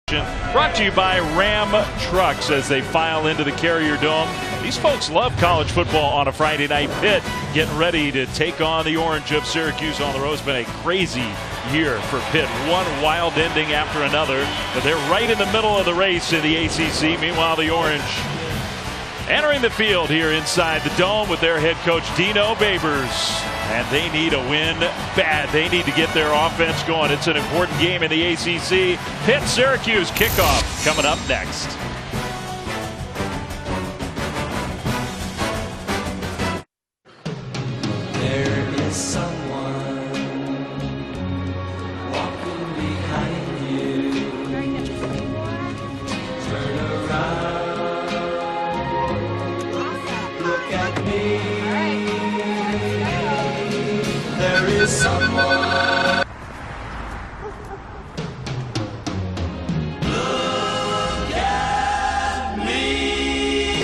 Brought to you by Ram Trucks as they file into the Carrier Dome. These folks love college football on a Friday night. Pitt getting ready to take on the Orange of Syracuse on the road. It's been a crazy year for Pitt. One wild ending after another, but they're right in the middle of the race in the ACC. Meanwhile, the Orange entering the field here inside the Dome with their head coach Dino Babers. And they need a win bad. They need to get their offense going. It's an important game in the ACC. Pitt-Syracuse kickoff coming up next. There is someone walking behind you. Turn around. Look at me. There is someone. Look at me.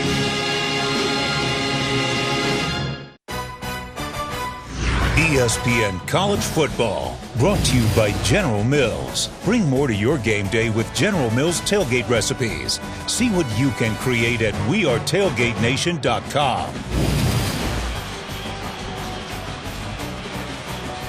ESPN College Football, brought to you by General Mills. Bring more to your game day with General Mills tailgate recipes. See what you can create at wearetailgatenation.com.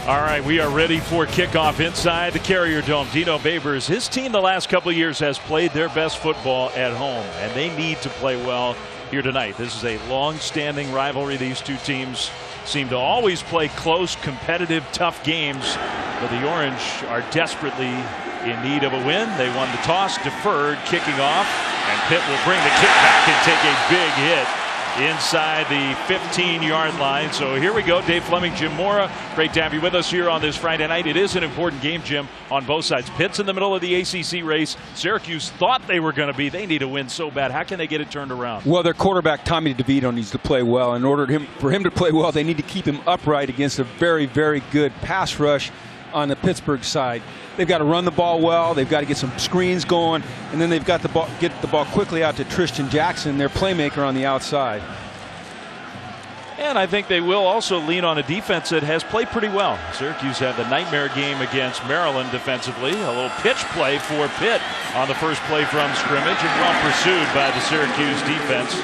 All right, we are ready for kickoff inside the Carrier Dome. Dino Babers, his team the last couple of years has played their best football at home, and they need to play well here tonight. This is a long-standing rivalry. These two teams seem to always play close, competitive, tough games, but the Orange are desperately in need of a win. They won the toss, deferred, kicking off, and Pitt will bring the kick back and take a big hit inside the 15-yard line. So here we go. Dave Fleming, Jim Mora, great to have you with us here on this Friday night. It is an important game, Jim, on both sides. Pitt's in the middle of the ACC race. Syracuse thought they were going to be. They need a win so bad. How can they get it turned around? Well, their quarterback, Tommy DeVito, needs to play well. In order for him to play well, they need to keep him upright against a very, very good pass rush on the Pittsburgh side. They've got to run the ball well. They've got to get some screens going, and then they've got to get the ball quickly out to Tristan Jackson, their playmaker on the outside. And I think they will also lean on a defense that has played pretty well. Syracuse had the nightmare game against Maryland defensively. A little pitch play for Pitt on the first play from scrimmage, and well pursued by the Syracuse defense.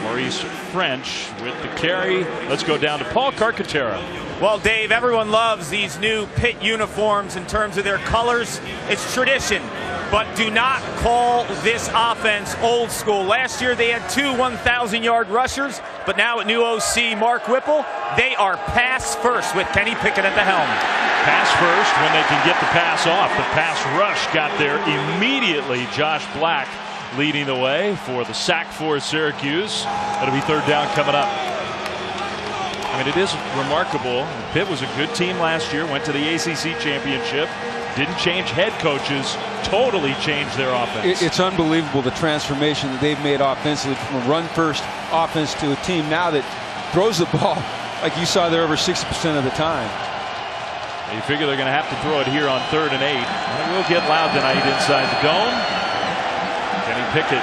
Maurice French with the carry. Let's go down to Paul Carcaterra. Well, Dave, everyone loves these new Pitt uniforms in terms of their colors. It's tradition, but do not call this offense old school. Last year they had two 1,000-yard rushers, but now at new OC Mark Whipple, they are pass first with Kenny Pickett at the helm. Pass first when they can get the pass off. The pass rush got there immediately. Josh Black leading the way for the sack for Syracuse. That'll be third down coming up. I mean, it is remarkable. Pitt was a good team last year, went to the ACC championship, didn't change head coaches, totally changed their offense. It's unbelievable the transformation that they've made offensively from a run-first offense to a team now that throws the ball like you saw there over 60% of the time. You figure they're going to have to throw it here on 3rd and 8. And it will get loud tonight inside the Dome. Kenny Pickett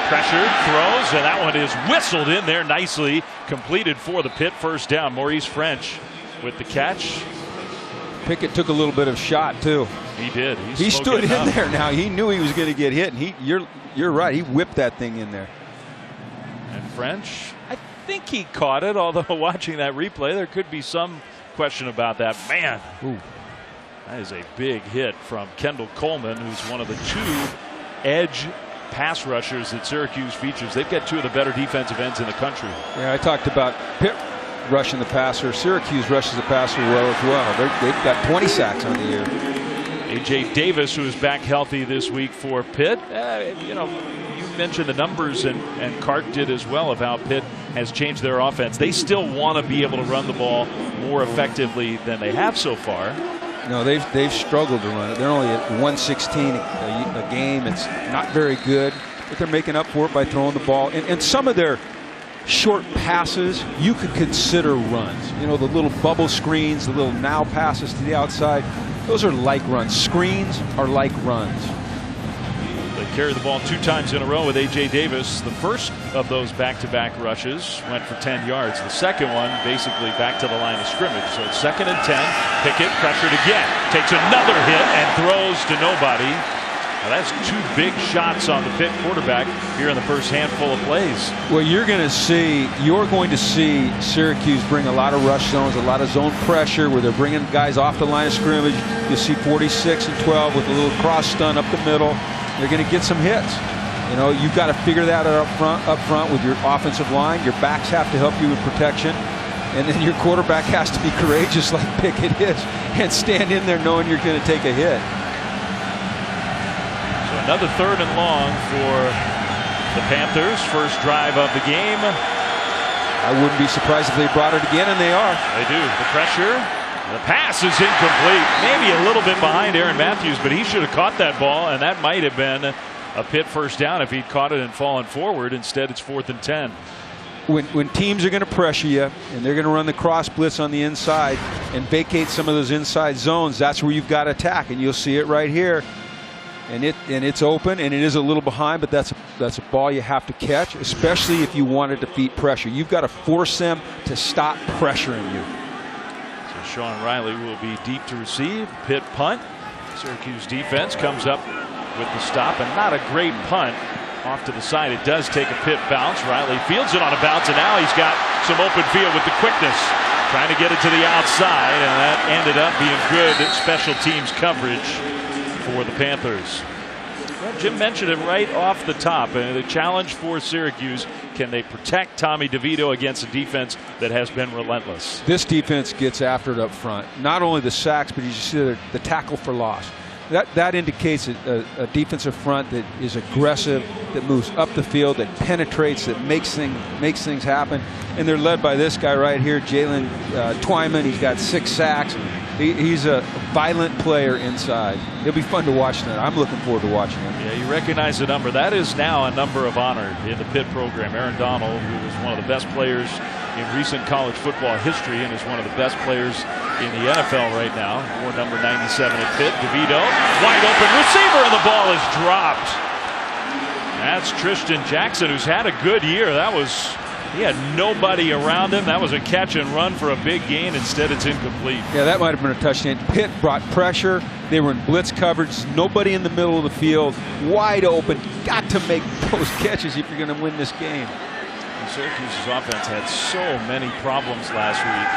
pressured, throws, and that one is whistled in there nicely. Completed for the Pitt first down. Maurice French with the catch. Pickett took a little bit of shot too. He did. He stood in there now. He knew he was going to get hit. And you're right. He whipped that thing in there. And French, I think he caught it, although watching that replay, there could be some question about that. Man, ooh, that is a big hit from Kendall Coleman, who's one of the two edge pass rushers that Syracuse features. They've got two of the better defensive ends in the country. Yeah, I talked about Pitt rushing the passer. Syracuse rushes the passer well as well. They've got 20 sacks on the year. A.J. Davis, who is back healthy this week for Pitt. You know, you mentioned the numbers, and Cart did as well, of how Pitt has changed their offense. They still want to be able to run the ball more effectively than they have so far. No, they've struggled to run it. They're only at 116 a game. It's not very good, but they're making up for it by throwing the ball. And some of their short passes you could consider runs. You know, the little bubble screens, the little now passes to the outside. Those are like runs. Screens are like runs. They carried the ball 2 times in a row with A.J. Davis. The first of those back-to-back rushes went for 10 yards. The second one basically back to the line of scrimmage. So it's 2nd and 10. Pickett pressured again. Takes another hit and throws to nobody. Well, that's 2 big shots on the Pitt quarterback here in the first handful of plays. Well, you're going to see Syracuse bring a lot of rush zones, a lot of zone pressure where they're bringing guys off the line of scrimmage. You'll see 46 and 12 with a little cross stun up the middle. They're going to get some hits. You know, you've got to figure that out up front with your offensive line. Your backs have to help you with protection. And then your quarterback has to be courageous like Pickett is and stand in there knowing you're going to take a hit. So another 3rd and long for the Panthers. First drive of the game. I wouldn't be surprised if they brought it again, and they are. They do. The pressure. The pass is incomplete. Maybe a little bit behind Aaron Matthews, but he should have caught that ball, and that might have been a Pitt first down if he'd caught it and fallen forward. Instead, it's 4th and 10. When teams are going to pressure you and they're going to run the cross blitz on the inside and vacate some of those inside zones, that's where you've got to attack, and you'll see it right here. And it's open, and it is a little behind, but that's a ball you have to catch, especially if you want to defeat pressure. You've got to force them to stop pressuring you. So Sean Riley will be deep to receive. Pitt punt. Syracuse defense comes up with the stop, and not a great punt. Off to the side, it does take a Pitt bounce. Riley fields it on a bounce, and now he's got some open field with the quickness, trying to get it to the outside, and that ended up being good special teams coverage for the Panthers. Well, Jim mentioned it right off the top. The challenge for Syracuse: can they protect Tommy DeVito against a defense that has been relentless? This defense gets after it up front. Not only the sacks, but you see the tackle for loss. That indicates a defensive front that is aggressive, that moves up the field, that penetrates, that makes things happen. And they're led by this guy right here, Jalen Twyman. He's got 6 sacks. He's a violent player inside. It'll be fun to watch that. I'm looking forward to watching him. Yeah, you recognize the number. That is now a number of honor in the Pitt program. Aaron Donald, who was one of the best players in recent college football history and is one of the best players in the NFL right now. Wore number 97 at Pitt. DeVito, wide open receiver, and the ball is dropped. That's Tristan Jackson, who's had a good year. He had nobody around him. That was a catch and run for a big gain. Instead, it's incomplete. Yeah, that might have been a touchdown. Pitt brought pressure. They were in blitz coverage. Nobody in the middle of the field. Wide open. Got to make those catches if you're going to win this game. Syracuse's offense had so many problems last week.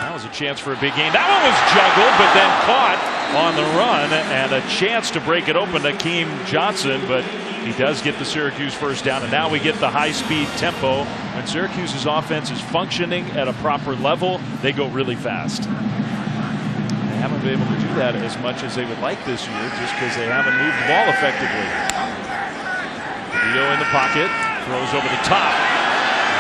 That was a chance for a big game. That one was juggled, but then caught on the run, and a chance to break it open to Keem Johnson, but he does get the Syracuse first down, and now we get the high-speed tempo. When Syracuse's offense is functioning at a proper level, they go really fast. They haven't been able to do that as much as they would like this year, just because they haven't moved the ball effectively. DeVito in the pocket, throws over the top.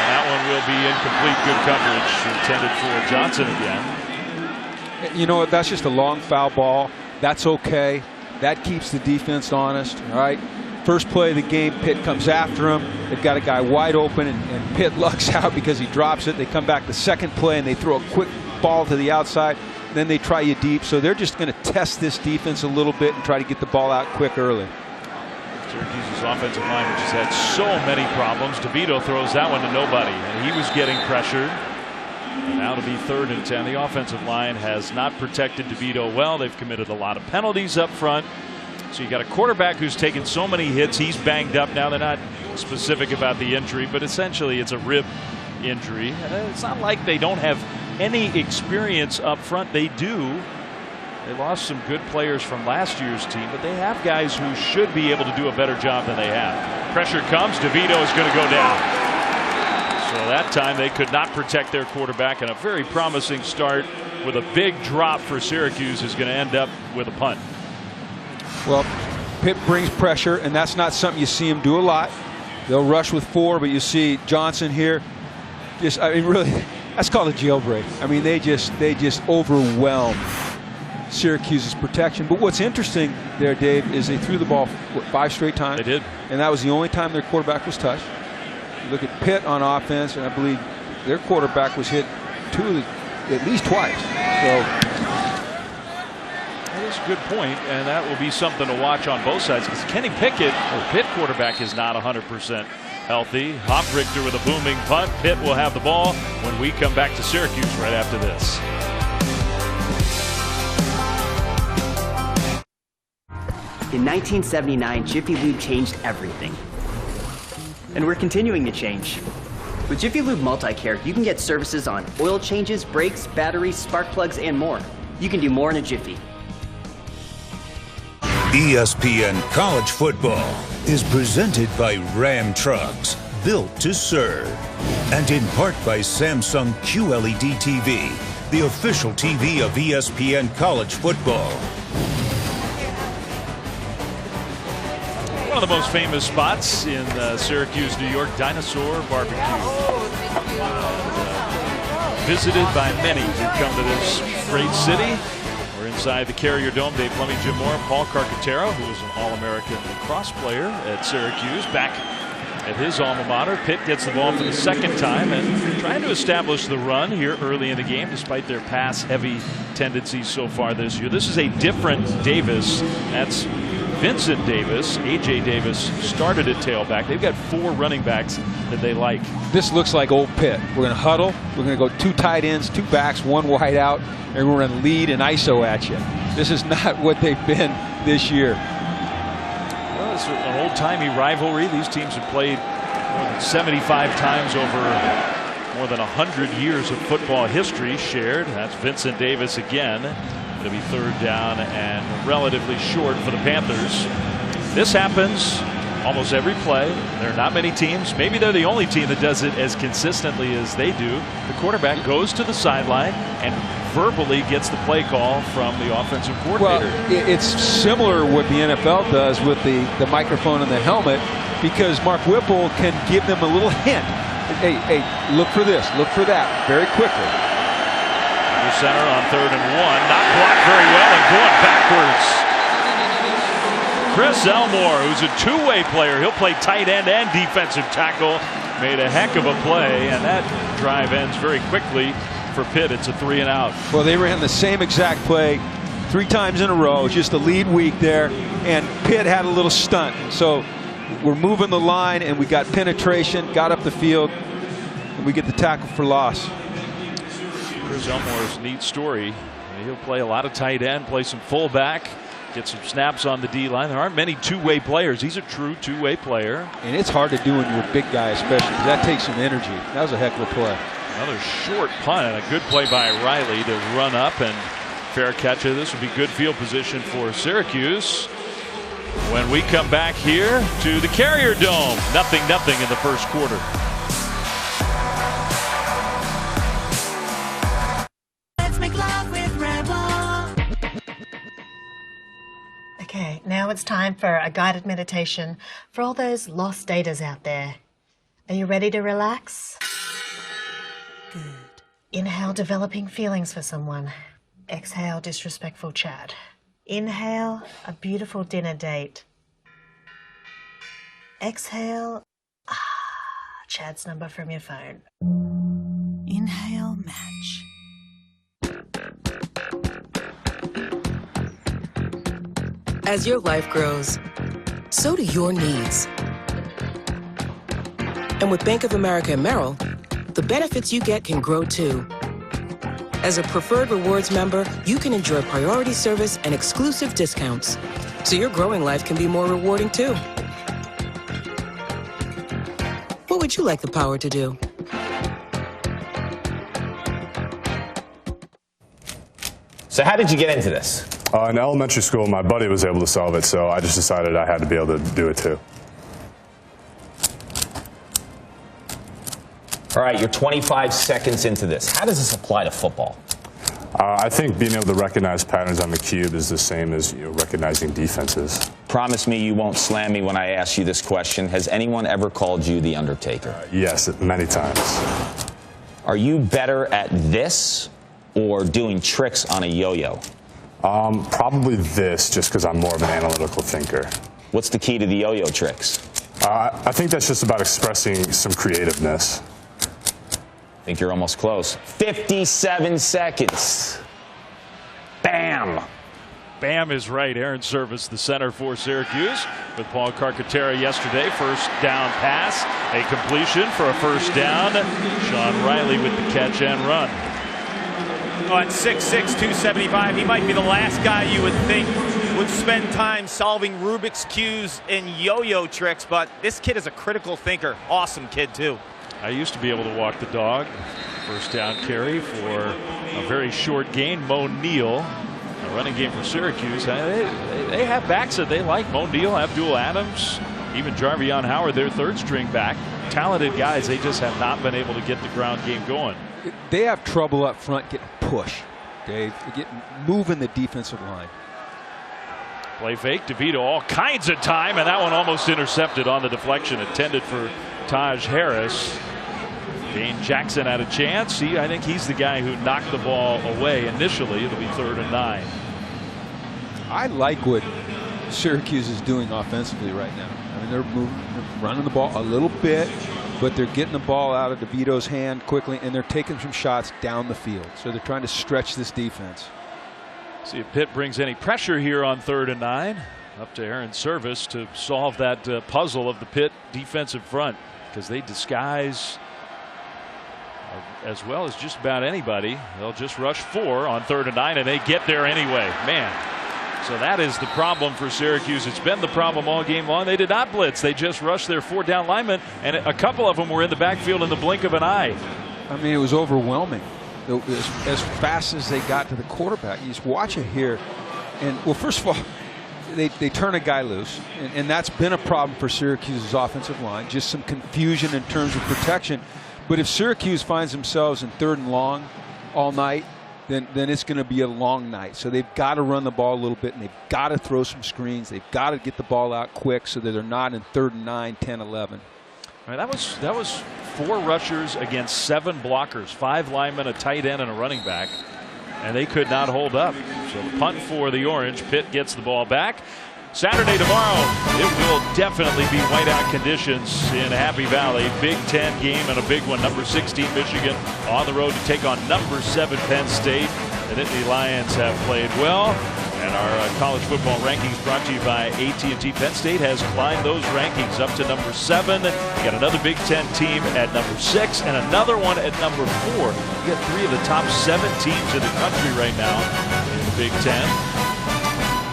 That one will be incomplete. Good coverage intended for Johnson again. You know what? That's just a long foul ball. That's okay. That keeps the defense honest. All right. First play of the game, Pitt comes after him. They've got a guy wide open, and Pitt lucks out because he drops it. They come back the second play, and they throw a quick ball to the outside. Then they try you deep. So they're just going to test this defense a little bit and try to get the ball out quick early. Syracuse's offensive line, which has had so many problems. DeVito throws that one to nobody, and he was getting pressured. And now to be 3rd and 10. The offensive line has not protected DeVito well. They've committed a lot of penalties up front. So you got a quarterback who's taken so many hits. He's banged up now. They're not specific about the injury, but essentially it's a rib injury. And it's not like they don't have any experience up front. They do. They lost some good players from last year's team, but they have guys who should be able to do a better job than they have. Pressure comes. DeVito is going to go down. So that time they could not protect their quarterback, and a very promising start with a big drop for Syracuse is going to end up with a punt. Well, Pitt brings pressure, and that's not something you see him do a lot. They'll rush with 4, but you see Johnson here. Really, that's called a jailbreak. I mean, they just overwhelm Syracuse's protection. But what's interesting there, Dave, is they threw the ball 5 straight times. They did. And that was the only time their quarterback was touched. You look at Pitt on offense, and I believe their quarterback was hit at least twice. So that is a good point, and that will be something to watch on both sides, because Kenny Pickett, the Pitt quarterback, is not 100% healthy. Hofrichter with a booming punt. Pitt will have the ball when we come back to Syracuse right after this. In 1979, Jiffy Lube changed everything. And we're continuing to change. With Jiffy Lube Multi-Care, you can get services on oil changes, brakes, batteries, spark plugs, and more. You can do more in a jiffy. ESPN College Football is presented by Ram Trucks, built to serve. And in part by Samsung QLED TV, the official TV of ESPN College Football. One of the most famous spots in Syracuse, New York, Dinosaur Barbecue. Visited by many who come to this great city. We're inside the Carrier Dome. Dave Fleming, Jim Moore, Paul Carcaterra, who was an All-American lacrosse player at Syracuse, back at his alma mater. Pitt gets the ball for the second time and trying to establish the run here early in the game, despite their pass-heavy tendencies so far this year. This is a different Davis. That's Vincent Davis. A.J. Davis started at tailback. They've got 4 running backs that they like. This looks like old Pitt. We're going to huddle. We're going to go 2 tight ends, 2 backs, 1 wide out, and we're going to lead and ISO at you. This is not what they've been this year. Well, it's an old-timey rivalry. These teams have played more than 75 times over more than 100 years of football history shared. That's Vincent Davis again. It'll be 3rd down and relatively short for the Panthers. This happens almost every play. There are not many teams. Maybe they're the only team that does it as consistently as they do. The quarterback goes to the sideline and verbally gets the play call from the offensive coordinator. Well, it's similar what the NFL does with the microphone and the helmet, because Mark Whipple can give them a little hint. Hey, look for this, look for that, very quickly. Center on 3rd and 1, not blocked very well and going backwards. Chris Elmore, who's a 2-way player, he'll play tight end and defensive tackle, made a heck of a play, and that drive ends very quickly for Pitt. It's a 3 and out. Well, they ran the same exact play 3 times in a row, just a lead week there, and Pitt had a little stunt. So we're moving the line, and we got penetration, got up the field, and we get the tackle for loss. Chris Elmore's neat story. He'll play a lot of tight end, play some fullback, get some snaps on the D-line. There aren't many 2-way players. He's a true 2-way player. And it's hard to do when you're a big guy, especially, because that takes some energy. That was a heck of a play. Another short punt and a good play by Riley to run up and fair catch. This would be good field position for Syracuse. When we come back here to the Carrier Dome, 0-0 in the first quarter. Okay, now it's time for a guided meditation for all those lost daters out there. Are you ready to relax? Good. Inhale developing feelings for someone. Exhale disrespectful chat. Inhale a beautiful dinner date. Exhale Chad's number from your phone. Inhale match. As your life grows, so do your needs. And with Bank of America and Merrill, the benefits you get can grow too. As a preferred rewards member, you can enjoy priority service and exclusive discounts, so your growing life can be more rewarding too. What would you like the power to do? So how did you get into this? In elementary school, my buddy was able to solve it, so I just decided I had to be able to do it too. All right, you're 25 seconds into this. How does this apply to football? I think being able to recognize patterns on the cube is the same as recognizing defenses. Promise me you won't slam me when I ask you this question. Has anyone ever called you the Undertaker? Yes, many times. Are you better at this or doing tricks on a yo-yo? Probably this, just because I'm more of an analytical thinker. What's the key to the yo-yo tricks? I think that's just about expressing some creativeness. I think you're almost close. 57 seconds. Bam! Bam is right. Aaron Service, the center for Syracuse, with Paul Carcaterra yesterday. First down pass, a completion for a first down. Sean Riley with the catch and run. On 6'6", 275, he might be the last guy you would think would spend time solving Rubik's Cubes and yo-yo tricks, but this kid is a critical thinker. Awesome kid, too. I used to be able to walk the dog. First down carry for a very short gain. Mo Neal, a running game for Syracuse. They have backs that they like. Mo Neal, Abdul Adams, even Jarvion Howard, their third string back. Talented guys. They just have not been able to get the ground game going. They have trouble up front getting push, Dave, moving the defensive line. Play fake. DeVito all kinds of time, and that one almost intercepted on the deflection intended for Taj Harris. Dane Jackson had a chance. I think he's the guy who knocked the ball away initially. It'll be 3rd and 9. I like what Syracuse is doing offensively right now. I mean, they're running the ball a little bit, but they're getting the ball out of DeVito's hand quickly, and they're taking some shots down the field. So they're trying to stretch this defense. See if Pitt brings any pressure here on 3rd and 9. Up to Aaron Service to solve that puzzle of the Pitt defensive front, because they disguise as well as just about anybody. They'll just rush 4 on 3rd and 9, and they get there anyway. Man. So that is the problem for Syracuse. It's been the problem all game long. They did not blitz. They just rushed their 4 down linemen, and a couple of them were in the backfield in the blink of an eye. I mean, it was overwhelming. As fast as they got to the quarterback. You just watch it here. And, well, first of all, they turn a guy loose, and that's been a problem for Syracuse's offensive line. Just some confusion in terms of protection. But if Syracuse finds themselves in 3rd and long all night, then it's going to be a long night. So they've got to run the ball a little bit, and they've got to throw some screens. They've got to get the ball out quick so that they're not in 3rd and 9, 10, 11. All right, that was 4 rushers against 7 blockers, 5 linemen, a tight end, and a running back, and they could not hold up. So punt for the Orange. Pitt gets the ball back. Saturday tomorrow, it will definitely be whiteout conditions in Happy Valley. Big Ten game and a big one. Number 16 Michigan on the road to take on number 7 Penn State. The Nittany Lions have played well, and our college football rankings brought to you by AT&T. Penn State has climbed those rankings up to number 7. You got another Big Ten team at number 6 and another one at number 4. You got 3 of the top 7 teams in the country right now in the Big Ten.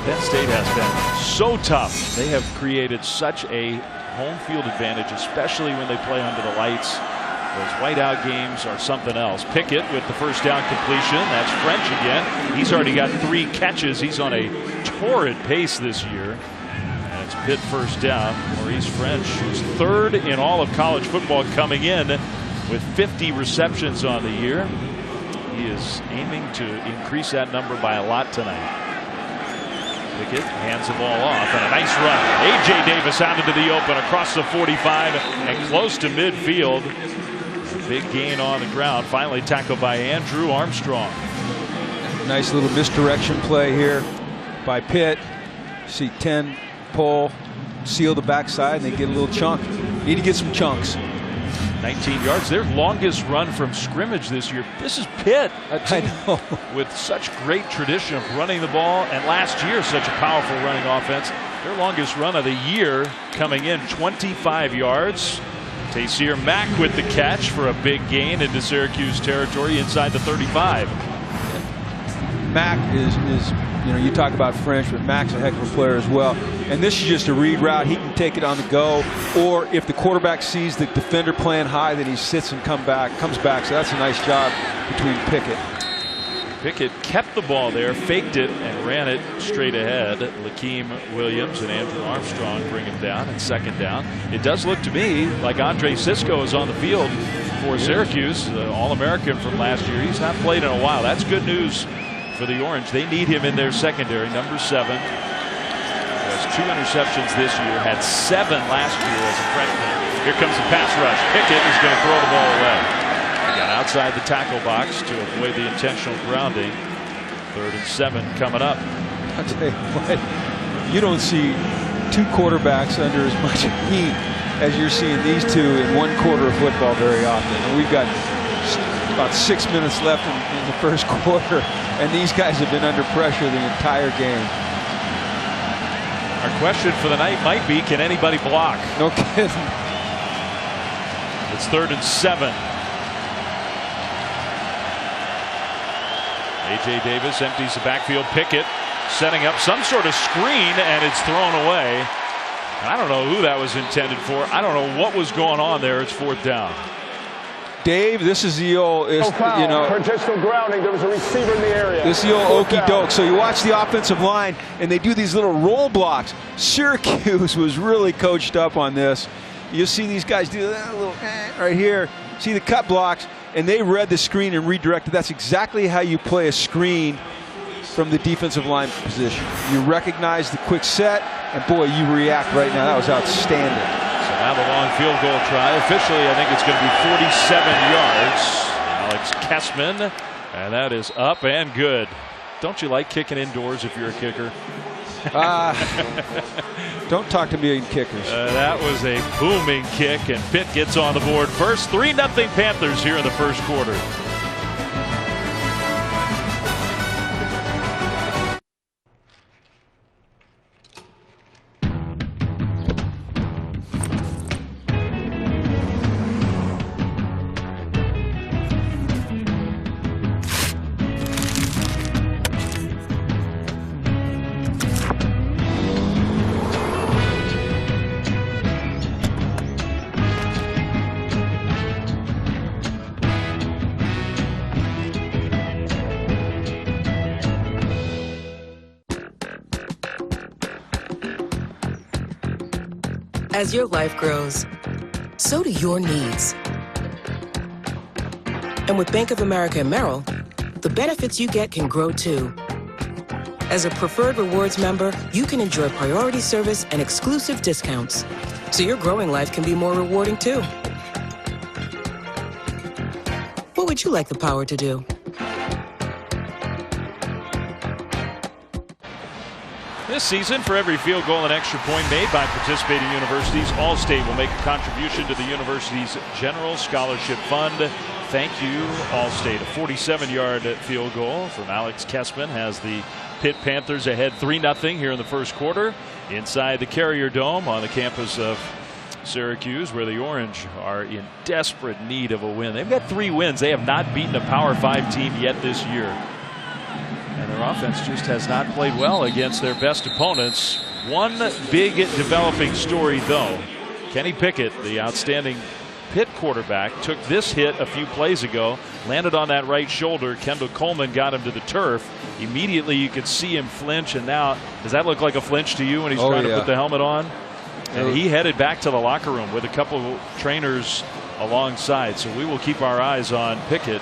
Penn State has been so tough. They have created such a home field advantage, especially when they play under the lights. Those whiteout games are something else. Pickett with the first down completion. That's French again. He's already got 3 catches. He's on a torrid pace this year. And it's Pitt first down. Maurice French, who's 3rd in all of college football, coming in with 50 receptions on the year. He is aiming to increase that number by a lot tonight. Pickett hands the ball off, and a nice run. A.J. Davis out into the open across the 45 and close to midfield. A big gain on the ground. Finally tackled by Andrew Armstrong. Nice little misdirection play here by Pitt. See 10 pull, seal the backside, and they get a little chunk. Need to get some chunks. 19 yards. Their longest run from scrimmage this year. This is Pitt, a team with such great tradition of running the ball, and last year such a powerful running offense. Their longest run of the year coming in 25 yards. Taysir Mack with the catch for a big gain into Syracuse territory inside the 35. Mack is you know, you talk about French, but Mack's a heck of a player as well. And this is just a read route. He can take it on the go, or if the quarterback sees the defender playing high, then he sits and comes back. So that's a nice job between Pickett. Pickett kept the ball there, faked it, and ran it straight ahead. Lakeem Williams and Andrew Armstrong bring him down in 2nd down. It does look to me like Andre Sisco is on the field for Syracuse, All-American from last year. He's not played in a while. That's good news for the Orange. They need him in their secondary. Number 7 has 2 interceptions this year, had 7 last year as a freshman. Here comes the pass rush. Pickett is going to throw the ball away. He got outside the tackle box to avoid the intentional grounding. 3rd and 7 coming up. I'll tell you what, you don't see 2 quarterbacks under as much heat as you're seeing these 2 in 1 quarter of football very often. And we've got about 6 minutes left in the first quarter, and these guys have been under pressure the entire game. Our question for the night might be, can anybody block? No kidding. It's 3rd and 7. A.J. Davis empties the backfield. Pickett setting up some sort of screen, and it's thrown away. I don't know who that was intended for. I don't know what was going on there. It's 4th down. Dave, this is the old, you know, intentional grounding. There was a receiver in the area. This is the old okey doke. So you watch the offensive line, and they do these little roll blocks. Syracuse was really coached up on this. You see these guys do that little right here. See the cut blocks, and they read the screen and redirected. That's exactly how you play a screen from the defensive line position. You recognize the quick set, and boy, you react right now. That was outstanding. So now the long field goal try. Officially, I think it's going to be 47 yards. Alex Kessman, and that is up and good. Don't you like kicking indoors if you're a kicker? Don't talk to me in kickers. That was a booming kick, and Pitt gets on the board first. 3-0 Panthers here in the first quarter. As your life grows, so do your needs. And with Bank of America and Merrill, the benefits you get can grow too. As a preferred rewards member, you can enjoy priority service and exclusive discounts, so your growing life can be more rewarding too. What would you like the power to do? This season, for every field goal and extra point made by participating universities, Allstate will make a contribution to the university's general scholarship fund. Thank you, Allstate. A 47-yard field goal from Alex Kessman has the Pitt Panthers ahead 3-0 here in the first quarter inside the Carrier Dome on the campus of Syracuse, where the Orange are in desperate need of a win. They've got 3 wins. They have not beaten a Power 5 team yet this year. And their offense just has not played well against their best opponents. One big developing story, though. Kenny Pickett, the outstanding Pitt quarterback, took this hit a few plays ago, landed on that right shoulder. Kendall Coleman got him to the turf. Immediately you could see him flinch, and now, does that look like a flinch to you when he's trying to put the helmet on? And he headed back to the locker room with a couple of trainers alongside. So we will keep our eyes on Pickett.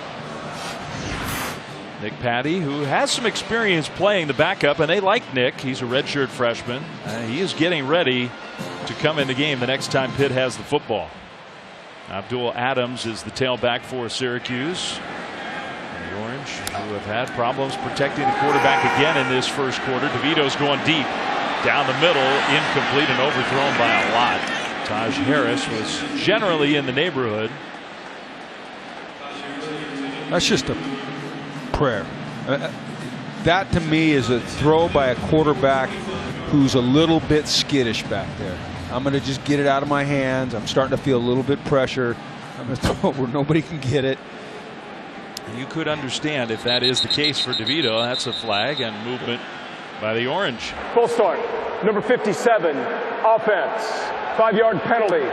Nick Patty, who has some experience playing the backup, and they like Nick. He's a redshirt freshman. He is getting ready to come in the game the next time Pitt has the football. Abdul Adams is the tailback for Syracuse. And the Orange, who have had problems protecting the quarterback again in this first quarter. DeVito's going deep down the middle, incomplete and overthrown by a lot. Taj Harris was generally in the neighborhood. That's just a prayer. That to me is a throw by a quarterback who's a little bit skittish back there. I'm going to just get it out of my hands. I'm starting to feel a little bit pressure. I'm going to throw it where nobody can get it. You could understand if that is the case for DeVito. That's a flag and movement by the Orange. Full start. Number 57, offense. 5-yard penalty.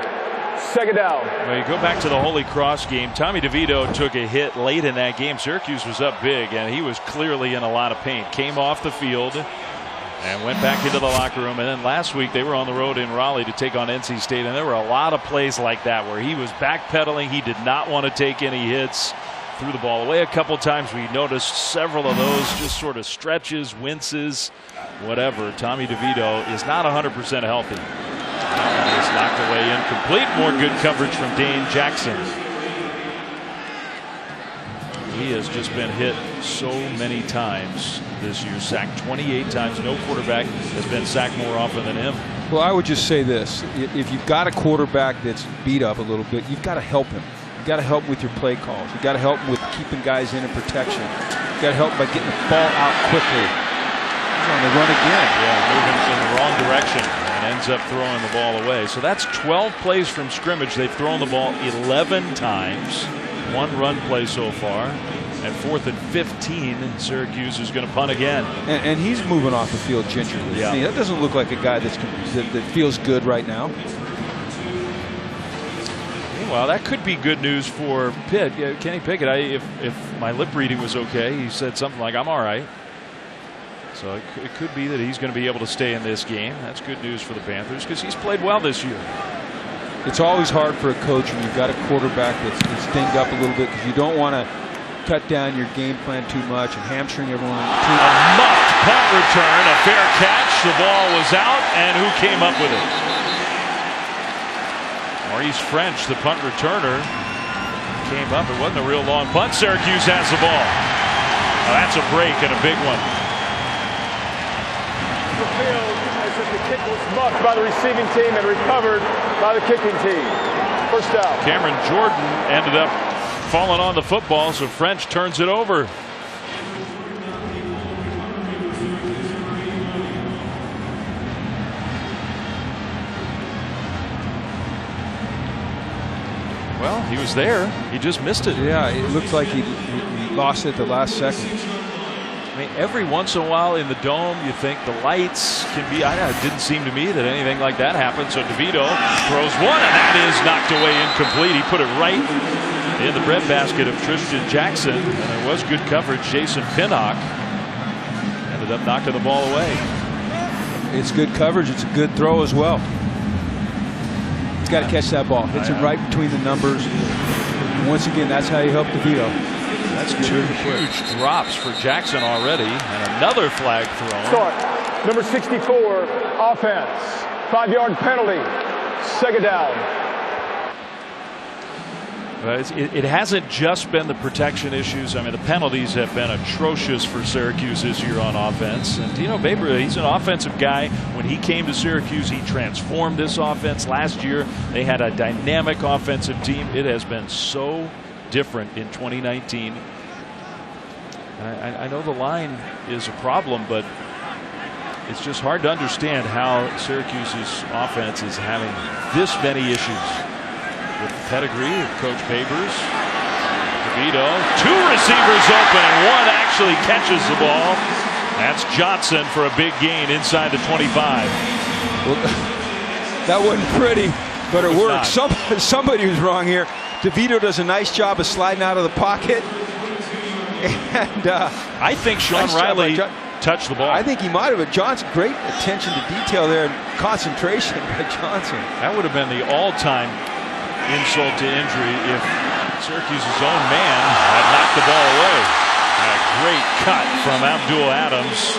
Second down. Well, you go back to the Holy Cross game. Tommy DeVito took a hit late in that game. Syracuse was up big, and he was clearly in a lot of pain. Came off the field and went back into the locker room. And then last week they were on the road in Raleigh to take on NC State, and there were a lot of plays like that where he was backpedaling. He did not want to take any hits. Threw the ball away a couple times. We noticed several of those just sort of stretches, winces, whatever. Tommy DeVito is not 100% healthy. It's knocked away incomplete. More good coverage from Dane Jackson. He has just been hit so many times this year. Sacked 28 times. No quarterback has been sacked more often than him. Well, I would just say this. If you've got a quarterback that's beat up a little bit, you've got to help him. You've got to help him with your play calls. You've got to help him with keeping guys in protection. You've got to help him by getting the ball out quickly. He's on the run again. Yeah, moving in the wrong direction. Ends up throwing the ball away. So that's 12 plays from scrimmage. They've thrown the ball 11 times. 1 run play so far. At 4th and 15, Syracuse is going to punt again. And he's moving off the field gingerly. Yeah. See, that doesn't look like a guy that feels good right now. Well, that could be good news for Pitt. Yeah, Kenny Pickett, if my lip reading was okay, he said something like, "I'm all right." So it could be that he's going to be able to stay in this game. That's good news for the Panthers because he's played well this year. It's always hard for a coach when you've got a quarterback that's dinged up a little bit because you don't want to cut down your game plan too much and hamstring everyone. A muffed punt return, a fair catch. The ball was out, and who came up with it? Maurice French, the punt returner, came up. It wasn't a real long punt. Syracuse has the ball. Oh, that's a break and a big one. The field as if the kick was muffed by the receiving team and recovered by the kicking team. First down. Cameron Jordan ended up falling on the football, so French turns it over. Well, he was there. He just missed it. Yeah, it looks like he lost it at the last second. I mean, every once in a while in the dome, you think the lights can be. It didn't seem to me that anything like that happened. So DeVito throws one, and that is knocked away incomplete. He put it right in the breadbasket of Tristan Jackson, and there was good coverage. Jason Pinnock ended up knocking the ball away. It's good coverage. It's a good throw as well. He's got to catch that ball. Hits it right between the numbers. And once again, that's how you help DeVito. That's two huge drops for Jackson already, and another flag thrown. Start. Number 64, offense. 5-yard penalty. Second down. It hasn't just been the protection issues. I mean, the penalties have been atrocious for Syracuse this year on offense. And Dino Baber, he's an offensive guy. When he came to Syracuse, he transformed this offense. Last year, they had a dynamic offensive team. It has been so different in 2019. I know the line is a problem, but it's just hard to understand how Syracuse's offense is having this many issues. With the pedigree of Coach Babers, DeVito, two receivers open, and one actually catches the ball. That's Johnson for a big gain inside the 25. Well, that wasn't pretty, but it worked. Somebody was wrong here. DeVito does a nice job of sliding out of the pocket. And I think Sean Riley touched the ball. I think he might have, but Johnson, great attention to detail there and concentration by Johnson. That would have been the all-time insult to injury if Syracuse's own man had knocked the ball away. And a great cut from Abdul Adams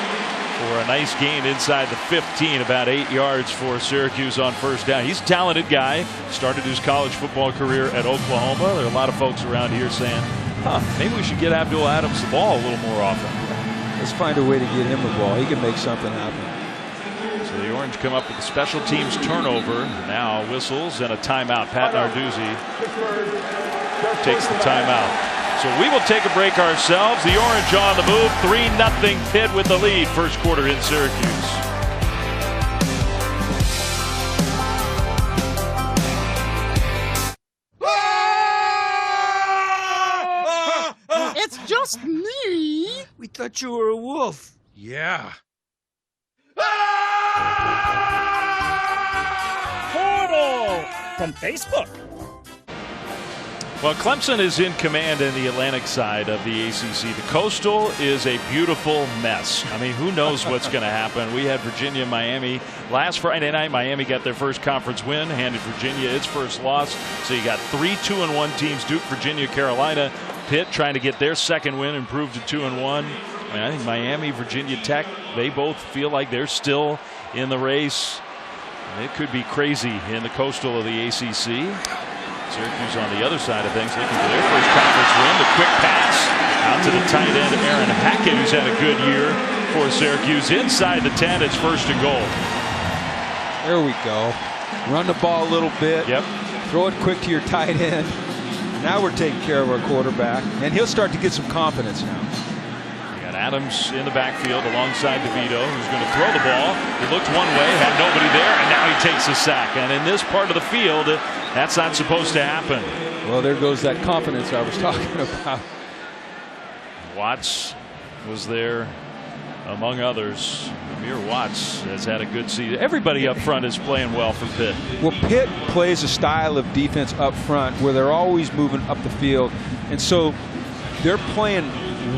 for a nice gain inside the 15, about 8 yards for Syracuse on first down. He's a talented guy. Started his college football career at Oklahoma. There are a lot of folks around here saying, maybe we should get Abdul Adams the ball a little more often. Let's find a way to get him the ball. He can make something happen. So the Orange come up with the special teams turnover. Now whistles and a timeout. Pat Narduzzi takes the timeout. So we will take a break ourselves. The Orange on the move. 3-0 Pitt with the lead. First quarter in Syracuse. It's just me. We thought you were a wolf. Yeah. Portal from Facebook. Well, Clemson is in command in the Atlantic side of the ACC. The Coastal is a beautiful mess. I mean, who knows what's going to happen? We had Virginia, Miami last Friday night. Miami got their first conference win, handed Virginia its first loss. So you got 3 2-1 teams: Duke, Virginia, Carolina. Pitt trying to get their second win, improved to 2-1. I mean, I think Miami, Virginia Tech, they both feel like they're still in the race. It could be crazy in the Coastal of the ACC. Syracuse on the other side of things, looking for their first conference win. The quick pass out to the tight end, Aaron Hackett, who's had a good year for Syracuse. Inside the 10, it's first and goal. There we go. Run the ball a little bit. Yep. Throw it quick to your tight end. Now we're taking care of our quarterback, and he'll start to get some confidence now. You got Adams in the backfield alongside DeVito, who's going to throw the ball. He looked one way, had nobody there, and now he takes a sack. And in this part of the field, that's not supposed to happen. Well, there goes that confidence I was talking about. Watts was there, among others. Amir Watts has had a good season. Everybody up front is playing well for Pitt. Well, Pitt plays a style of defense up front where they're always moving up the field, and so they're playing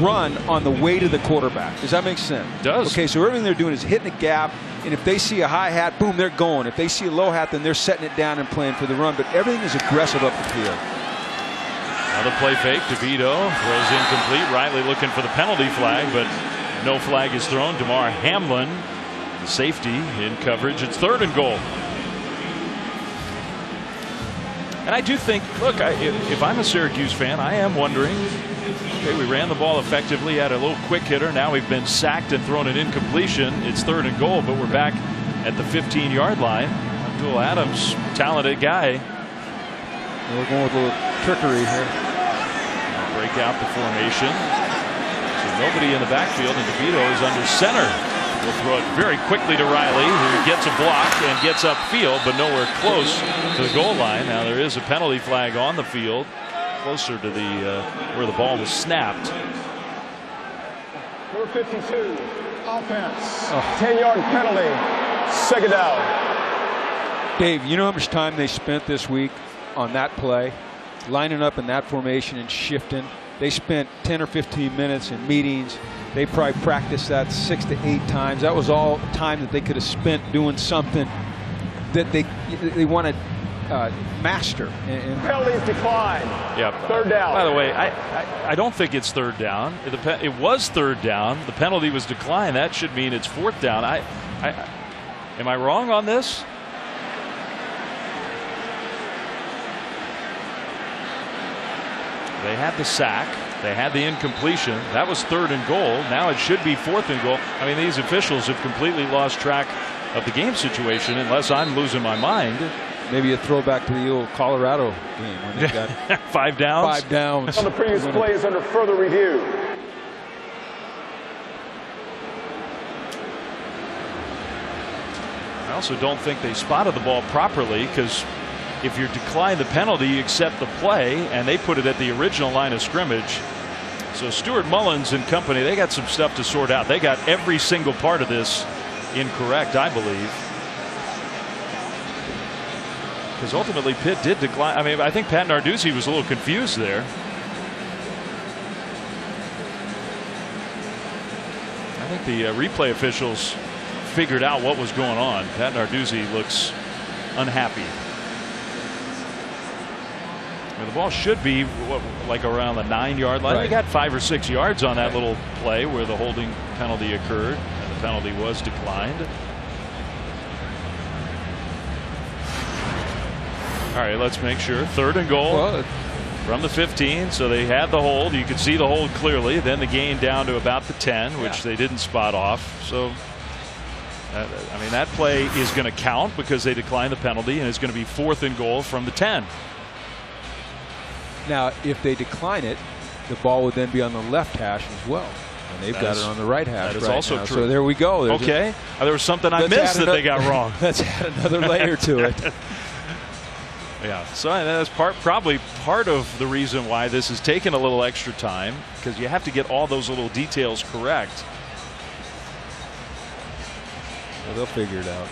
run on the way to the quarterback. Does that make sense? It does. Okay, so everything they're doing is hitting a gap, and if they see a high hat, boom, they're going. If they see a low hat, then they're setting it down and playing for the run, but everything is aggressive up the field. Another play fake. DeVito throws incomplete. Riley looking for the penalty flag, but no flag is thrown. DeMar Hamlin, the safety, in coverage. It's 3rd and goal. And I do think, look, if I'm a Syracuse fan, I am wondering, okay, we ran the ball effectively, had a little quick hitter. Now we've been sacked and thrown an incompletion. It's 3rd and goal, but we're back at the 15-yard line. Abdul Adams, talented guy. We're going with a little trickery here. Break out the formation. So nobody in the backfield, and DeVito is under center. We'll throw it very quickly to Riley, who gets a block and gets upfield, but nowhere close to the goal line. Now there is a penalty flag on the field, closer to the where the ball was snapped. Number 52, offense. 10-yard penalty. 2nd down. Dave, you know how much time they spent this week on that play, lining up in that formation and shifting? They spent 10 or 15 minutes in meetings. They probably practiced that 6 to 8 times. That was all time that they could have spent doing something that they want to master. And Penalties decline. Yep. 3rd down. By the way, I don't think it's 3rd down. It was 3rd down. The penalty was declined. That should mean it's 4th down. Am I wrong on this? They had the sack. They had the incompletion. That was 3rd and goal. Now it should be 4th and goal. I mean, these officials have completely lost track of the game situation, unless I'm losing my mind. Maybe a throwback to the old Colorado game when they got 5 downs. 5 downs. On the previous play is under further review. I also don't think they spotted the ball properly, because if you decline the penalty, you accept the play, and they put it at the original line of scrimmage. So Stuart Mullins and company, they got some stuff to sort out. They got every single part of this incorrect, I believe. Because ultimately Pitt did decline. I mean, I think Pat Narduzzi was a little confused there. I think the replay officials figured out what was going on. Pat Narduzzi looks unhappy. The ball should be like around the 9-yard line. Right. They got 5 or 6 yards on that little play where the holding penalty occurred, and the penalty was declined. All right, let's make sure. 3rd and goal from the 15. So they had the hold. You could see the hold clearly. Then the gain down to about the 10, which they didn't spot off. So, I mean, that play is going to count because they declined the penalty, and it's going to be 4th and goal from the 10. Now, if they decline it, the ball would then be on the left hash as well. And they've got it on the right hash. That is also true. So there we go. There's there was something I missed that they got wrong. Let's add another layer to it. Yeah, so that's probably part of the reason why this has taken a little extra time, because you have to get all those little details correct. Well, they'll figure it out.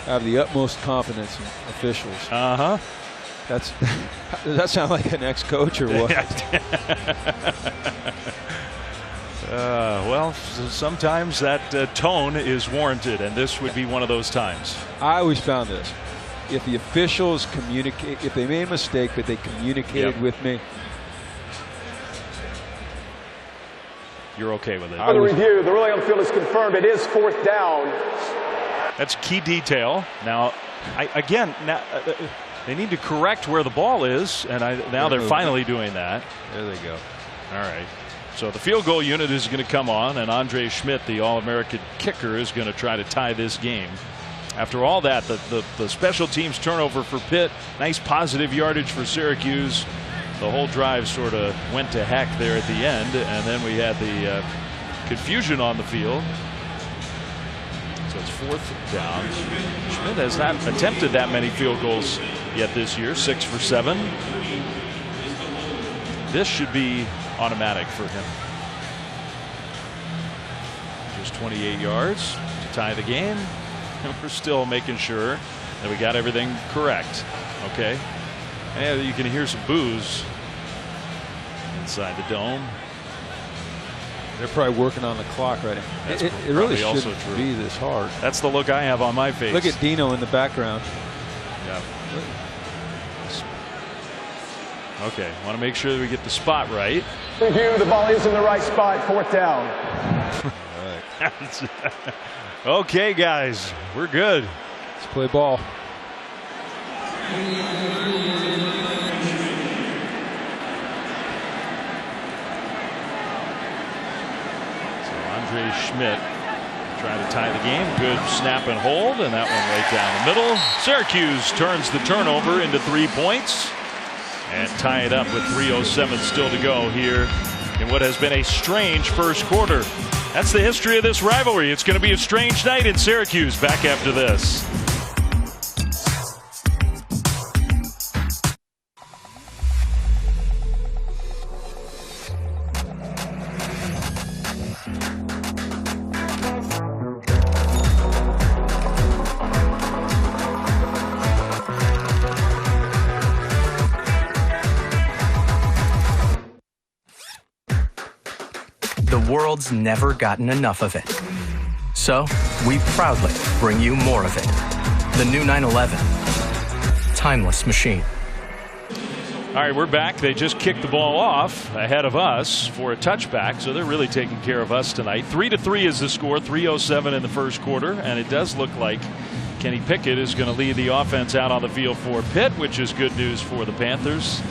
I have the utmost confidence in officials. Does that sound like an ex-coach or what? Well, sometimes that tone is warranted, and this would be one of those times. I always found this. If the officials communicate, if they made a mistake, but they communicated with me, you're okay with it. On the review, the ruling on the field is confirmed. It is 4th down. That's key detail. Now, they need to correct where the ball is, and now they're finally doing that. There they go. All right. So the field goal unit is going to come on, and Andre Schmidt, the All-American kicker, is going to try to tie this game. After all that, the special teams turnover for Pitt, nice positive yardage for Syracuse. The whole drive sort of went to heck there at the end, and then we had the confusion on the field. So it's 4th down. Schmidt has not attempted that many field goals yet this year, 6 for 7. This should be automatic for him. Just 28 yards to tie the game. And we're still making sure that we got everything correct. Okay. And you can hear some boos inside the dome. They're probably working on the clock right now. It really shouldn't be this hard. That's the look I have on my face. Look at Dino in the background. Yeah. Okay, want to make sure that we get the spot right. Review, the ball is in the right spot, 4th down. Okay, guys, we're good. Let's play ball. Andre Schmidt trying to tie the game. Good snap and hold, and that one right down the middle. Syracuse turns the turnover into 3 points and tie it up with 3:07 still to go here in what has been a strange first quarter. That's the history of this rivalry. It's going to be a strange night in Syracuse. Back after this. The world's never gotten enough of it. So, we proudly bring you more of it. The new 911. Timeless machine. All right, we're back. They just kicked the ball off ahead of us for a touchback, so they're really taking care of us tonight. 3-3 is the score, 3:07 in the first quarter, and it does look like Kenny Pickett is going to lead the offense out on the field for Pitt, which is good news for the Panthers.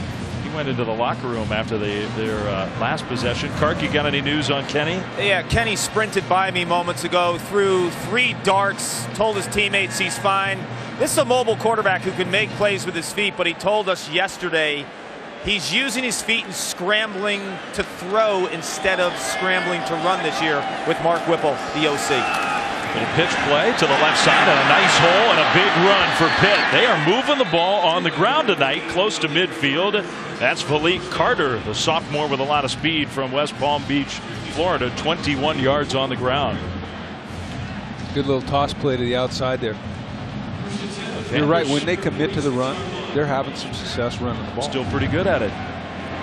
He went into the locker room after their last possession. Kark, you got any news on Kenny? Yeah, Kenny sprinted by me moments ago, threw 3 darts, told his teammates he's fine. This is a mobile quarterback who can make plays with his feet, but he told us yesterday he's using his feet and scrambling to throw instead of scrambling to run this year with Mark Whipple, the OC. Little pitch play to the left side and a nice hole and a big run for Pitt. They are moving the ball on the ground tonight, close to midfield. That's Malik Carter, the sophomore with a lot of speed from West Palm Beach, Florida, 21 yards on the ground. Good little toss play to the outside there. You're right, when they commit to the run, they're having some success running the ball. Still pretty good at it,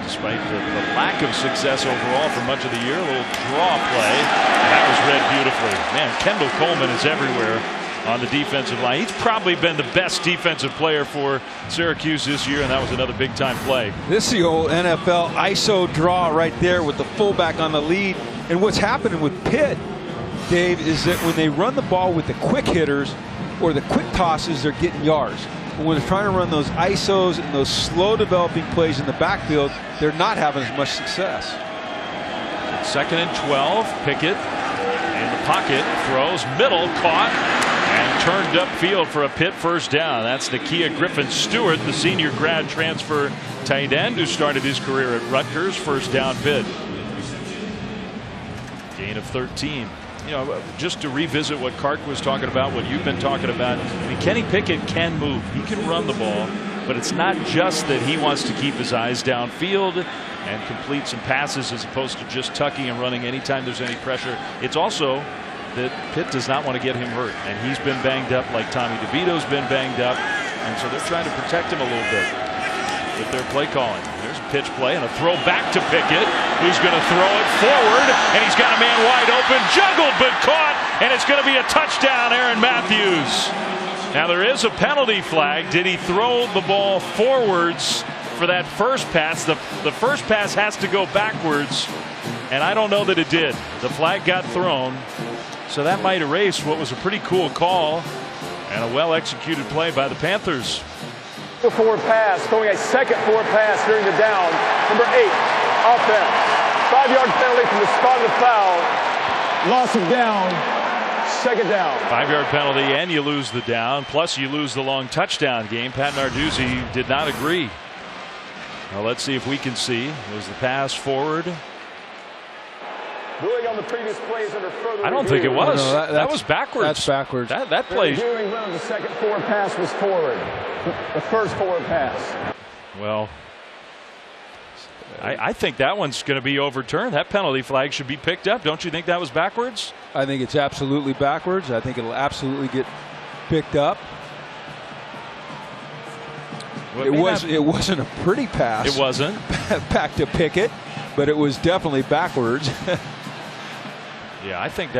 despite the lack of success overall for much of the year. A little draw play, and that was read beautifully. Man, Kendall Coleman is everywhere on the defensive line. He's probably been the best defensive player for Syracuse this year, and that was another big-time play. This is the old NFL ISO draw right there with the fullback on the lead. And what's happening with Pitt, Dave, is that when they run the ball with the quick hitters or the quick tosses, they're getting yards. But when they're trying to run those ISOs and those slow developing plays in the backfield, they're not having as much success. 2nd and 12. Pickett in the pocket, throws middle, caught and turned upfield for a Pitt first down. That's Nakia Griffin-Stewart, the senior grad transfer tight end who started his career at Rutgers. First down, Pitt. Gain of 13. You know, just to revisit what Kark was talking about, what you've been talking about. I mean, Kenny Pickett can move. He can run the ball, but it's not just that he wants to keep his eyes downfield and complete some passes as opposed to just tucking and running anytime there's any pressure. It's also that Pitt does not want to get him hurt, and he's been banged up like Tommy DeVito's been banged up, and so they're trying to protect him a little bit with their play calling. There's a pitch play and a throw back to Pickett, who's going to throw it forward, and he's got a man wide open, juggled but caught, and it's going to be a touchdown, Aaron Matthews. Now there is a penalty flag. Did he throw the ball forwards for that first pass? The first pass has to go backwards, and I don't know that it did. The flag got thrown, so that might erase what was a pretty cool call and a well-executed play by the Panthers. The forward pass, throwing a second forward pass during the down. Number 8, offense. 5-yard penalty from the spot of the foul. Loss of down. 2nd down. 5-yard penalty, and you lose the down. Plus, you lose the long touchdown game. Pat Narduzzi did not agree. Now, let's see if we can see. Was the pass forward? Ruling on the previous plays under further I don't think it was. No, that was backwards. That's backwards. That play. The second forward pass was forward. The first forward pass. Well, I think that one's going to be overturned. That penalty flag should be picked up. Don't you think that was backwards? I think it's absolutely backwards. I think it'll absolutely get picked up. Well, it wasn't a pretty pass. It wasn't. Back to Pickett, but it was definitely backwards. Yeah, I think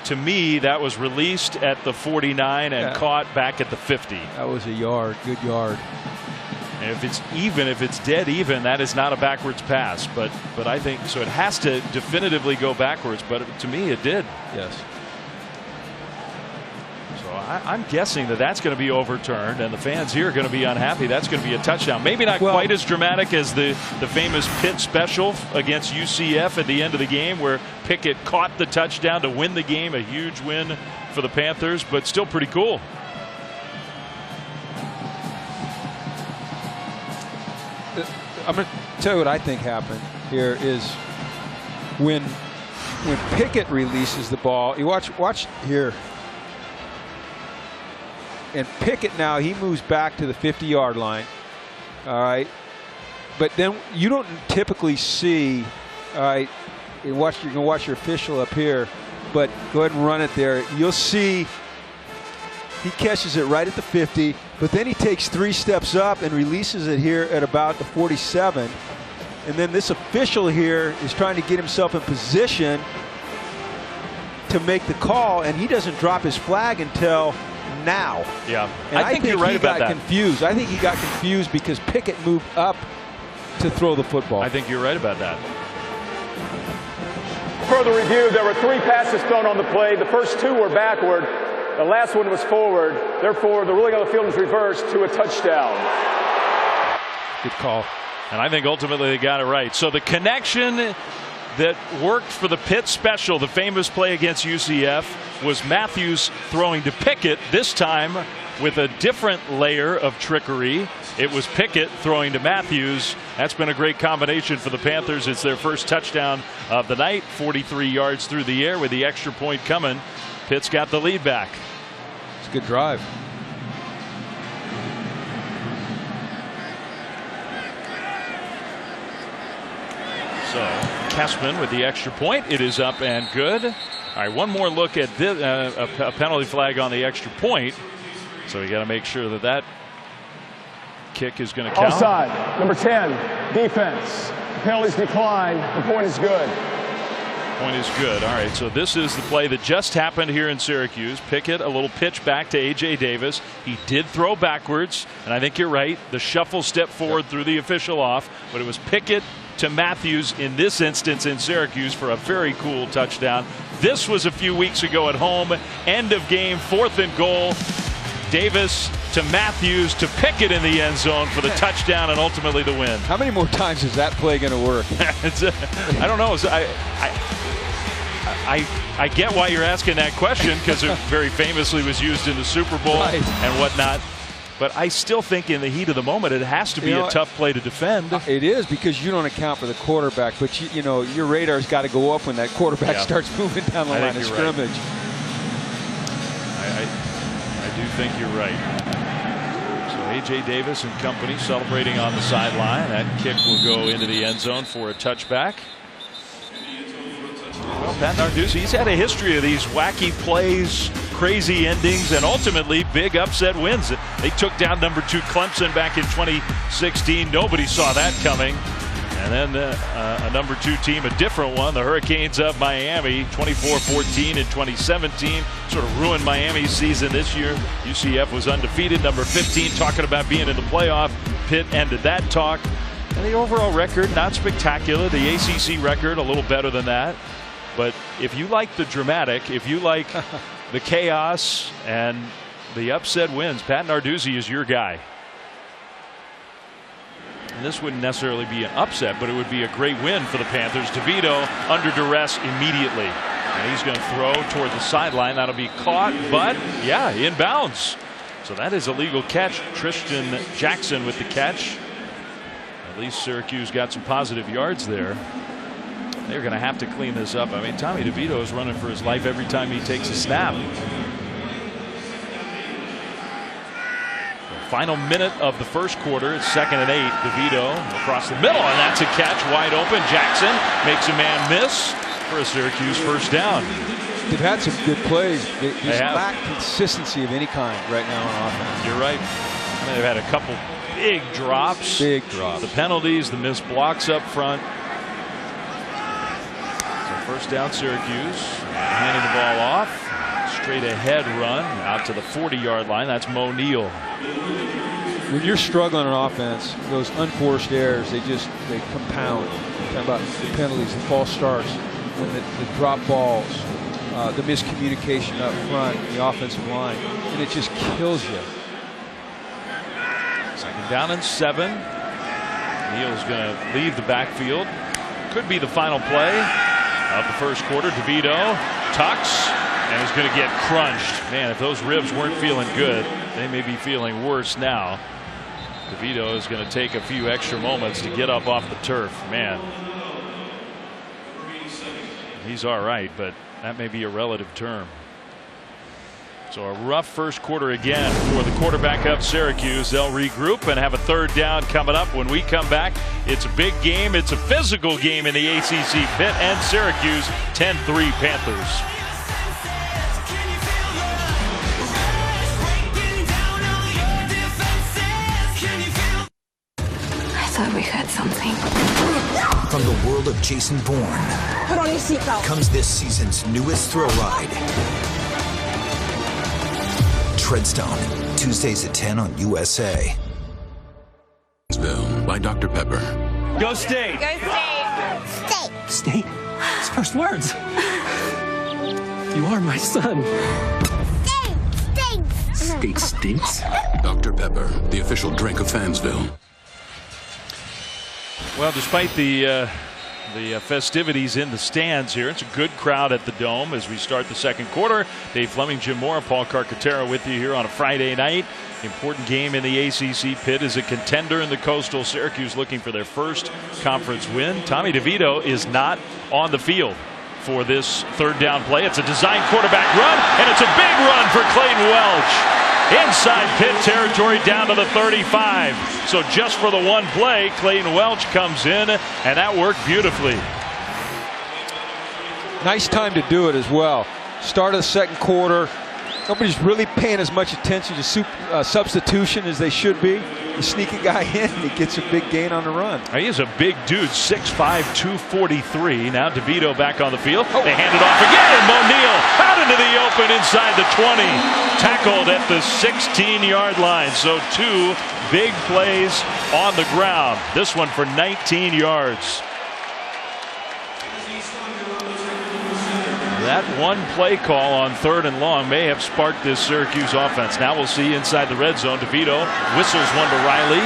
to me that was released at the 49 and caught back at the 50. That was a yard, good yard. And if it's dead even, that is not a backwards pass. But I think so. It has to definitively go backwards. But to me, it did. Yes. So I'm guessing that's going to be overturned, and the fans here are going to be unhappy. That's going to be a touchdown. Maybe not quite as dramatic as the famous Pitt special against UCF at the end of the game, where Pickett caught the touchdown to win the game. A huge win for the Panthers, but still pretty cool. I'm going to tell you what I think happened here is when Pickett releases the ball, you watch here. And Pickett now, he moves back to the 50-yard line. All right. But then you don't typically see, all right, you can watch your official up here, but go ahead and run it there. You'll see he catches it right at the 50, but then he takes 3 steps up and releases it here at about the 47. And then this official here is trying to get himself in position to make the call, and he doesn't drop his flag until now. Yeah, and I think you're right about that. Confused. I think he got confused because Pickett moved up to throw the football. I think you're right about that. Further review, there were 3 passes thrown on the play. The first 2 were backward. The last one was forward. Therefore, the ruling on the field is reversed to a touchdown. Good call. And I think ultimately they got it right. So the connection that worked for the Pitt special, the famous play against UCF, was Matthews throwing to Pickett, this time with a different layer of trickery. It was Pickett throwing to Matthews. That's been a great combination for the Panthers. It's their first touchdown of the night, 43 yards through the air with the extra point coming. Pitt's got the lead back. It's a good drive. So Kessman with the extra point. It is up and good. All right, one more look at this, a penalty flag on the extra point. So we got to make sure that kick is going to count. Offside, number 10, defense. Penalties decline. The point is good. Point is good. All right, so this is the play that just happened here in Syracuse. Pickett, a little pitch back to A.J. Davis. He did throw backwards, and I think you're right. The shuffle step forward threw the official off, but it was Pickett to Matthews in this instance in Syracuse for a very cool touchdown. This was a few weeks ago at home. End of game, 4th and goal. Davis to Matthews to Pickett in the end zone for the touchdown and ultimately the win. How many more times is that play going to work? I don't know. I get why you're asking that question, because it very famously was used in the Super Bowl and whatnot. But I still think in the heat of the moment, it has to be a tough play to defend. It is, because you don't account for the quarterback. But, you know, your radar's got to go up when that quarterback starts moving down the line of scrimmage. I do think you're right. So A.J. Davis and company celebrating on the sideline. That kick will go into the end zone for a touchback. Well, Pat Narduzzi, he's had a history of these wacky plays, crazy endings, and ultimately big upset wins. They took down number 2 Clemson back in 2016. Nobody saw that coming. And then a number 2 team, a different one, the Hurricanes of Miami, 24-14 in 2017. Sort of ruined Miami's season this year. UCF was undefeated, number 15, talking about being in the playoff. Pitt ended that talk. And the overall record, not spectacular. The ACC record, a little better than that. But if you like the dramatic, if you like the chaos and the upset wins, Pat Narduzzi is your guy. And this wouldn't necessarily be an upset, but it would be a great win for the Panthers. DeVito under duress immediately. And he's going to throw toward the sideline. That'll be caught, but yeah, inbounds. So that is a legal catch. Tristan Jackson with the catch. At least Syracuse got some positive yards there. They're going to have to clean this up. I mean, Tommy DeVito is running for his life every time he takes a snap. Final minute of the first quarter. It's 2nd and 8. DeVito across the middle, and that's a catch wide open. Jackson makes a man miss for a Syracuse first down. They've had some good plays. They just lack consistency of any kind right now on offense. You're right. I mean, they've had a couple big drops. Big drops. The penalties, the missed blocks up front. So first down, Syracuse. Handing the ball off. Straight ahead run out to the 40-yard line. That's Mo Neal. When you're struggling on offense, those unforced errors, they compound. Talking about the penalties, the false starts, when the drop balls, the miscommunication up front, the offensive line, and it just kills you. 2nd down and 7. Neal's going to leave the backfield. Could be the final play of the first quarter. DeVito tucks and is going to get crunched. Man, if those ribs weren't feeling good, they may be feeling worse now. DeVito is going to take a few extra moments to get up off the turf. Man, he's all right, but that may be a relative term. So a rough first quarter again for the quarterback of Syracuse. They'll regroup and have a 3rd down coming up. When we come back, it's a big game. It's a physical game in the ACC. Pitt and Syracuse, 10-3 Panthers. I thought we had something. From the world of Jason Bourne, Put on your seatbelt. Comes this season's newest thrill ride. Treadstone, Tuesdays at 10 on USA. By Dr. Pepper. Go State! Go State! State! State? His first words. You are my son. State! State stinks. Dr. Pepper, the official drink of Fansville. Well, despite the festivities in the stands here, it's a good crowd at the Dome as we start the second quarter. Dave Fleming, Jim Moore, Paul Carcaterra with you here on a Friday night. Important game in the ACC. Pitt is a contender in the Coastal. Syracuse looking for their first conference win. Tommy DeVito is not on the field for this 3rd down play. It's a design quarterback run, and it's a big run for Clayton Welch. Inside Pitt territory down to the 35. So just for the one play, Clayton Welch comes in, and that worked beautifully. Nice time to do it as well. Start of the second quarter. Nobody's really paying as much attention to substitution as they should be. You sneak a guy in, and he gets a big gain on the run. He is a big dude, 6'5", 243. Now DeVito back on the field. They hand it off again, and Mo Neal out into the open inside the 20. Tackled at the 16-yard line. So 2 big plays on the ground. This one for 19 yards. That one play call on 3rd and long may have sparked this Syracuse offense. Now we'll see inside the red zone. DeVito whistles one to Riley.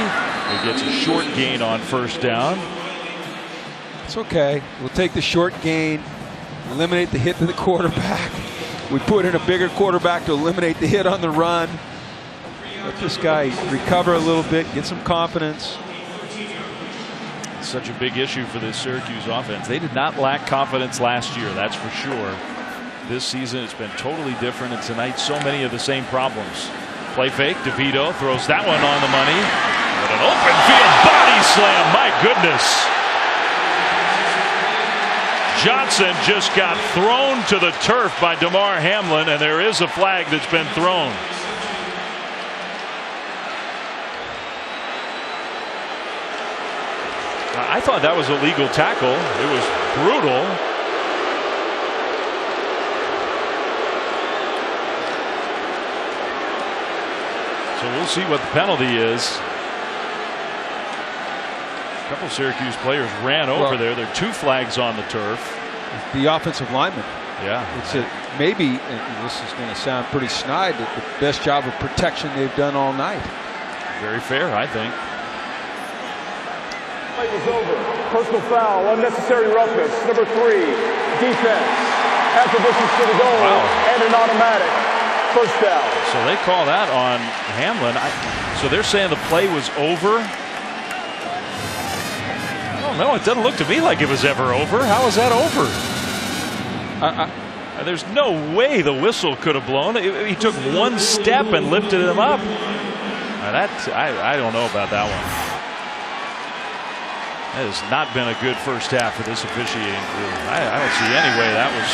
He gets a short gain on 1st down. It's okay. We'll take the short gain, eliminate the hit to the quarterback. We put in a bigger quarterback to eliminate the hit on the run. Let this guy recover a little bit, get some confidence. Such a big issue for this Syracuse offense. They did not lack confidence last year, that's for sure. This season it's been totally different, and tonight so many of the same problems. Play fake, DeVito throws that one on the money. But an open field body slam, my goodness. Johnson just got thrown to the turf by DeMar Hamlin, and there is a flag that's been thrown. I thought that was a legal tackle. It was brutal. So we'll see what the penalty is. A couple of Syracuse players ran over there. There are 2 flags on the turf. The offensive lineman. Yeah. It's maybe, and this is going to sound pretty snide, the best job of protection they've done all night. Very fair, I think. Play was over. Personal foul, unnecessary roughness. Number 3, defense. Half the distance to the goal, and an automatic. First down. So they call that on Hamlin. So they're saying the play was over. Oh no, it doesn't look to me like it was ever over. How is that over? There's no way the whistle could have blown. He took one step and lifted him up. I don't know about that one. That has not been a good first half for this officiating crew. I don't see any way that was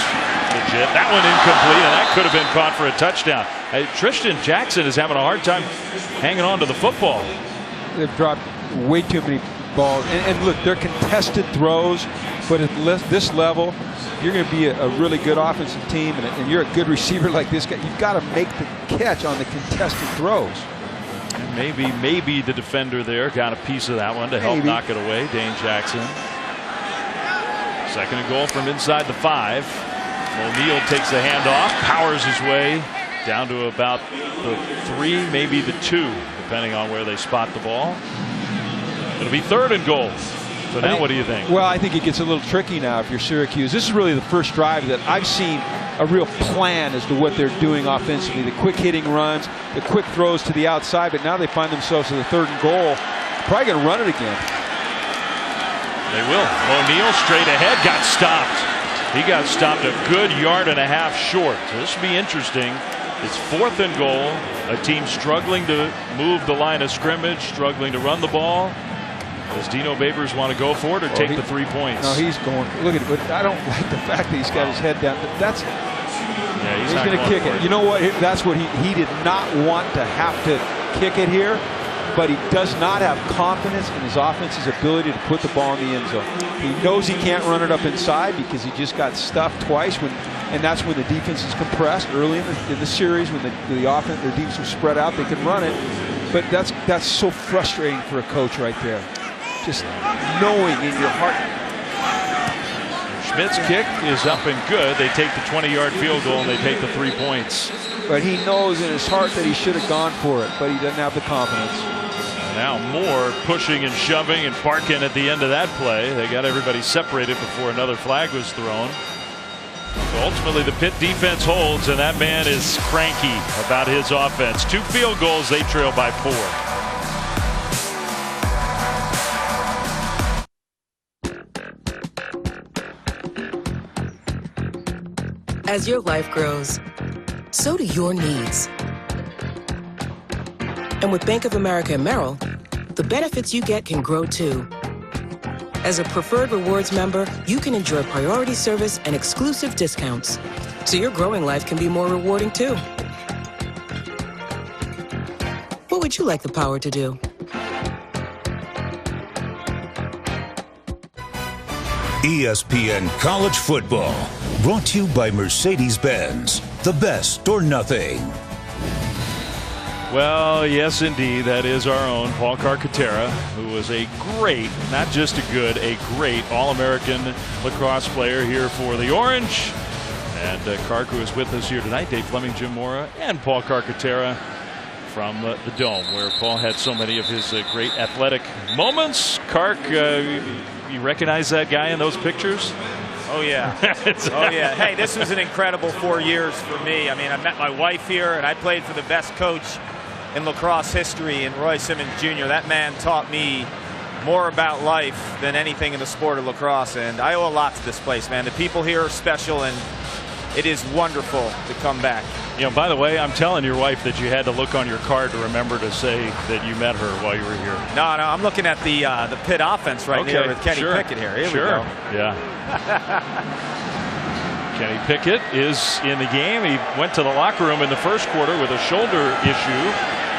legit. That one incomplete, and that could have been caught for a touchdown. Tristan Jackson is having a hard time hanging on to the football. They've dropped way too many balls. And look, they're contested throws, but at this level, you're going to be a really good offensive team, and you're a good receiver like this guy. You've got to make the catch on the contested throws. And maybe the defender there got a piece of that one to help knock it away. Dane Jackson. 2nd and goal from inside the 5. O'Neal takes the handoff, powers his way down to about the 3, maybe the 2, depending on where they spot the ball. It'll be 3rd and goal. So now what do you think? Well, I think it gets a little tricky now if you're Syracuse. This is really the first drive that I've seen a real plan as to what they're doing offensively. The quick hitting runs, the quick throws to the outside, but now they find themselves at the 3rd and goal. Probably going to run it again. They will. O'Neal straight ahead, got stopped. He got stopped a good 1.5 yards short. So this will be interesting. It's 4th and goal. A team struggling to move the line of scrimmage, struggling to run the ball. Does Dino Babers want to go for it or take the 3 points? No, he's going. Look at it. I don't like the fact that he's got his head down. That's. Yeah, he's going to kick it. You know what? That's what he did not want to have to kick it here, but he does not have confidence in his offense's ability to put the ball in the end zone. He knows he can't run it up inside because he just got stuffed twice and that's when the defense is compressed early in the series when the offense, their defense was spread out. They can run it, but that's so frustrating for a coach right there. Just knowing in your heart. Schmidt's kick is up and good. They take the 20-yard field goal and they take the 3 points. But he knows in his heart that he should have gone for it, but he doesn't have the confidence. Now more pushing and shoving and barking at the end of that play. They got everybody separated before another flag was thrown. So ultimately the Pitt defense holds, and that man is cranky about his offense. 2 field goals, they trail by 4. As your life grows, so do your needs. And with Bank of America and Merrill, the benefits you get can grow too. As a preferred rewards member, you can enjoy priority service and exclusive discounts, so your growing life can be more rewarding too. What would you like the power to do? ESPN College Football, brought to you by Mercedes-Benz. The best or nothing. Well, yes, indeed. That is our own Paul Carcaterra, who was a great, not just a good, a great All-American lacrosse player here for the Orange. And Carc, who is with us here tonight, Dave Fleming, Jim Mora, and Paul Carcaterra from the Dome, where Paul had so many of his great athletic moments. Carc, you recognize that guy in those pictures? Oh, yeah. Oh, yeah. Hey, this was an incredible 4 years for me. I mean, I met my wife here, and I played for the best coach in lacrosse history in Roy Simmons Jr. That man taught me more about life than anything in the sport of lacrosse, and I owe a lot to this place, man. The people here are special, and it is wonderful to come back. You know, by the way, I'm telling your wife that you had to look on your card to remember to say that you met her while you were here. No, I'm looking at the Pitt offense right here with Kenny Pickett here. Here we go. Yeah. Kenny Pickett is in the game. He went to the locker room in the first quarter with a shoulder issue.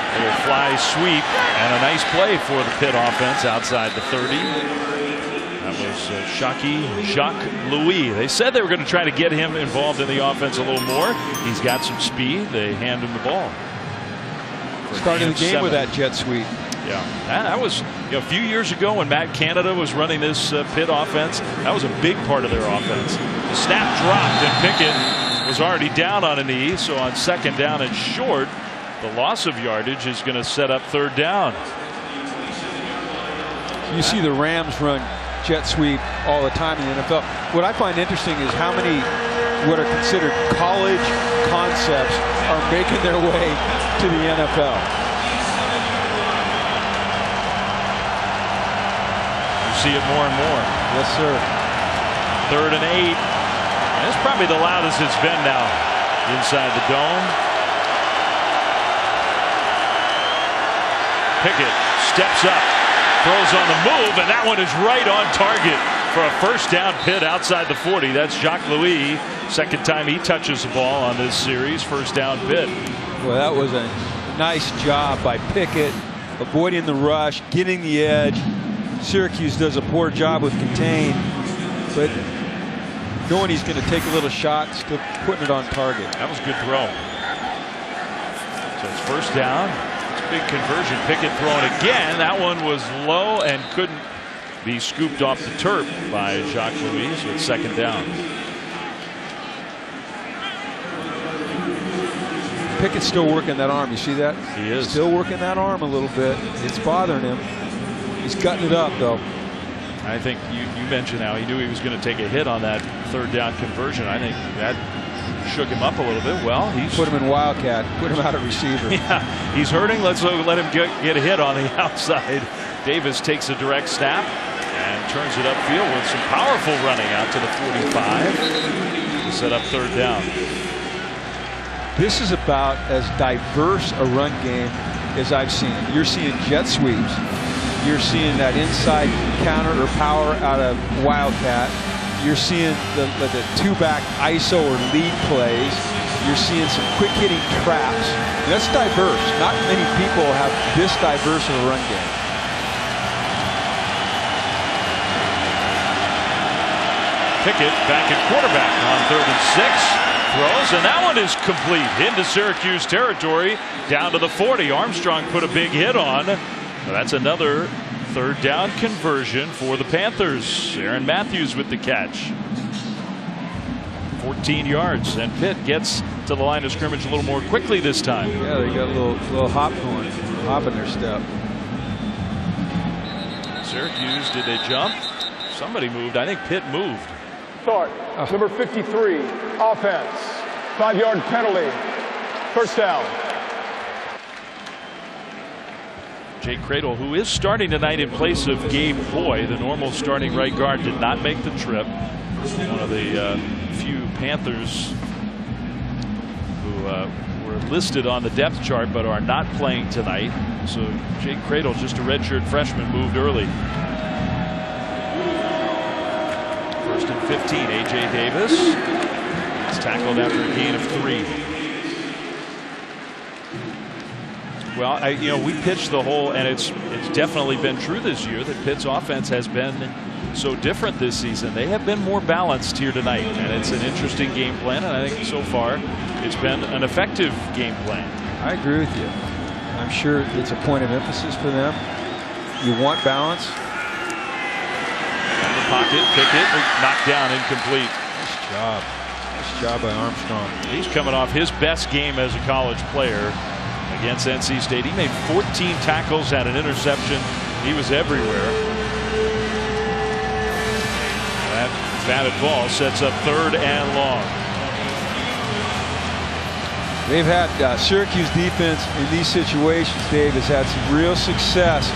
A little fly sweep and a nice play for the Pitt offense outside the 30. That was Jacques Louis. They said they were going to try to get him involved in the offense a little more. He's got some speed. They hand him the ball. Starting the game with that jet sweep. Yeah, that was a few years ago when Matt Canada was running this Pitt offense. That was a big part of their offense. The snap dropped and Pickett was already down on a knee. So on 2nd down and short, the loss of yardage is going to set up 3rd down. You see the Rams run jet sweep all the time in the NFL. What I find interesting is how many what are considered college concepts are making their way to the NFL. You see it more and more. Yes, sir. 3rd and 8. That's probably the loudest it's been now inside the Dome. Pickett steps up, throws on the move, and that one is right on target for a first down. Pitt outside the 40. That's Jacques Louis. Second time he touches the ball on this series. First down, Pitt. Well, that was a nice job by Pickett, avoiding the rush, getting the edge. Syracuse does a poor job with contain, but knowing he's going to take a little shot, still putting it on target. That was a good throw. So it's first down. It's a big conversion. Pickett throwing again. That one was low and couldn't be scooped off the turf by Jacques Louis. So it's second down. Pickett's still working that arm. You see that? He is. Still working that arm a little bit. It's bothering him. He's cutting it up, though. I think you mentioned how he knew he was going to take a hit on that third down conversion. I think that shook him up a little bit. Well, he's put him in wildcat, put him out at receiver. Yeah, he's hurting. Let's let him get a hit on the outside. Davis takes a direct snap and turns it upfield with some powerful running out to the 45 to set up third down. This is about as diverse a run game as I've seen. You're seeing jet sweeps. You're seeing that inside counter or power out of wildcat. You're seeing the two-back ISO or lead plays. You're seeing some quick-hitting traps. And that's diverse. Not many people have this diverse of a run game. Pickett back at quarterback on 3rd and 6. Throws, and that one is complete into Syracuse territory down to the 40. Armstrong put a big hit on. That's another third down conversion for the Panthers. Aaron Matthews with the catch. 14 yards, and Pitt gets to the line of scrimmage a little more quickly this time. Yeah, they got a little hop going, hop in their step. Syracuse, did they jump? Somebody moved. I think Pitt moved. Start. Number 53, offense. 5-yard penalty. First down. Jake Cradle, who is starting tonight in place of Gabe Boy, the normal starting right guard, did not make the trip. One of the few Panthers who were listed on the depth chart but are not playing tonight. So Jake Cradle, just a redshirt freshman, moved early. First and 15, A.J. Davis. It's tackled after a gain of 3. Well, you know, we pitched the whole, and it's definitely been true this year that Pitt's offense has been so different this season. They have been more balanced here tonight, and it's an interesting game plan, and I think so far it's been an effective game plan. I agree with you. I'm sure it's a point of emphasis for them. You want balance. In the pocket, Pickett knocked down, incomplete. Nice job. Nice job by Armstrong. He's coming off his best game as a college player against NC State. He made 14 tackles, had an interception. He was everywhere. That batted ball sets up 3rd and long. They've had Syracuse defense in these situations, Dave, has had some real success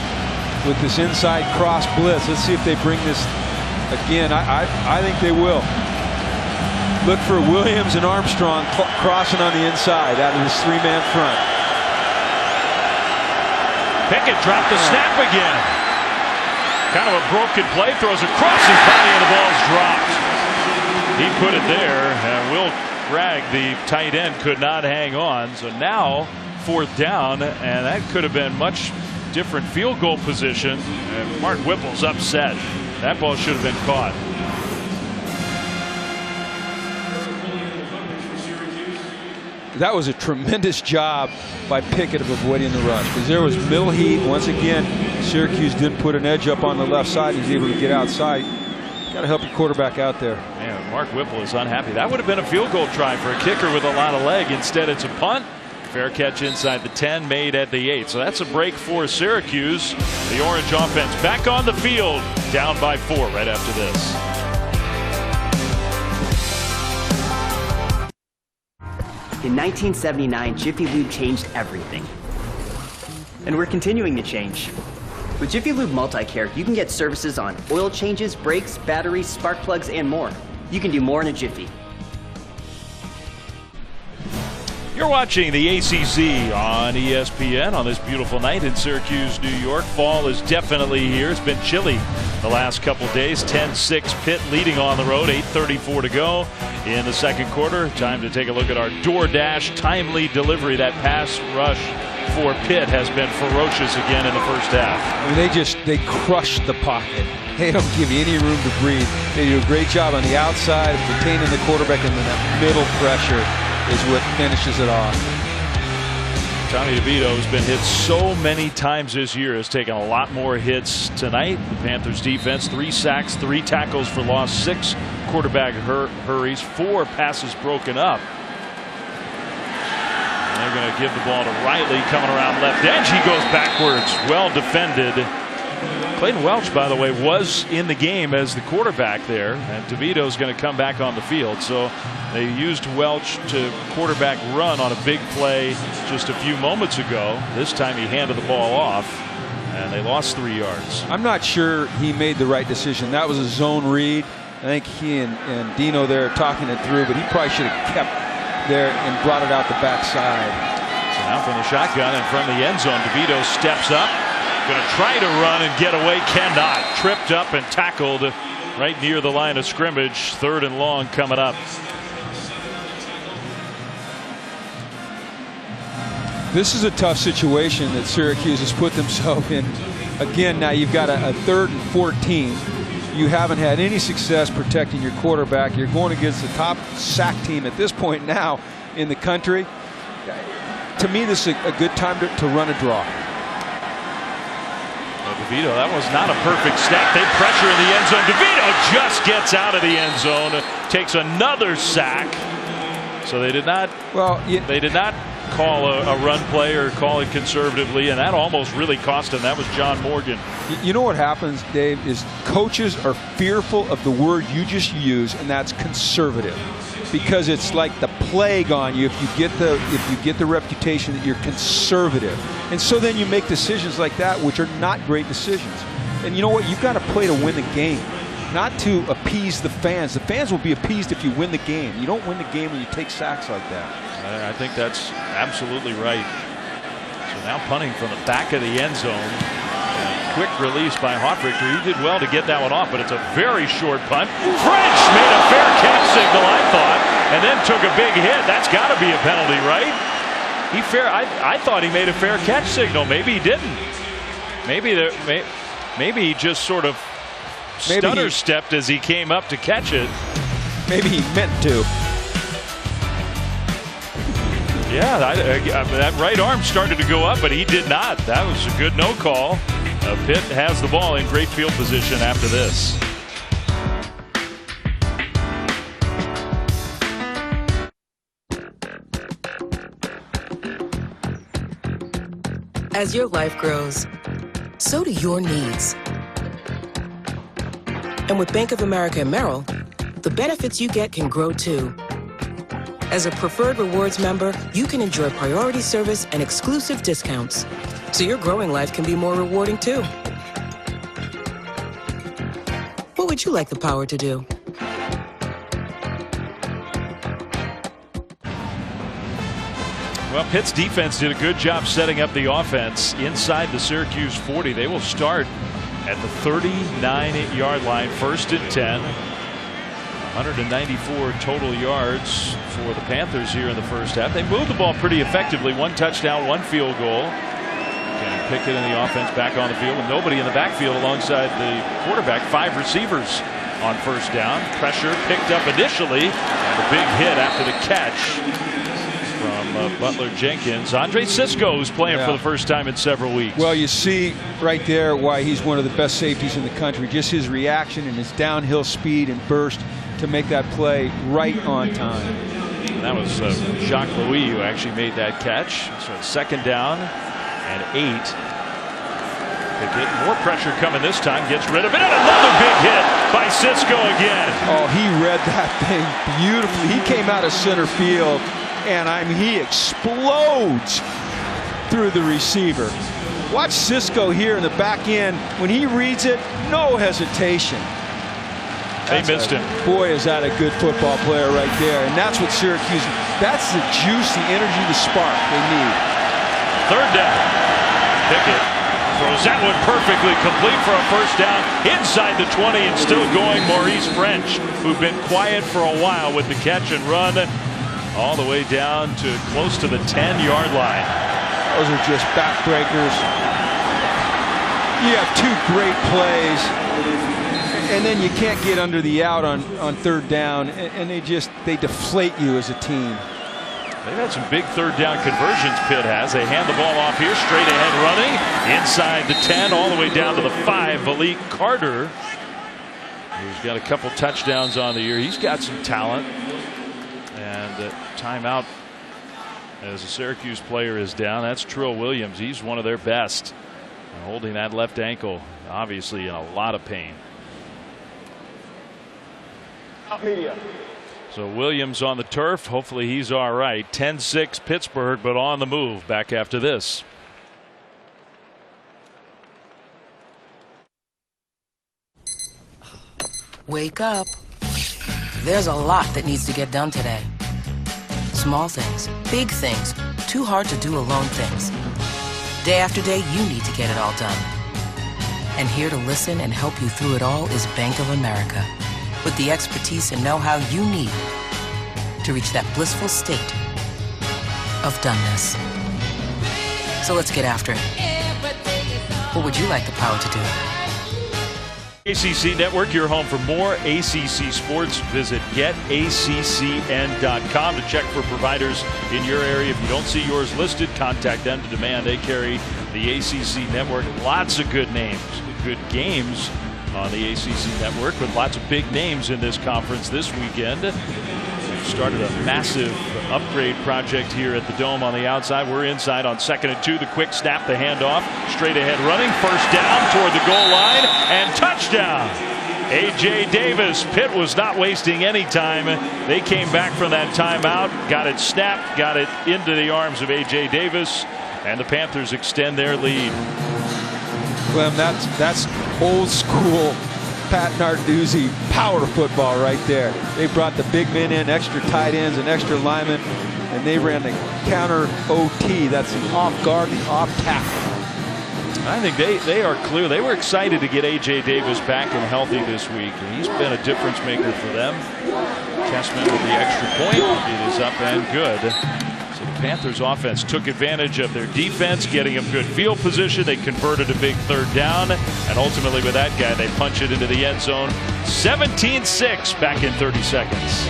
with this inside cross blitz. Let's see if they bring this again. I think they will. Look for Williams and Armstrong crossing on the inside out of this 3-man front. Pickett dropped the snap again. Kind of a broken play. Throws across his body and the ball's dropped. He put it there, and Will Bragg, the tight end, could not hang on. So now 4th down, and that could have been much different field goal position. And Mark Whipple's upset. That ball should have been caught. That was a tremendous job by Pickett of avoiding the rush, because there was middle heat. Once again, Syracuse didn't put an edge up on the left side. He's able to get outside. Got to help your quarterback out there. Man, Mark Whipple is unhappy. That would have been a field goal try for a kicker with a lot of leg. Instead, it's a punt. Fair catch inside the 10, made at the 8. So that's a break for Syracuse. The Orange offense back on the field, down by 4 right after this. In 1979, Jiffy Lube changed everything. And we're continuing to change. With Jiffy Lube Multi-Care, you can get services on oil changes, brakes, batteries, spark plugs, and more. You can do more in a jiffy. You're watching the ACC on ESPN on this beautiful night in Syracuse, New York. Fall is definitely here. It's been chilly the last couple days. 10-6 Pitt leading on the road. 8:34 to go in the second quarter. Time to take a look at our DoorDash timely delivery. That pass rush for Pitt has been ferocious again in the first half. I mean, they crush the pocket. They don't give you any room to breathe. They do a great job on the outside, retaining the quarterback, and then that middle pressure is what finishes it off. Tommy DeVito has been hit so many times this year, has taken a lot more hits tonight. The Panthers defense, 3 sacks, 3 tackles for loss, 6 quarterback hurries, 4 passes broken up. And they're going to give the ball to Riley coming around left edge. He goes backwards. Well defended. Clayton Welch, by the way, was in the game as the quarterback there, and DeVito's going to come back on the field. So they used Welch to quarterback run on a big play just a few moments ago. This time he handed the ball off, and they lost 3 yards. I'm not sure he made the right decision. That was a zone read. I think he and Dino there are talking it through, but he probably should have kept there and brought it out the backside. So now from the shotgun in front of the end zone, DeVito steps up. Going to try to run and get away, cannot. Tripped up and tackled right near the line of scrimmage. 3rd and long coming up. This is a tough situation that Syracuse has put themselves in. Again, now you've got a 3rd and 14. You haven't had any success protecting your quarterback. You're going against the top sack team at this point now in the country. To me, this is a good time to run a draw. DeVito, that was not a perfect snap. They pressure in the end zone. DeVito just gets out of the end zone, takes another sack. So they did not. Well, they did not call a run play or call it conservatively, and that almost really cost him. That was John Morgan. You know what happens, Dave, is coaches are fearful of the word you just used, and that's conservative, because it's like the plague on you if you get the reputation that you're conservative. And so then you make decisions like that, which are not great decisions. And you know what? You've got to play to win the game, not to appease the fans. The fans will be appeased if you win the game. You don't win the game when you take sacks like that. I think that's absolutely right. So now punting from the back of the end zone. Quick release by Hofrichter. He did well to get that one off, but it's a very short punt. French made a fair catch signal, I thought, and then took a big hit. That's got to be a penalty, right? I thought he made a fair catch signal. Maybe he didn't. Maybe he just sort of stutter stepped as he came up to catch it. Maybe he meant to. Yeah, that right arm started to go up, but he did not. That was a good no call. Pitt has the ball in great field position after this. As your life grows, so do your needs. And with Bank of America and Merrill, the benefits you get can grow too. As a preferred rewards member, you can enjoy priority service and exclusive discounts, so your growing life can be more rewarding too. What would you like the power to do? Well, Pitt's defense did a good job setting up the offense inside the Syracuse 40. They will start at the 39-yard line, 1st and 10. 194 total yards for the Panthers here in the first half. They moved the ball pretty effectively. 1 touchdown, 1 field goal. Kenny Pickett in the offense back on the field with nobody in the backfield alongside the quarterback. 5 receivers on 1st down. Pressure picked up initially, and a big hit after the catch from Butler Jenkins. Andre Cisco, who's playing for the first time in several weeks. Well, you see right there why he's one of the best safeties in the country. Just his reaction and his downhill speed and burst to make that play right on time. And that was Jacques Louis who actually made that catch. So 2nd down and 8. Pickett, more pressure coming this time, gets rid of it, and another big hit by Cisco again. Oh, he read that thing beautifully. He came out of center field, and I mean, he explodes through the receiver. Watch Cisco here in the back end. When he reads it, no hesitation. They missed him. Boy, is that a good football player right there. And that's what Syracuse That's the juice, the energy, the spark they need. Third down. Pickett throws that one perfectly complete for a first down inside the 20 and still going. Maurice French, who've been quiet for a while with the catch and run all the way down to close to the 10-yard line. Those are just backbreakers. You have two great plays, and then you can't get under the out on third down, and they deflate you as a team. They've had some big third down conversions, Pitt has. They hand the ball off here, straight ahead running, inside the 10, all the way down to the 5. Malik Carter, who's got a couple touchdowns on the year. He's got some talent. And timeout as a Syracuse player is down. That's Trill Williams. He's one of their best. And holding that left ankle, obviously in a lot of pain. Media. So Williams on the turf. Hopefully he's all right. 10-6 Pittsburgh, but on the move back after this. Wake up. There's a lot that needs to get done today. Small things, big things, too hard to do alone things. Day after day, you need to get it all done. And here to listen and help you through it all is Bank of America, with the expertise and know-how you need to reach that blissful state of doneness. So let's get after it. What would you like the power to do? ACC Network, your home for more ACC sports. Visit getaccn.com to check for providers in your area. If you don't see yours listed, contact them to demand. They carry the ACC Network. Lots of good names, good games on the ACC Network with lots of big names in this conference this weekend. We've started a massive upgrade project here at the Dome on the outside. We're inside on 2nd and 2. The quick snap, the handoff, straight ahead running, first down toward the goal line, and touchdown. A.J. Davis. Pitt was not wasting any time. They came back from that timeout, got it snapped, got it into the arms of A.J. Davis, and the Panthers extend their lead. Clem, that's old school Pat Narduzzi power football right there. They brought the big men in, extra tight ends and extra linemen, and they ran the counter OT. That's an off guard, the off tackle. I think they are clear. They were excited to get A.J. Davis back and healthy this week, and he's been a difference maker for them. Testament with the extra point. It is up and good. So the Panthers offense took advantage of their defense, getting them good field position. They converted a big third down, and ultimately with that guy, they punch it into the end zone. 17-6 back in 30 seconds.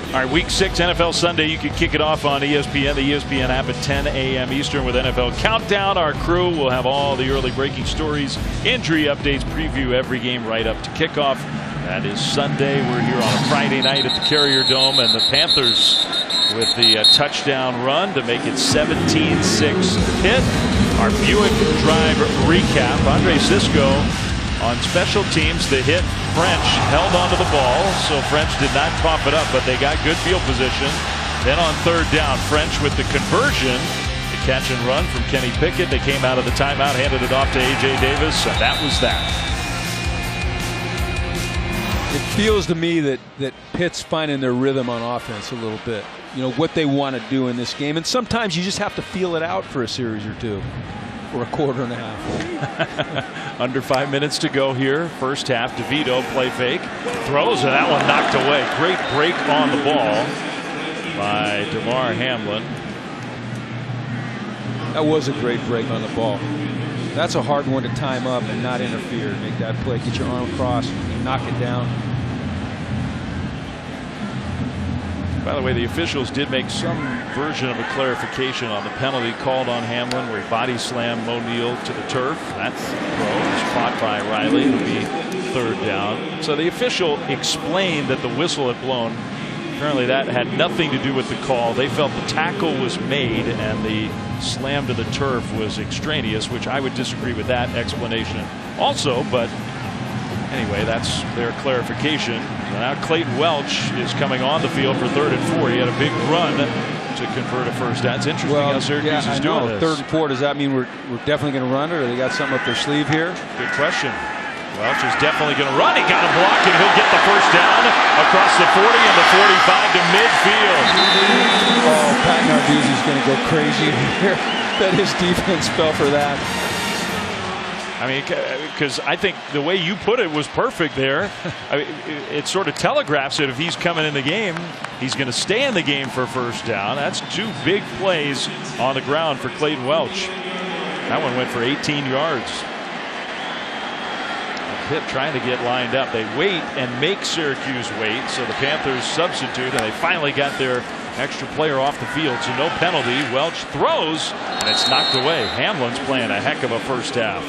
All right, Week 6 NFL Sunday. You can kick it off on ESPN, the ESPN app at 10 a.m. Eastern with NFL Countdown. Our crew will have all the early breaking stories, injury updates, preview every game right up to kickoff. That is Sunday. We're here on a Friday night at the Carrier Dome, and the Panthers with the touchdown run to make it 17-6 Pitt. Our Buick Drive recap. Andre Cisco on special teams. The hit, French held onto the ball, so French did not cough it up, but they got good field position. Then on third down, French with the conversion, the catch and run from Kenny Pickett. They came out of the timeout, handed it off to A.J. Davis, and that was that. It feels to me that Pitt's finding their rhythm on offense a little bit. You know, what they want to do in this game. And sometimes you just have to feel it out for a series or two. For a quarter and a half. Under 5 minutes to go here. First half. DeVito play fake. Throws, and that one knocked away. Great break on the ball by DeMar Hamlin. That was a great break on the ball. That's a hard one to time up and not interfere. Make that play. Get your arm across. Knock it down. By the way, the officials did make some version of a clarification on the penalty called on Hamlin, where he body slammed O'Neal to the turf. That throw was caught by Riley. It'll be 3rd down. So the official explained that the whistle had blown. Apparently that had nothing to do with the call. They felt the tackle was made and the slam to the turf was extraneous, which I would disagree with that explanation also. But anyway, that's their clarification. Now Clayton Welch is coming on the field for 3rd and 4. He had a big run to convert a first down. It's interesting how Syracuse is doing this. 3rd and 4. Does that mean we're definitely going to run it, or they got something up their sleeve here? Good question. Welch is definitely going to run. He got a block, and he'll get the first down across the 40 and the 45 to midfield. Oh, Pat Narduzzi's going to go crazy here. That his defense fell for that. I mean, because I think the way you put it was perfect there. I mean, it sort of telegraphs it. If he's coming in the game, he's going to stay in the game for first down. That's 2 big plays on the ground for Clayton Welch. That one went for 18 yards. Pitt trying to get lined up. They wait and make Syracuse wait, so the Panthers substitute, and they finally got their extra player off the field, so no penalty. Welch throws, and it's knocked away. Hamlin's playing a heck of a first half.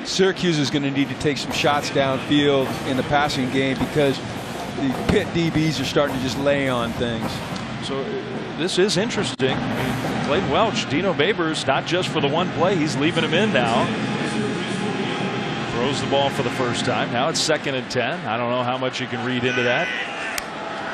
Syracuse is going to need to take some shots downfield in the passing game because the Pitt DBs are starting to just lay on things. So this is interesting. I mean, Clayton Welch, Dino Babers, not just for the one play, he's leaving him in now. Throws the ball for the first time. Now it's 2nd and 10. I don't know how much you can read into that.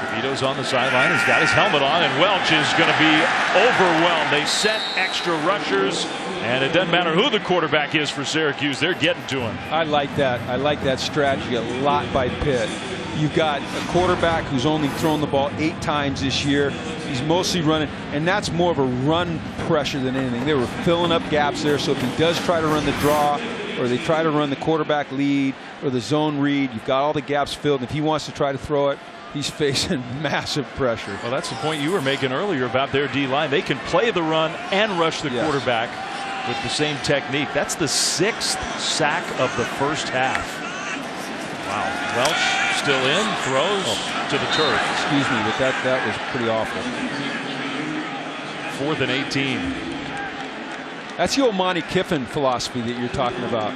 DeVito's on the sideline. He's got his helmet on, and Welch is going to be overwhelmed. They set extra rushers, and it doesn't matter who the quarterback is for Syracuse. They're getting to him. I like that. I like that strategy a lot by Pitt. You've got a quarterback who's only thrown the ball 8 times this year. He's mostly running, and that's more of a run pressure than anything. They were filling up gaps there, so if he does try to run the draw, or they try to run the quarterback lead or the zone read, you've got all the gaps filled. And if he wants to try to throw it, he's facing massive pressure. Well, that's the point you were making earlier about their D-line. They can play the run and rush the quarterback with the same technique. That's the 6th sack of the first half. Wow. Welch still in, throws to the turf. Excuse me, but that was pretty awful. 4th and 18. That's the old Monty Kiffin philosophy that you're talking about.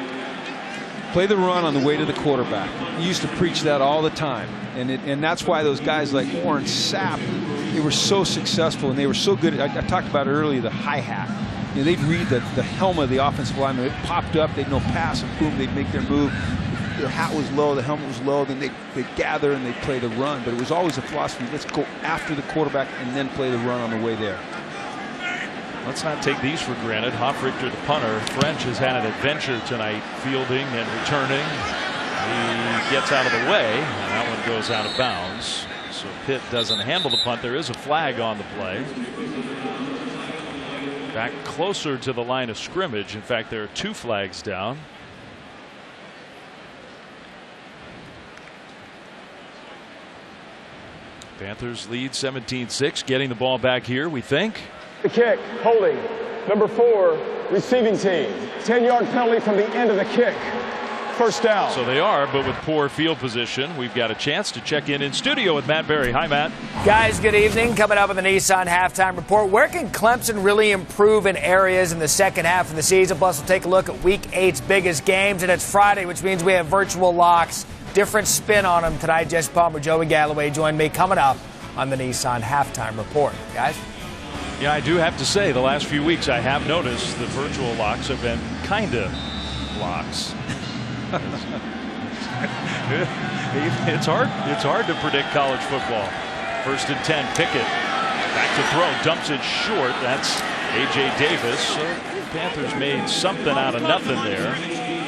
Play the run on the way to the quarterback. He used to preach that all the time. And that's why those guys like Warren Sapp, they were so successful and they were so good. I talked about it earlier, the hi-hat. You know, they'd read the helmet of the offensive lineman. It popped up, they'd know pass, and boom, they'd make their move. Their hat was low, the helmet was low, then they'd gather and they'd play the run. But it was always a philosophy, let's go after the quarterback and then play the run on the way there. Let's not take these for granted. Hofrichter, the punter. French has had an adventure tonight, fielding and returning. He gets out of the way, and that one goes out of bounds. So Pitt doesn't handle the punt. There is a flag on the play. Back closer to the line of scrimmage. In fact, there are 2 flags down. Panthers lead 17-6, getting the ball back here, we think. The kick, holding. Number 4, receiving team. 10-yard penalty from the end of the kick. First down. So they are, but with poor field position. We've got a chance to check in studio with Matt Berry. Hi, Matt. Guys, good evening. Coming up on the Nissan Halftime Report. Where can Clemson really improve in areas in the second half of the season? Plus, we'll take a look at Week 8's biggest games. And it's Friday, which means we have virtual locks. Different spin on them tonight. Jesse Palmer, Joey Galloway join me coming up on the Nissan Halftime Report. Guys? Yeah, I do have to say, the last few weeks I have noticed the virtual locks have been kind of locks. It's hard to predict college football. 1st and 10, Pickett back to throw, dumps it short. That's A.J. Davis. So the Panthers made something out of nothing there.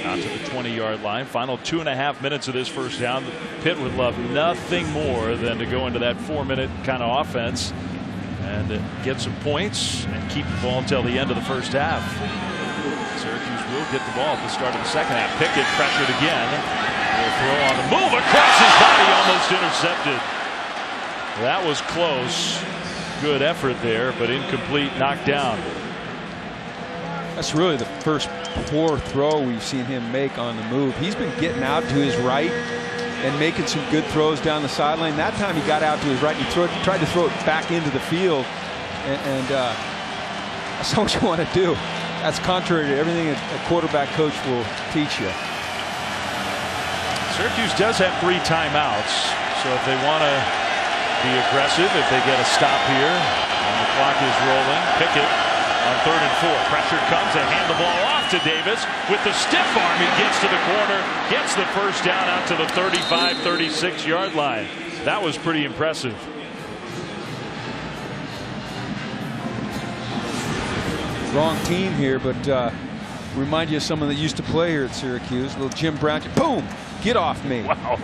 Out to the 20-yard line. Final 2.5 minutes of this first down. Pitt would love nothing more than to go into that 4-minute kind of offense and get some points and keep the ball until the end of the first half. Syracuse will get the ball at the start of the second half. Pickett pressured again. Will throw on the move across his body, almost intercepted. That was close. Good effort there, but incomplete, knocked down. That's really the first poor throw we've seen him make on the move. He's been getting out to his right and making some good throws down the sideline. That time he got out to his right and he tried to throw it back into the field. And that's not what you want to do. That's contrary to everything a quarterback coach will teach you. Syracuse does have 3 timeouts, so if they want to be aggressive, if they get a stop here, and the clock is rolling, Pickett on 3rd and 4. Pressure comes and hand the ball off to Davis. With the stiff arm, he gets to the corner, gets the first down out to the 35-36 yard line. That was pretty impressive. Wrong team here, but remind you of someone that used to play here at Syracuse. Little Jim Brown. Boom! Get off me. Wow.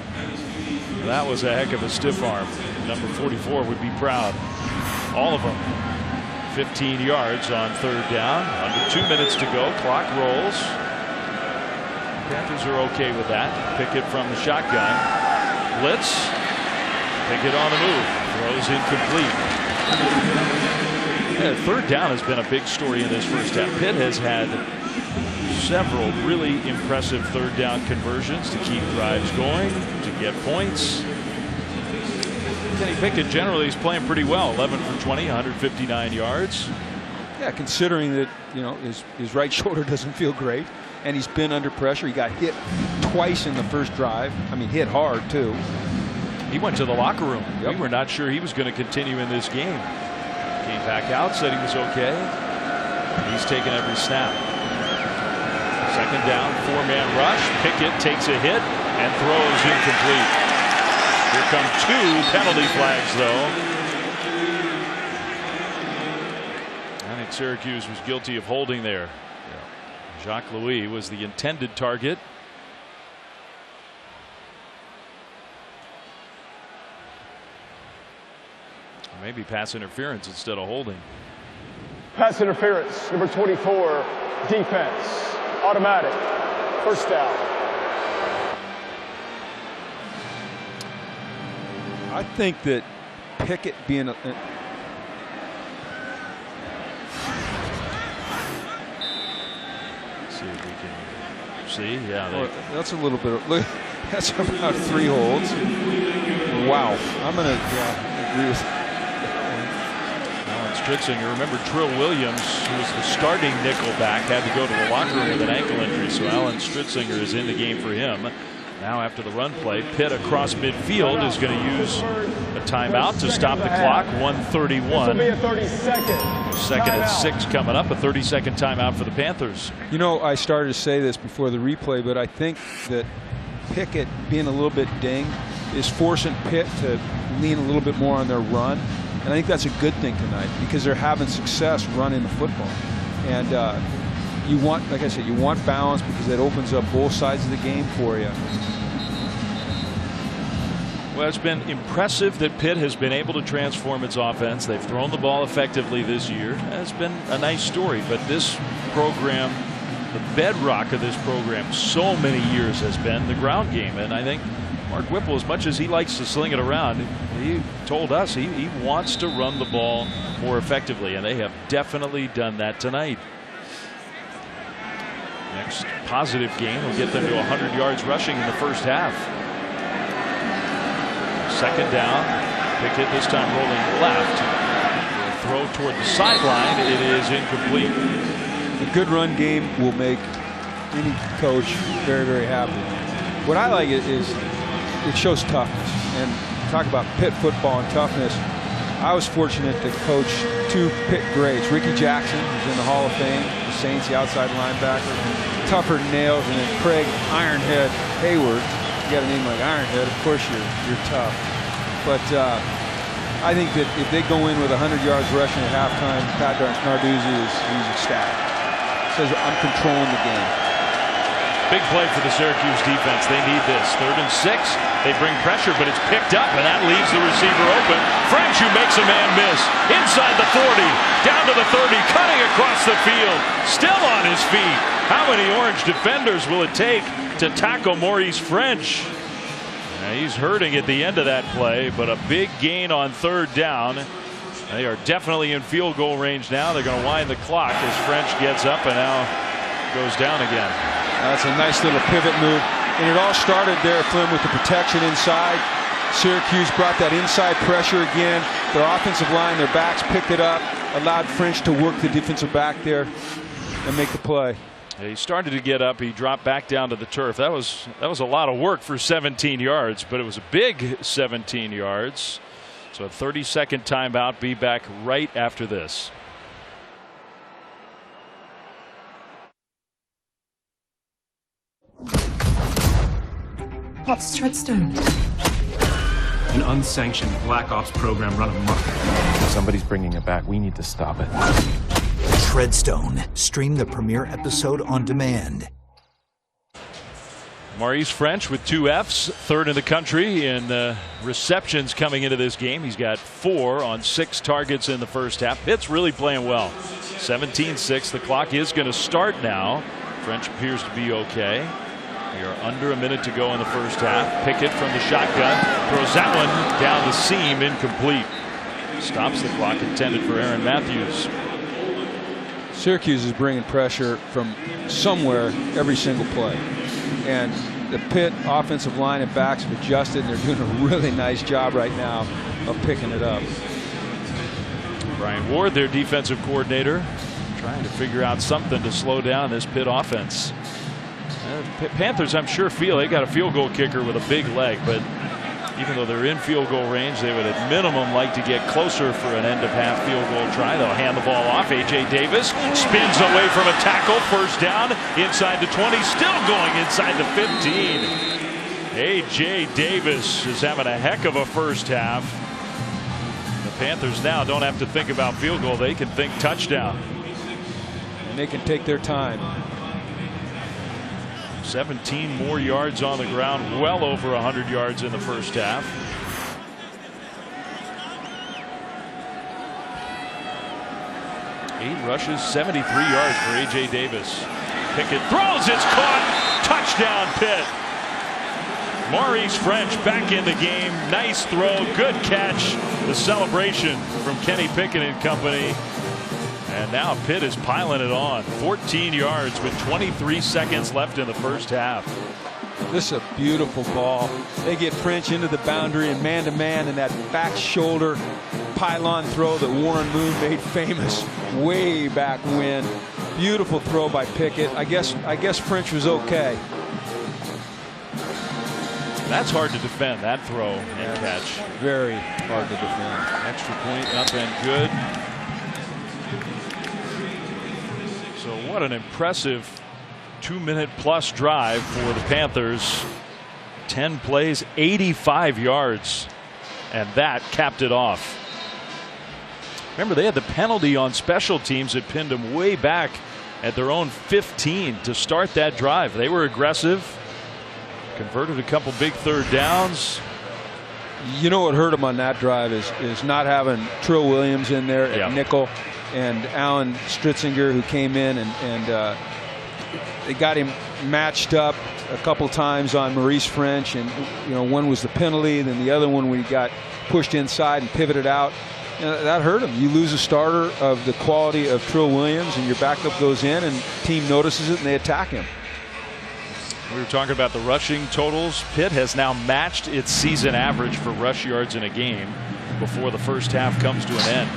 That was a heck of a stiff arm. Number 44 would be proud. All of them. 15 yards on 3rd down. Under 2 minutes to go. Clock rolls. Panthers are okay with that. Pickett from the shotgun. Blitz. Pickett on the move. Throws incomplete. Yeah, 3rd down has been a big story in this first half. Pitt has had several really impressive 3rd down conversions to keep drives going, to get points. Kenny Pickett generally is playing pretty well. 11 for 20, 159 yards. Yeah, considering that, you know, his right shoulder doesn't feel great, and he's been under pressure. He got hit twice in the first drive. I mean, hit hard too. He went to the locker room. Yep. We were not sure he was going to continue in this game. Came back out, said he was okay. He's taken every snap. 2nd down, 4-man rush. Pickett takes a hit and throws incomplete. Here come 2 penalty flags, though. I think Syracuse was guilty of holding there. Jacques Louis was the intended target. Maybe pass interference instead of holding. Pass interference, number 24, defense, automatic, 1st down. I think that Pickett being a see if we can see. Yeah, well, that's a little bit of, look, that's about 3 holds. Wow. I'm going to agree with Alan Stritzinger. Remember, Trill Williams, who was the starting nickelback, had to go to the locker room with an ankle injury, so Alan Stritzinger is in the game for him. Now after the run play, Pitt across midfield is going to use a timeout to stop the clock. 1:31. This will be a 30-second. 2nd and 6 coming up. A 30-second timeout for the Panthers. You know, I started to say this before the replay, but I think that Pickett being a little bit dinged is forcing Pitt to lean a little bit more on their run. And I think that's a good thing tonight because they're having success running the football. And you want, like I said, you want balance because it opens up both sides of the game for you. Well, it's been impressive that Pitt has been able to transform its offense. They've thrown the ball effectively this year. It's been a nice story, but this program, the bedrock of this program so many years has been the ground game. And I think Mark Whipple, as much as he likes to sling it around, he told us he wants to run the ball more effectively, and they have definitely done that tonight. Next positive game will get them to 100 yards rushing in the first half. 2nd down. Pickett this time rolling left. Throw toward the sideline. It is incomplete. A good run game will make any coach very, very happy. What I like is it shows toughness. And talk about Pitt football and toughness. I was fortunate to coach 2 Pitt greats. Ricky Jackson, who's in the Hall of Fame, the Saints, the outside linebacker, tougher than nails, and then Craig Ironhead Hayward. You got a name like Ironhead, of course you're tough. But I think that if they go in with 100 yards rushing at halftime, Pat Narduzzi he's ecstatic. Says I'm controlling the game. Big play for the Syracuse defense. They need this. 3rd and 6. They bring pressure, but it's picked up, and that leaves the receiver open. French, who makes a man miss. Inside the 40, down to the 30, cutting across the field. Still on his feet. How many Orange defenders will it take to tackle Maurice French? Now, he's hurting at the end of that play, but a big gain on 3rd down. They are definitely in field goal range now. They're going to wind the clock as French gets up and now goes down again. That's a nice little pivot move. And it all started there, Flynn, with the protection inside. Syracuse brought that inside pressure again. Their offensive line, their backs picked it up, allowed French to work the defensive back there and make the play. He started to get up. He dropped back down to the turf. That was a lot of work for 17 yards, but it was a big 17 yards. So a 30-second timeout. Be back right after this. What's Treadstone? An unsanctioned black ops program run amok. If somebody's bringing it back, we need to stop it. Treadstone. Stream the premiere episode on demand. Maurice French with 2 Fs, 3rd in the country in receptions coming into this game. He's got 4 on 6 targets in the first half. Pitt's really playing well. 17-6. The clock is going to start now. French appears to be okay. We are under a minute to go in the first half. Pickett from the shotgun throws that one down the seam, incomplete. Stops the clock intended for Aaron Matthews. Syracuse is bringing pressure from somewhere every single play. And the Pitt offensive line and backs have adjusted, and they're doing a really nice job right now of picking it up. Brian Ward, their defensive coordinator, trying to figure out something to slow down this Pitt offense. Panthers, I'm sure, feel they got a field goal kicker with a big leg, but even though they're in field goal range, they would at minimum like to get closer for an end of half field goal try. They'll hand the ball off. A.J. Davis spins away from a tackle. First down inside the 20. Still going inside the 15. A.J. Davis is having a heck of a first half. The Panthers now don't have to think about field goal. They can think touchdown. And they can take their time. 17 more yards on the ground, well over 100 yards in the first half. Eight rushes, 73 yards for A.J. Davis. Pickett throws, it's caught. Touchdown, Pitt. Maurice French back in the game. Nice throw, good catch. The celebration from Kenny Pickett and company. And now Pitt is piling it on. 14 yards with 23 seconds left in the first half. This is a beautiful ball. They get French into the boundary and man-to-man, and that back shoulder pylon throw that Warren Moon made famous way back when. Beautiful throw by Pickett. I guess French was okay. That's hard to defend, that throw and catch. Very hard to defend. Extra point up and good. So what an impressive 2-minute plus drive for the Panthers. 10 plays, 85 yards, and that capped it off. Remember, they had the penalty on special teams that pinned them way back at their own 15 to start that drive. They were aggressive, converted a couple big third downs. You know what hurt them on that drive is not having Trill Williams in there at nickel, and Alan Stritzinger, who came in and they got him matched up a couple times on Maurice French, and one was the penalty, then the other one when he got pushed inside and pivoted out. That hurt him. You lose a starter of the quality of Trill Williams, and your backup goes in, and team notices it and they attack him. We were talking about the rushing totals. Pitt has now matched its season average for rush yards in a game before the first half comes to an end.